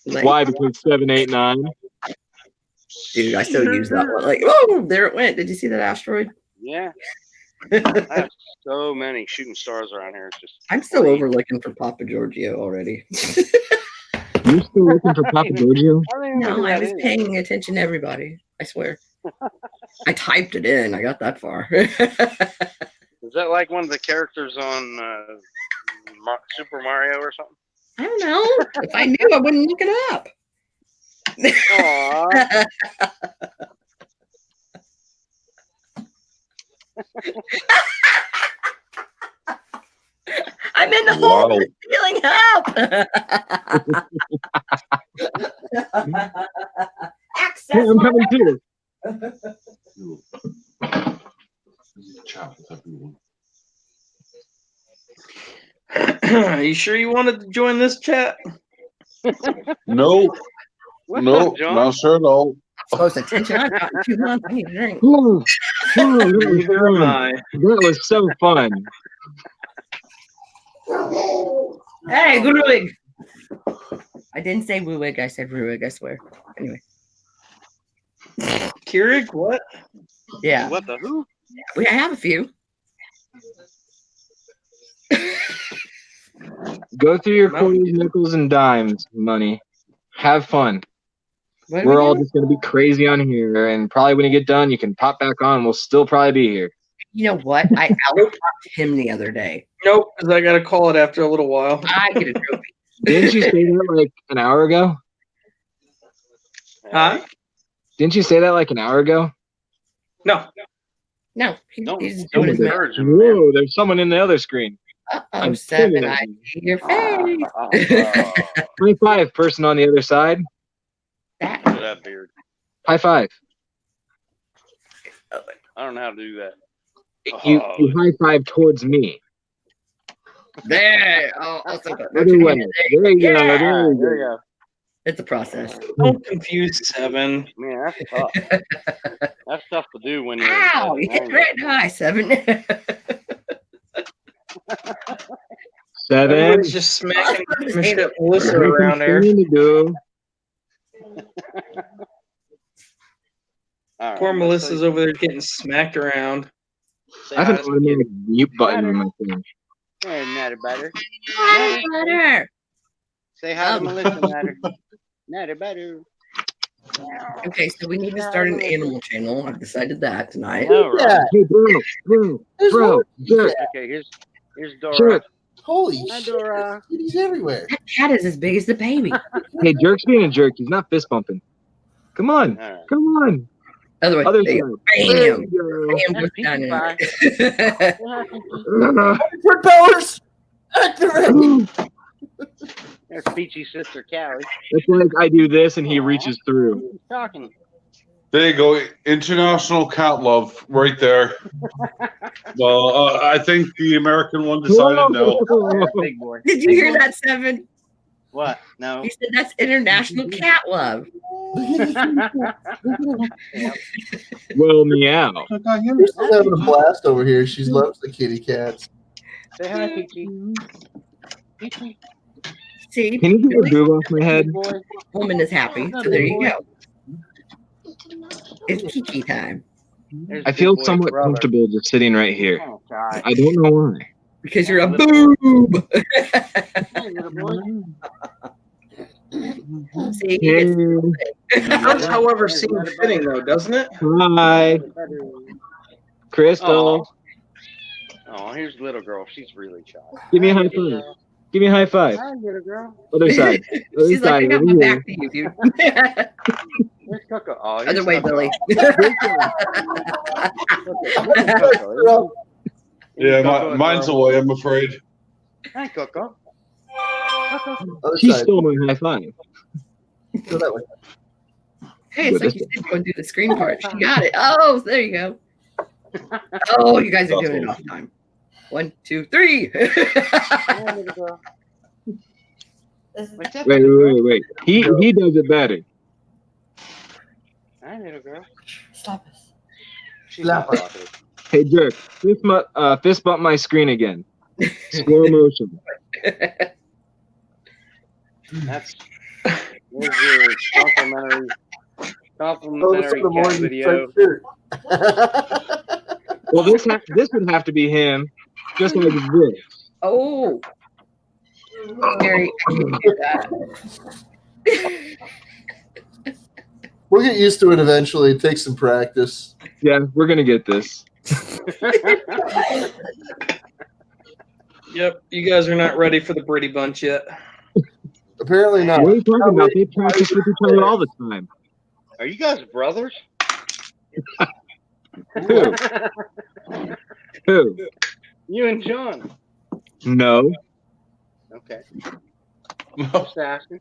Like, Why? Because 7, 8, 9. dude, I still use that one. Like, oh, there it went. Did you see that asteroid? Yeah. I have so many shooting stars around here. It's just I'm still overlooking for Papa Giorgio already. You're still looking for Papa Giorgio? No, I was paying attention to everybody. I swear. I typed it in. I got that far. Is that like one of the characters on Super Mario or something? I don't know. If I knew, I wouldn't look it up. Aww. I'm in the hole. Wow. Feeling help. Access. Yeah, I'm coming too. Are you sure you wanted to join this chat? No. No, not sure at all. Close attention. I've gotten 2 months. I need a drink. That was so fun. Hey, Gruig. I didn't say Wuig. I said Ruig. I swear. Anyway. Keurig, what? Yeah. What the who? I have a few. Go through your quarters, nickels, and dimes money. Have fun. We're all just going to be crazy on here, and probably when you get done, you can pop back on. We'll still probably be here. You know what? I out-talked him the other day. Nope, because I got to call it after a little while. I get a trophy. Didn't you say that like an hour ago? Huh? Didn't you say that like an hour ago? No. No. He's doing his Whoa, there's someone in the other screen. I'm 7. I see your face. 25 person on the other side. That beard. High five. I don't know how to do that. You high five towards me. There. Other way. There you go. There you go. It's a process. Don't confuse 7. Man, that's tough. That's tough to do when you're. Ow! You hit right high, 7. 7. Everybody's just smacking Melissa around there. Right, Poor Melissa's over there getting smacked around. I have an automatic mute button on my phone. Hey, Natter Butter. Butter. Say hi to Melissa, Natter. Natter Butter. Okay, so we need to start an animal channel. I've decided that tonight. All right. Hey, bro. Jerk. Okay, here's Dora. Jerk. Holy Hi, shit. Dora. He's everywhere. That cat is as big as the baby. Hey, Jerk's being a jerk. He's not fist bumping. Come on. Right. Come on. Other way. Other Bam. side. Bam. Just down in it. Propellers! Activate! There's Peachy's sister, Callie. It's like I do this and he reaches through. Who's talking? There you go. International cat love right there. Well, I think the American one decided no. Big boy. Did you hear that, 7? What? No. He said that's international cat love. Well, meow. We're still having a blast over here. She loves the kitty cats. Say hi, Peachy. Peachy. See, Can you get a boob off my head? woman is happy. So there you go. It's Kiki time. I feel somewhat comfortable just sitting right here. Oh, God. I don't know why. Because you're a boob. See, Does, however, seem fitting, though, doesn't it? Hi, Crystal. Oh, here's little girl. She's really shy. Give me a high five. Give me a high five. Hi, little girl. Other side. Other She's like, I side. got Over my here. back to you, dude. Where's Coco? Oh, here's Other way, Coco. Billy. Coco. Yeah, mine's away, I'm afraid. Hi, Coco. She stole my high five. Go that way. Hey, it's like you said you want to do the screen part. She got it. Oh, there you go. Oh, you guys are doing it off time. 1, 2, 3. Wait. He does it better. Hi, little girl. Stop us. She's not Slap talking. Hey, jerk. Fist bump my screen again. Slow motion. That's your complimentary cat video. Well, this would have to be him, just like this. Oh. Scary. I can't do that. We'll get used to it eventually. It takes some practice. Yeah, we're gonna get this. Yep, you guys are not ready for the Brady Bunch yet. Apparently not. What are you talking about? They practice with each other all the time. Are you guys brothers? Who? Who? You and John. No. Okay. Just asking.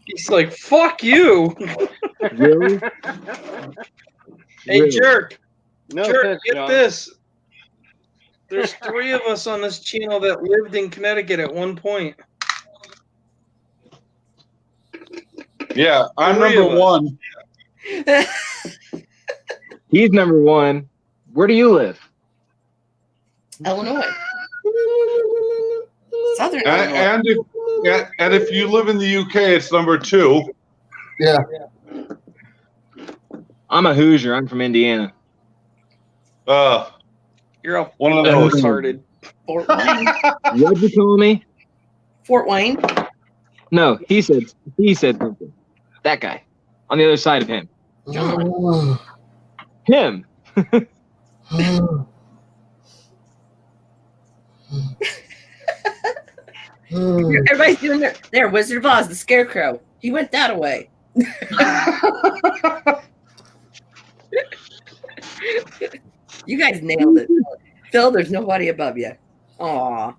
He's like, fuck you. Really? Hey, Really? jerk. No Jerk, offense, get John. this. There's 3 of us on this channel that lived in Connecticut at one point. Yeah, I'm 3 number of us. 1. He's number 1. Where do you live? Illinois. Southern Illinois. And if you live in the UK, it's number 2. Yeah. I'm a Hoosier. I'm from Indiana. You're all One of those. retarded. Fort Wayne. What'd you call me? Fort Wayne. No, he said something. That guy. On the other side of him. John. Him. Everybody's doing their Wizard of Oz, the Scarecrow. He went that way. You guys nailed it. Phil, there's nobody above you. Aw.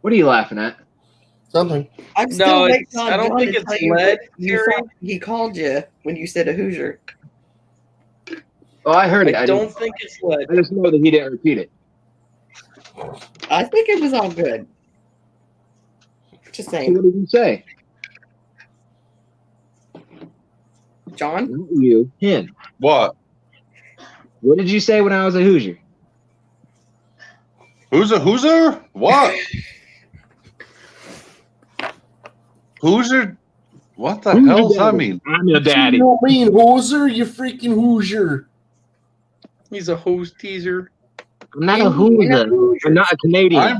What are you laughing at? Something. I'm still No, waiting it's, on I don't John think to it's tell you lead, what you Terry. thought he called you when you said a Hoosier. Oh, I heard it. I don't think it's lead. I just know that he didn't repeat it. I think it was all good. Just So saying. what did you say? John? Not you. Him. What? What did you say when I was a Hoosier? Who's a Hoosier? What? Hoosier? What the hell does that mean? I'm your daddy. You don't mean Hoser, you freaking Hoosier. He's a hose teaser. I'm not a Hoosier. I'm not a Canadian.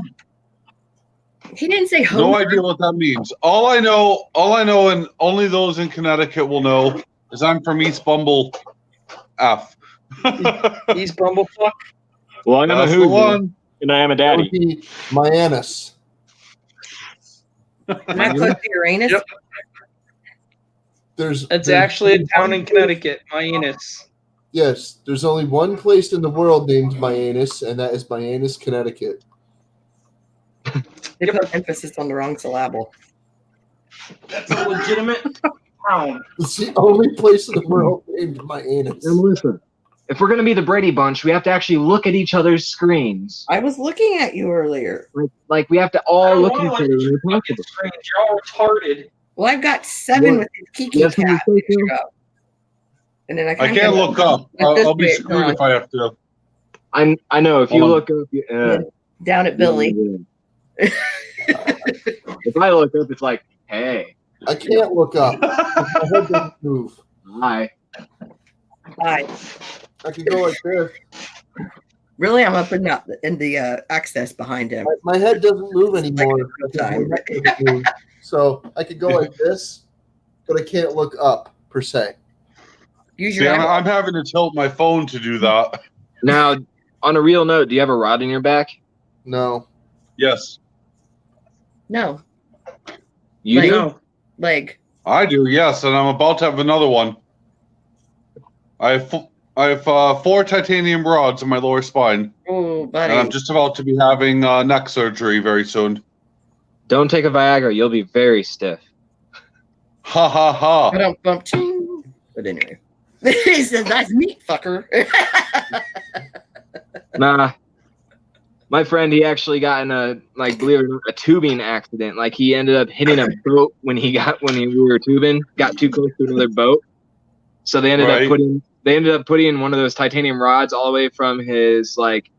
He didn't say No Hoosier. idea what that means. All I know, and only those in Connecticut will know, is I'm from East Bumble F. East Bumblefuck. Well, I'm a That's the Hoosier, one. and I am a That would daddy. be Mianus. Am I close to Uranus? Yep. It's actually a town in Connecticut, Mianus. Yes, there's only one place in the world named Mianus, and that is Mianus, Connecticut. They put emphasis on the wrong syllable. That's a legitimate town. It's the only place in the world named Mianus. And listen, if we're gonna be the Brady Bunch, we have to actually look at each other's screens. I was looking at you earlier. Like we have to I all don't look at wanna each other look at when your we talk fucking about. screens. You're all retarded. Well, I've got 7 with his Kiki Yes, cat. you say so? And then I I can't look up. I'll be screwed if I have to. I know. If you Hold on. look up, down at Billy. If I look up, it's like, hey, I can't look up. My head doesn't move. hi. Hi. I could go like this. Really, I'm up in the access behind him. My head doesn't move anymore. Time. My head doesn't move. So I could go like this, but I can't look up per se. Use See, your I'm having to tilt my phone to do that. Now, on a real note, do you have a rod in your back? No. Yes, No. You Like- do? No. Leg. I do. Yes, and I'm about to have another one. I have 4 titanium rods in my lower spine, Oh, buddy. and I'm just about to be having neck surgery very soon. Don't take a Viagra. You'll be very stiff. Ha ha ha! Bump, ching. But anyway, he said, "That's meat, fucker." Nah. My friend, he actually got in a, like, believe it or not, a tubing accident. Like, he ended up hitting a boat when we were tubing, got too close to another boat. So they ended up putting one of those titanium rods all the way from his like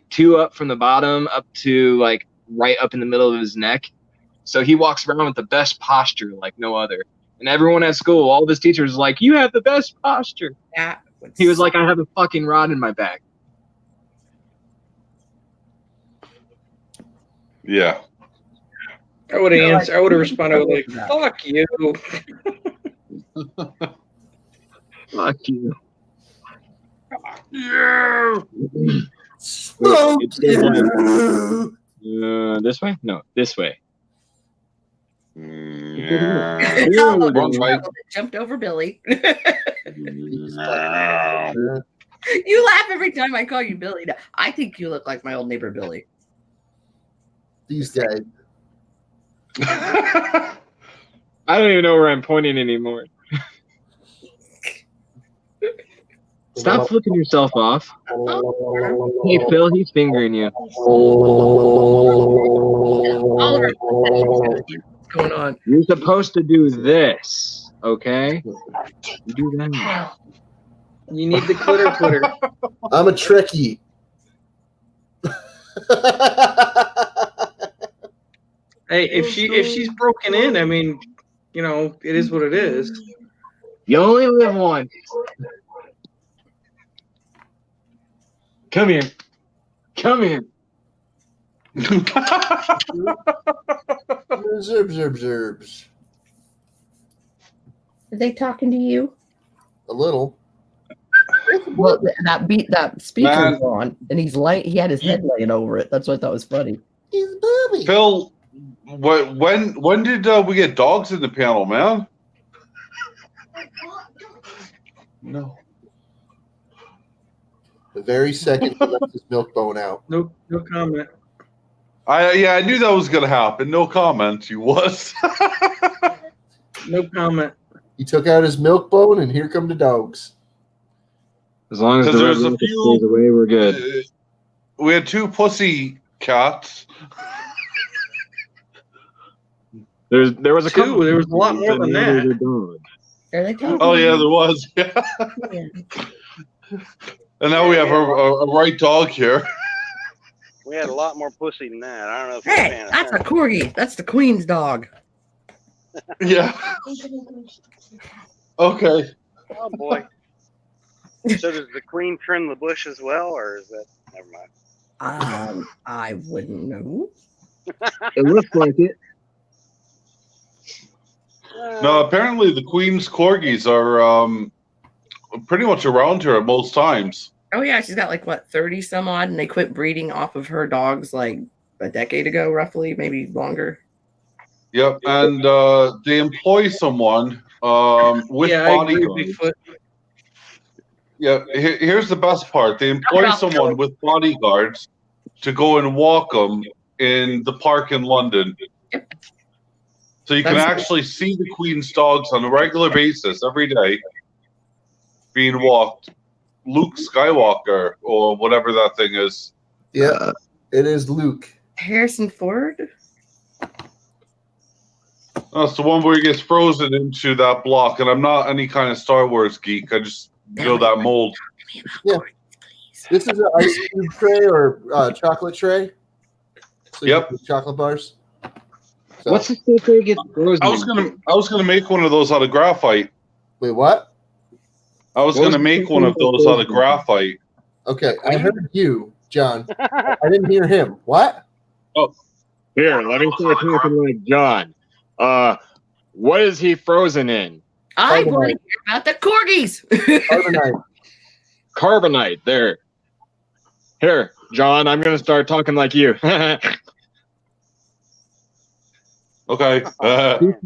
2 up from the bottom up to like right up in the middle of his neck. So he walks around with the best posture like no other. And everyone at school, all of his teachers was like, "You have the best posture." He was like, "I have a fucking rod in my back." Yeah. I would have answered. I would have responded with like, "Fuck you." Fuck you. Yeah. Smoke you. This way? No, this way. Yeah. Oh, Wrong way. jumped over Billy. No. You laugh every time I call you Billy. I think you look like my old neighbor Billy. These guys. I don't even know where I'm pointing anymore. Stop flipping yourself off. Hey, Phil, he's fingering you. Oliver, what's going on? You're supposed to do this, okay? You do that. You need the quitter. I'm a Trekkie. Hey, if she's broken in, I mean, you know, it is what it is. You only live once. Come here. Come here. Zerbs. Are they talking to you? A little. Well, that speaker's Man. on, and he had his head laying over it. That's what I thought was funny. He's a booby. Phil, when did we get dogs in the panel, man? No. The very second he left his milk bone out. No comment. I knew that was gonna happen. No comment. You was. No comment. He took out his milk bone, and here come the dogs. As long as the There's red a rocket few- stays away, we're good. We had 2 pussy cats. There was a 2. couple. There was a lot more than now there's that. a dog. Are they talking? Oh yeah, there was. Yeah. And now we have a right dog here. We had a lot more pussy than that. I don't know if Hey, that's a corgi. That's the queen's dog. Yeah. Okay. Oh boy. So does the queen trim the bush as well, or is that never mind? I wouldn't know. It looks like it. No, apparently the queen's corgis are pretty much around her at most times. Oh yeah, she's got like what 30 some odd, and they quit breeding off of her dogs like a decade ago, roughly, maybe longer. Yep, and they employ someone with Yeah, I agree, bodyguards. Bigfoot. Yeah, here's the best part. They employ someone with bodyguards to go and walk them in the park in London. So you can actually see the Queen's dogs on a regular basis every day being walked. Luke Skywalker or whatever that thing is. Yeah, it is Luke. Harrison Ford. That's the one where he gets frozen into that block, and I'm not any kind of Star Wars geek. I just know that mold. Yeah. This is an ice cube tray or chocolate tray. So Yep. Chocolate bars. So. What's the stuff where it gets frozen? I was gonna make one of those out of graphite. Wait, what? I was gonna make one of those out of graphite. Okay, I heard you, John. I didn't hear him. What? Oh, here, let me start talking like John. What is he frozen in? I want to hear about the corgis. Carbonite. Carbonite. There. Here, John, I'm going to start talking like you. Okay.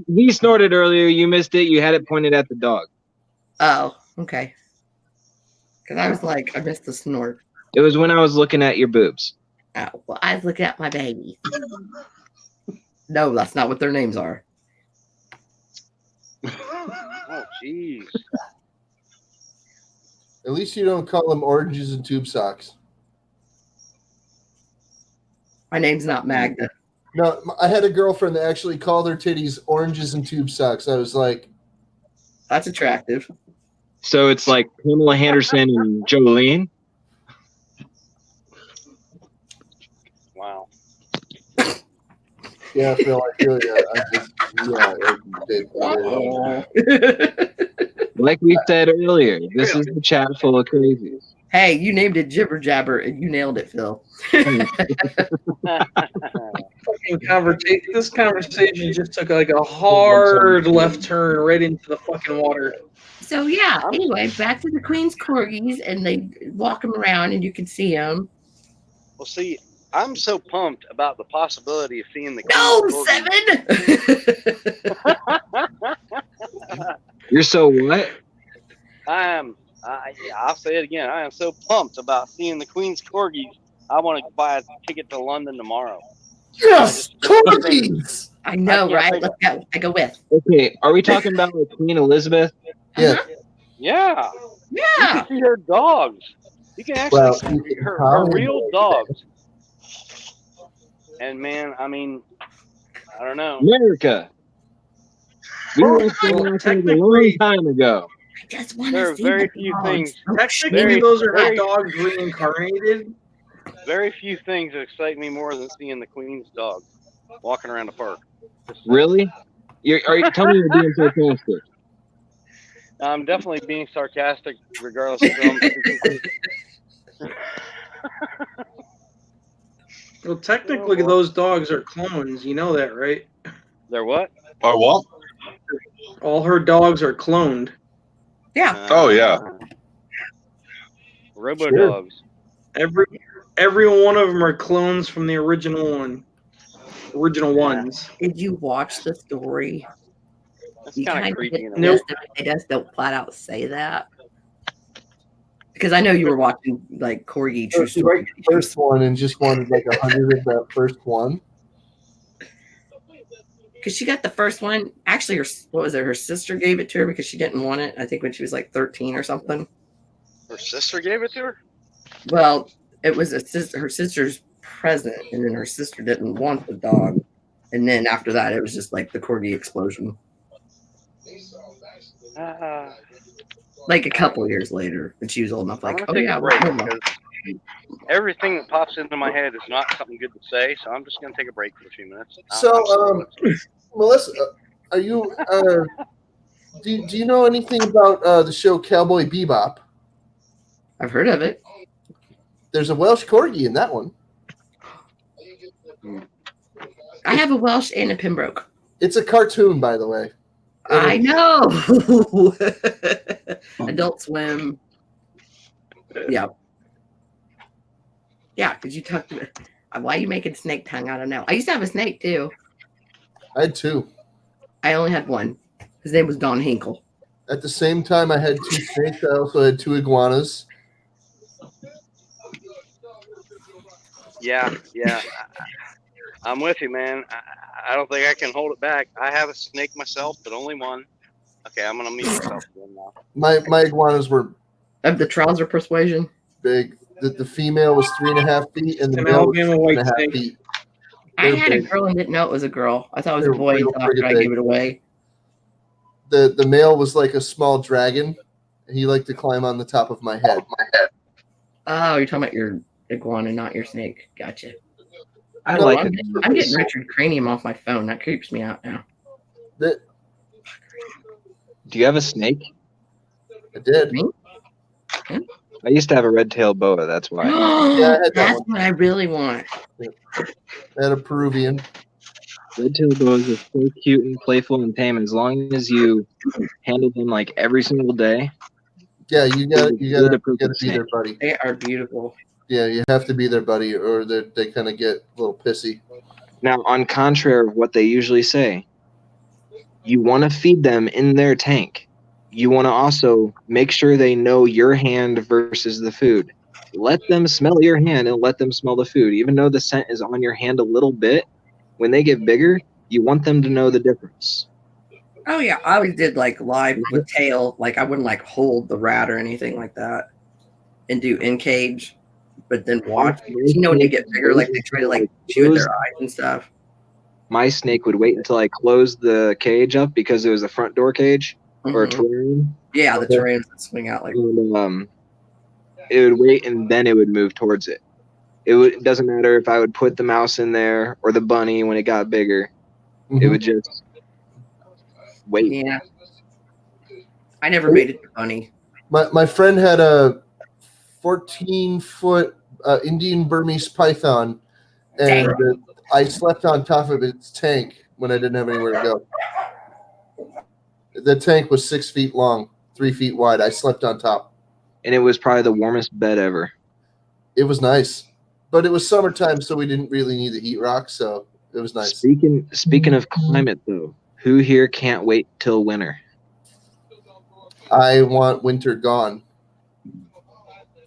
He snorted earlier. You missed it. You had it pointed at the dog. Oh, okay. Because I was like, I missed the snort. It was when I was looking at your boobs. Oh, well, I was looking at my baby. No, that's not what their names are. Oh, jeez. At least you don't call them oranges and tube socks. My name's not Magda. No, I had a girlfriend that actually called her titties oranges and tube socks. I was like, that's attractive. So it's like Pamela Henderson and Jolene. Wow. Yeah, Phil, I feel you. Like we said earlier, this is the chat full of crazies. Hey, you named it Jibber Jabber, and you nailed it, Phil. This conversation just took like a hard left turn right into the fucking water. So yeah. Anyway, back to the Queen's corgis, and they walk them around, and you can see them. Well, see, I'm so pumped about the possibility of seeing the Seven. You're so what? I'll say it again. I am so pumped about seeing the Queen's corgis. I want to buy a ticket to London tomorrow. Yes, corgis. I know, right? Let's go. I go with. Okay, are we talking about like Queen Elizabeth? Yeah. Yeah. Yeah. You can see her dogs. You can actually see her real dogs. And man, I mean, I don't know. America. We went to America a long time ago. I just want There to are see very the few dogs. things. Technically, those are her dogs reincarnated. Very few things excite me more than seeing the Queen's dog walking around the park. Really? Tell me you're being sarcastic. I'm definitely being sarcastic, regardless of who I'm speaking to. Well, technically, those dogs are clones. You know that, right? They're what? Or what? All her dogs are cloned. Yeah. Oh yeah. Robo dogs. Every one of them are clones from the original ones. Did you watch the story? That's kind of creepy. Nope. They just don't flat out say that. Because I know you were watching like Corgi True She Story. liked the first one and just wanted like 100 of that first one. Because she got the first one. Actually, her sister gave it to her because she didn't want it. I think when she was like 13 or something. Her sister gave it to her? Well, it was her sister's present, and then her sister didn't want the dog. And then after that, it was just like the Corgi explosion. Like a couple years later, when she was old enough, like, I'm gonna take a break we're because everything that pops into my head is not something good to say, so I'm just gonna take a break for a few minutes. So, Melissa, are you? Do you know anything about the show Cowboy Bebop? I've heard of it. There's a Welsh corgi in that one. I have a Welsh and a Pembroke. It's a cartoon, by the way. I know. Adult Swim. Yeah. Yeah, because you talked about why are you making snake tongue? I don't know. I used to have a snake too. I had two. I only had one. His name was Don Hinkle. At the same time, I had two snakes. I also had two iguanas. Yeah. I'm with you, man. I don't think I can hold it back. I have a snake myself, but only one. Okay, I'm gonna mute myself again now. My iguanas were of the trouser persuasion. Big. The female was 3.5 feet, and the male was 3.5 feet. I had a girl and didn't know it was a girl. I thought it was a boy until after I gave it away. The male was like a small dragon, and he liked to climb on the top of my head. Oh, you're talking about your iguana, not your snake. Gotcha. I'm getting Richard Cranium off my phone. That creeps me out now. Do you have a snake? I did. I used to have a red-tailed boa. That's why. That's what I really want. I had a Peruvian. Red-tailed boas are so cute and playful and tame as long as you handle them like every single day. Yeah, you gotta be their buddy. They are beautiful. Yeah, you have to be their buddy, or they kind of get a little pissy. Now, on contrary of what they usually say, you want to feed them in their tank. You want to also make sure they know your hand versus the food. Let them smell your hand and let them smell the food. Even though the scent is on your hand a little bit, when they get bigger, you want them to know the difference. Oh yeah, I always did like live with tail. Like I wouldn't like hold the rat or anything like that, and do in cage, but then watch. You know when you get bigger, like they try to like chew at their eyes and stuff. My snake would wait until I closed the cage up because it was a front door cage or a terrarium. Yeah, the terrariums that swing out like. And, it would wait and then it would move towards it. It doesn't matter if I would put the mouse in there or the bunny when it got bigger. It would just wait. Yeah. I never made it to bunny. My friend had a 14-foot Indian Burmese python, and I slept on top of its tank when I didn't have anywhere to go. The tank was 6 feet long, 3 feet wide. I slept on top. And it was probably the warmest bed ever. It was nice. But it was summertime, so we didn't really need the heat rock, so it was nice. Speaking of climate, though, who here can't wait till winter? I want winter gone.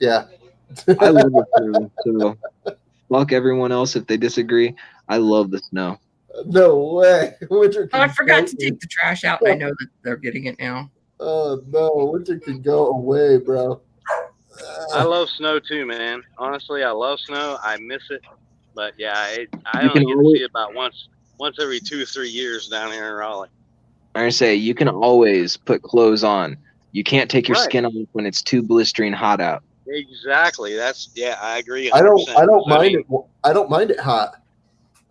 Yeah. I love the snow, so fuck everyone else if they disagree. I love the snow. No way. Winter I forgot to take the trash out, and I know that they're getting it now. Oh, no. Winter can go away, bro. I love snow too, man. Honestly, I love snow. I miss it, but yeah, I only get to see it about once every 2 or 3 years down here in Raleigh. I say you can always put clothes on. You can't take your skin off when it's too blistering hot out. Exactly. I agree. 100%. I don't mind it. I don't mind it hot.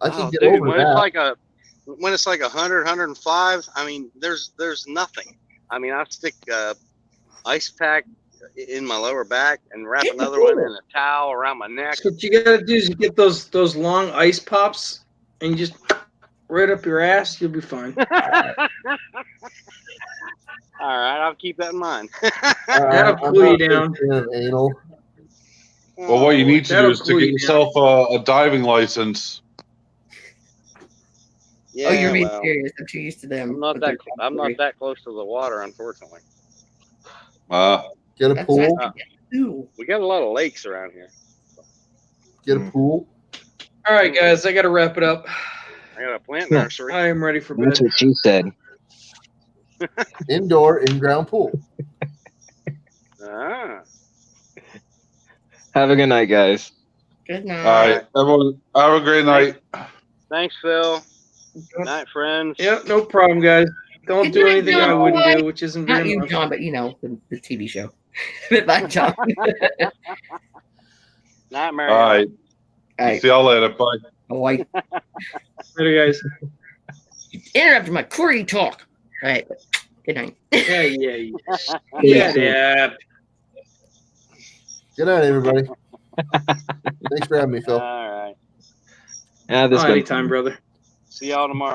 I can get over when that. When it's like 100, 105, I mean, there's nothing. I mean, I stick ice pack in my lower back and wrap another one in a towel around my neck. So what you gotta do is you get those long ice pops and you just right up your ass. You'll be fine. All right, I'll keep that in mind. That'll cool you down. Anal. Well, what you need to do is to get yourself a diving license. Yeah, oh, you're being serious. I'm too used to them. I'm not that close to the water, unfortunately. Get a pool. We got a lot of lakes around here. Get a pool. All right, guys, I got to wrap it up. I got a plant nursery. I am ready for bed. That's what she said. Indoor, in-ground pool. Have a good night, guys. Good night. All right, everyone, have a great night. Thanks, Phil. Night, friends. Yep, no problem, guys. Don't do anything I wouldn't do, which isn't Not very you, much. John, but you know the TV show. Bye, John. Night, Mary. All right. See y'all later. Bye. Bye. Later, guys. Interrupted my query talk. All right. Good night. Yeah. Good night, everybody. Thanks for having me, Phil. All right. Yeah, this Anytime, brother. See y'all tomorrow.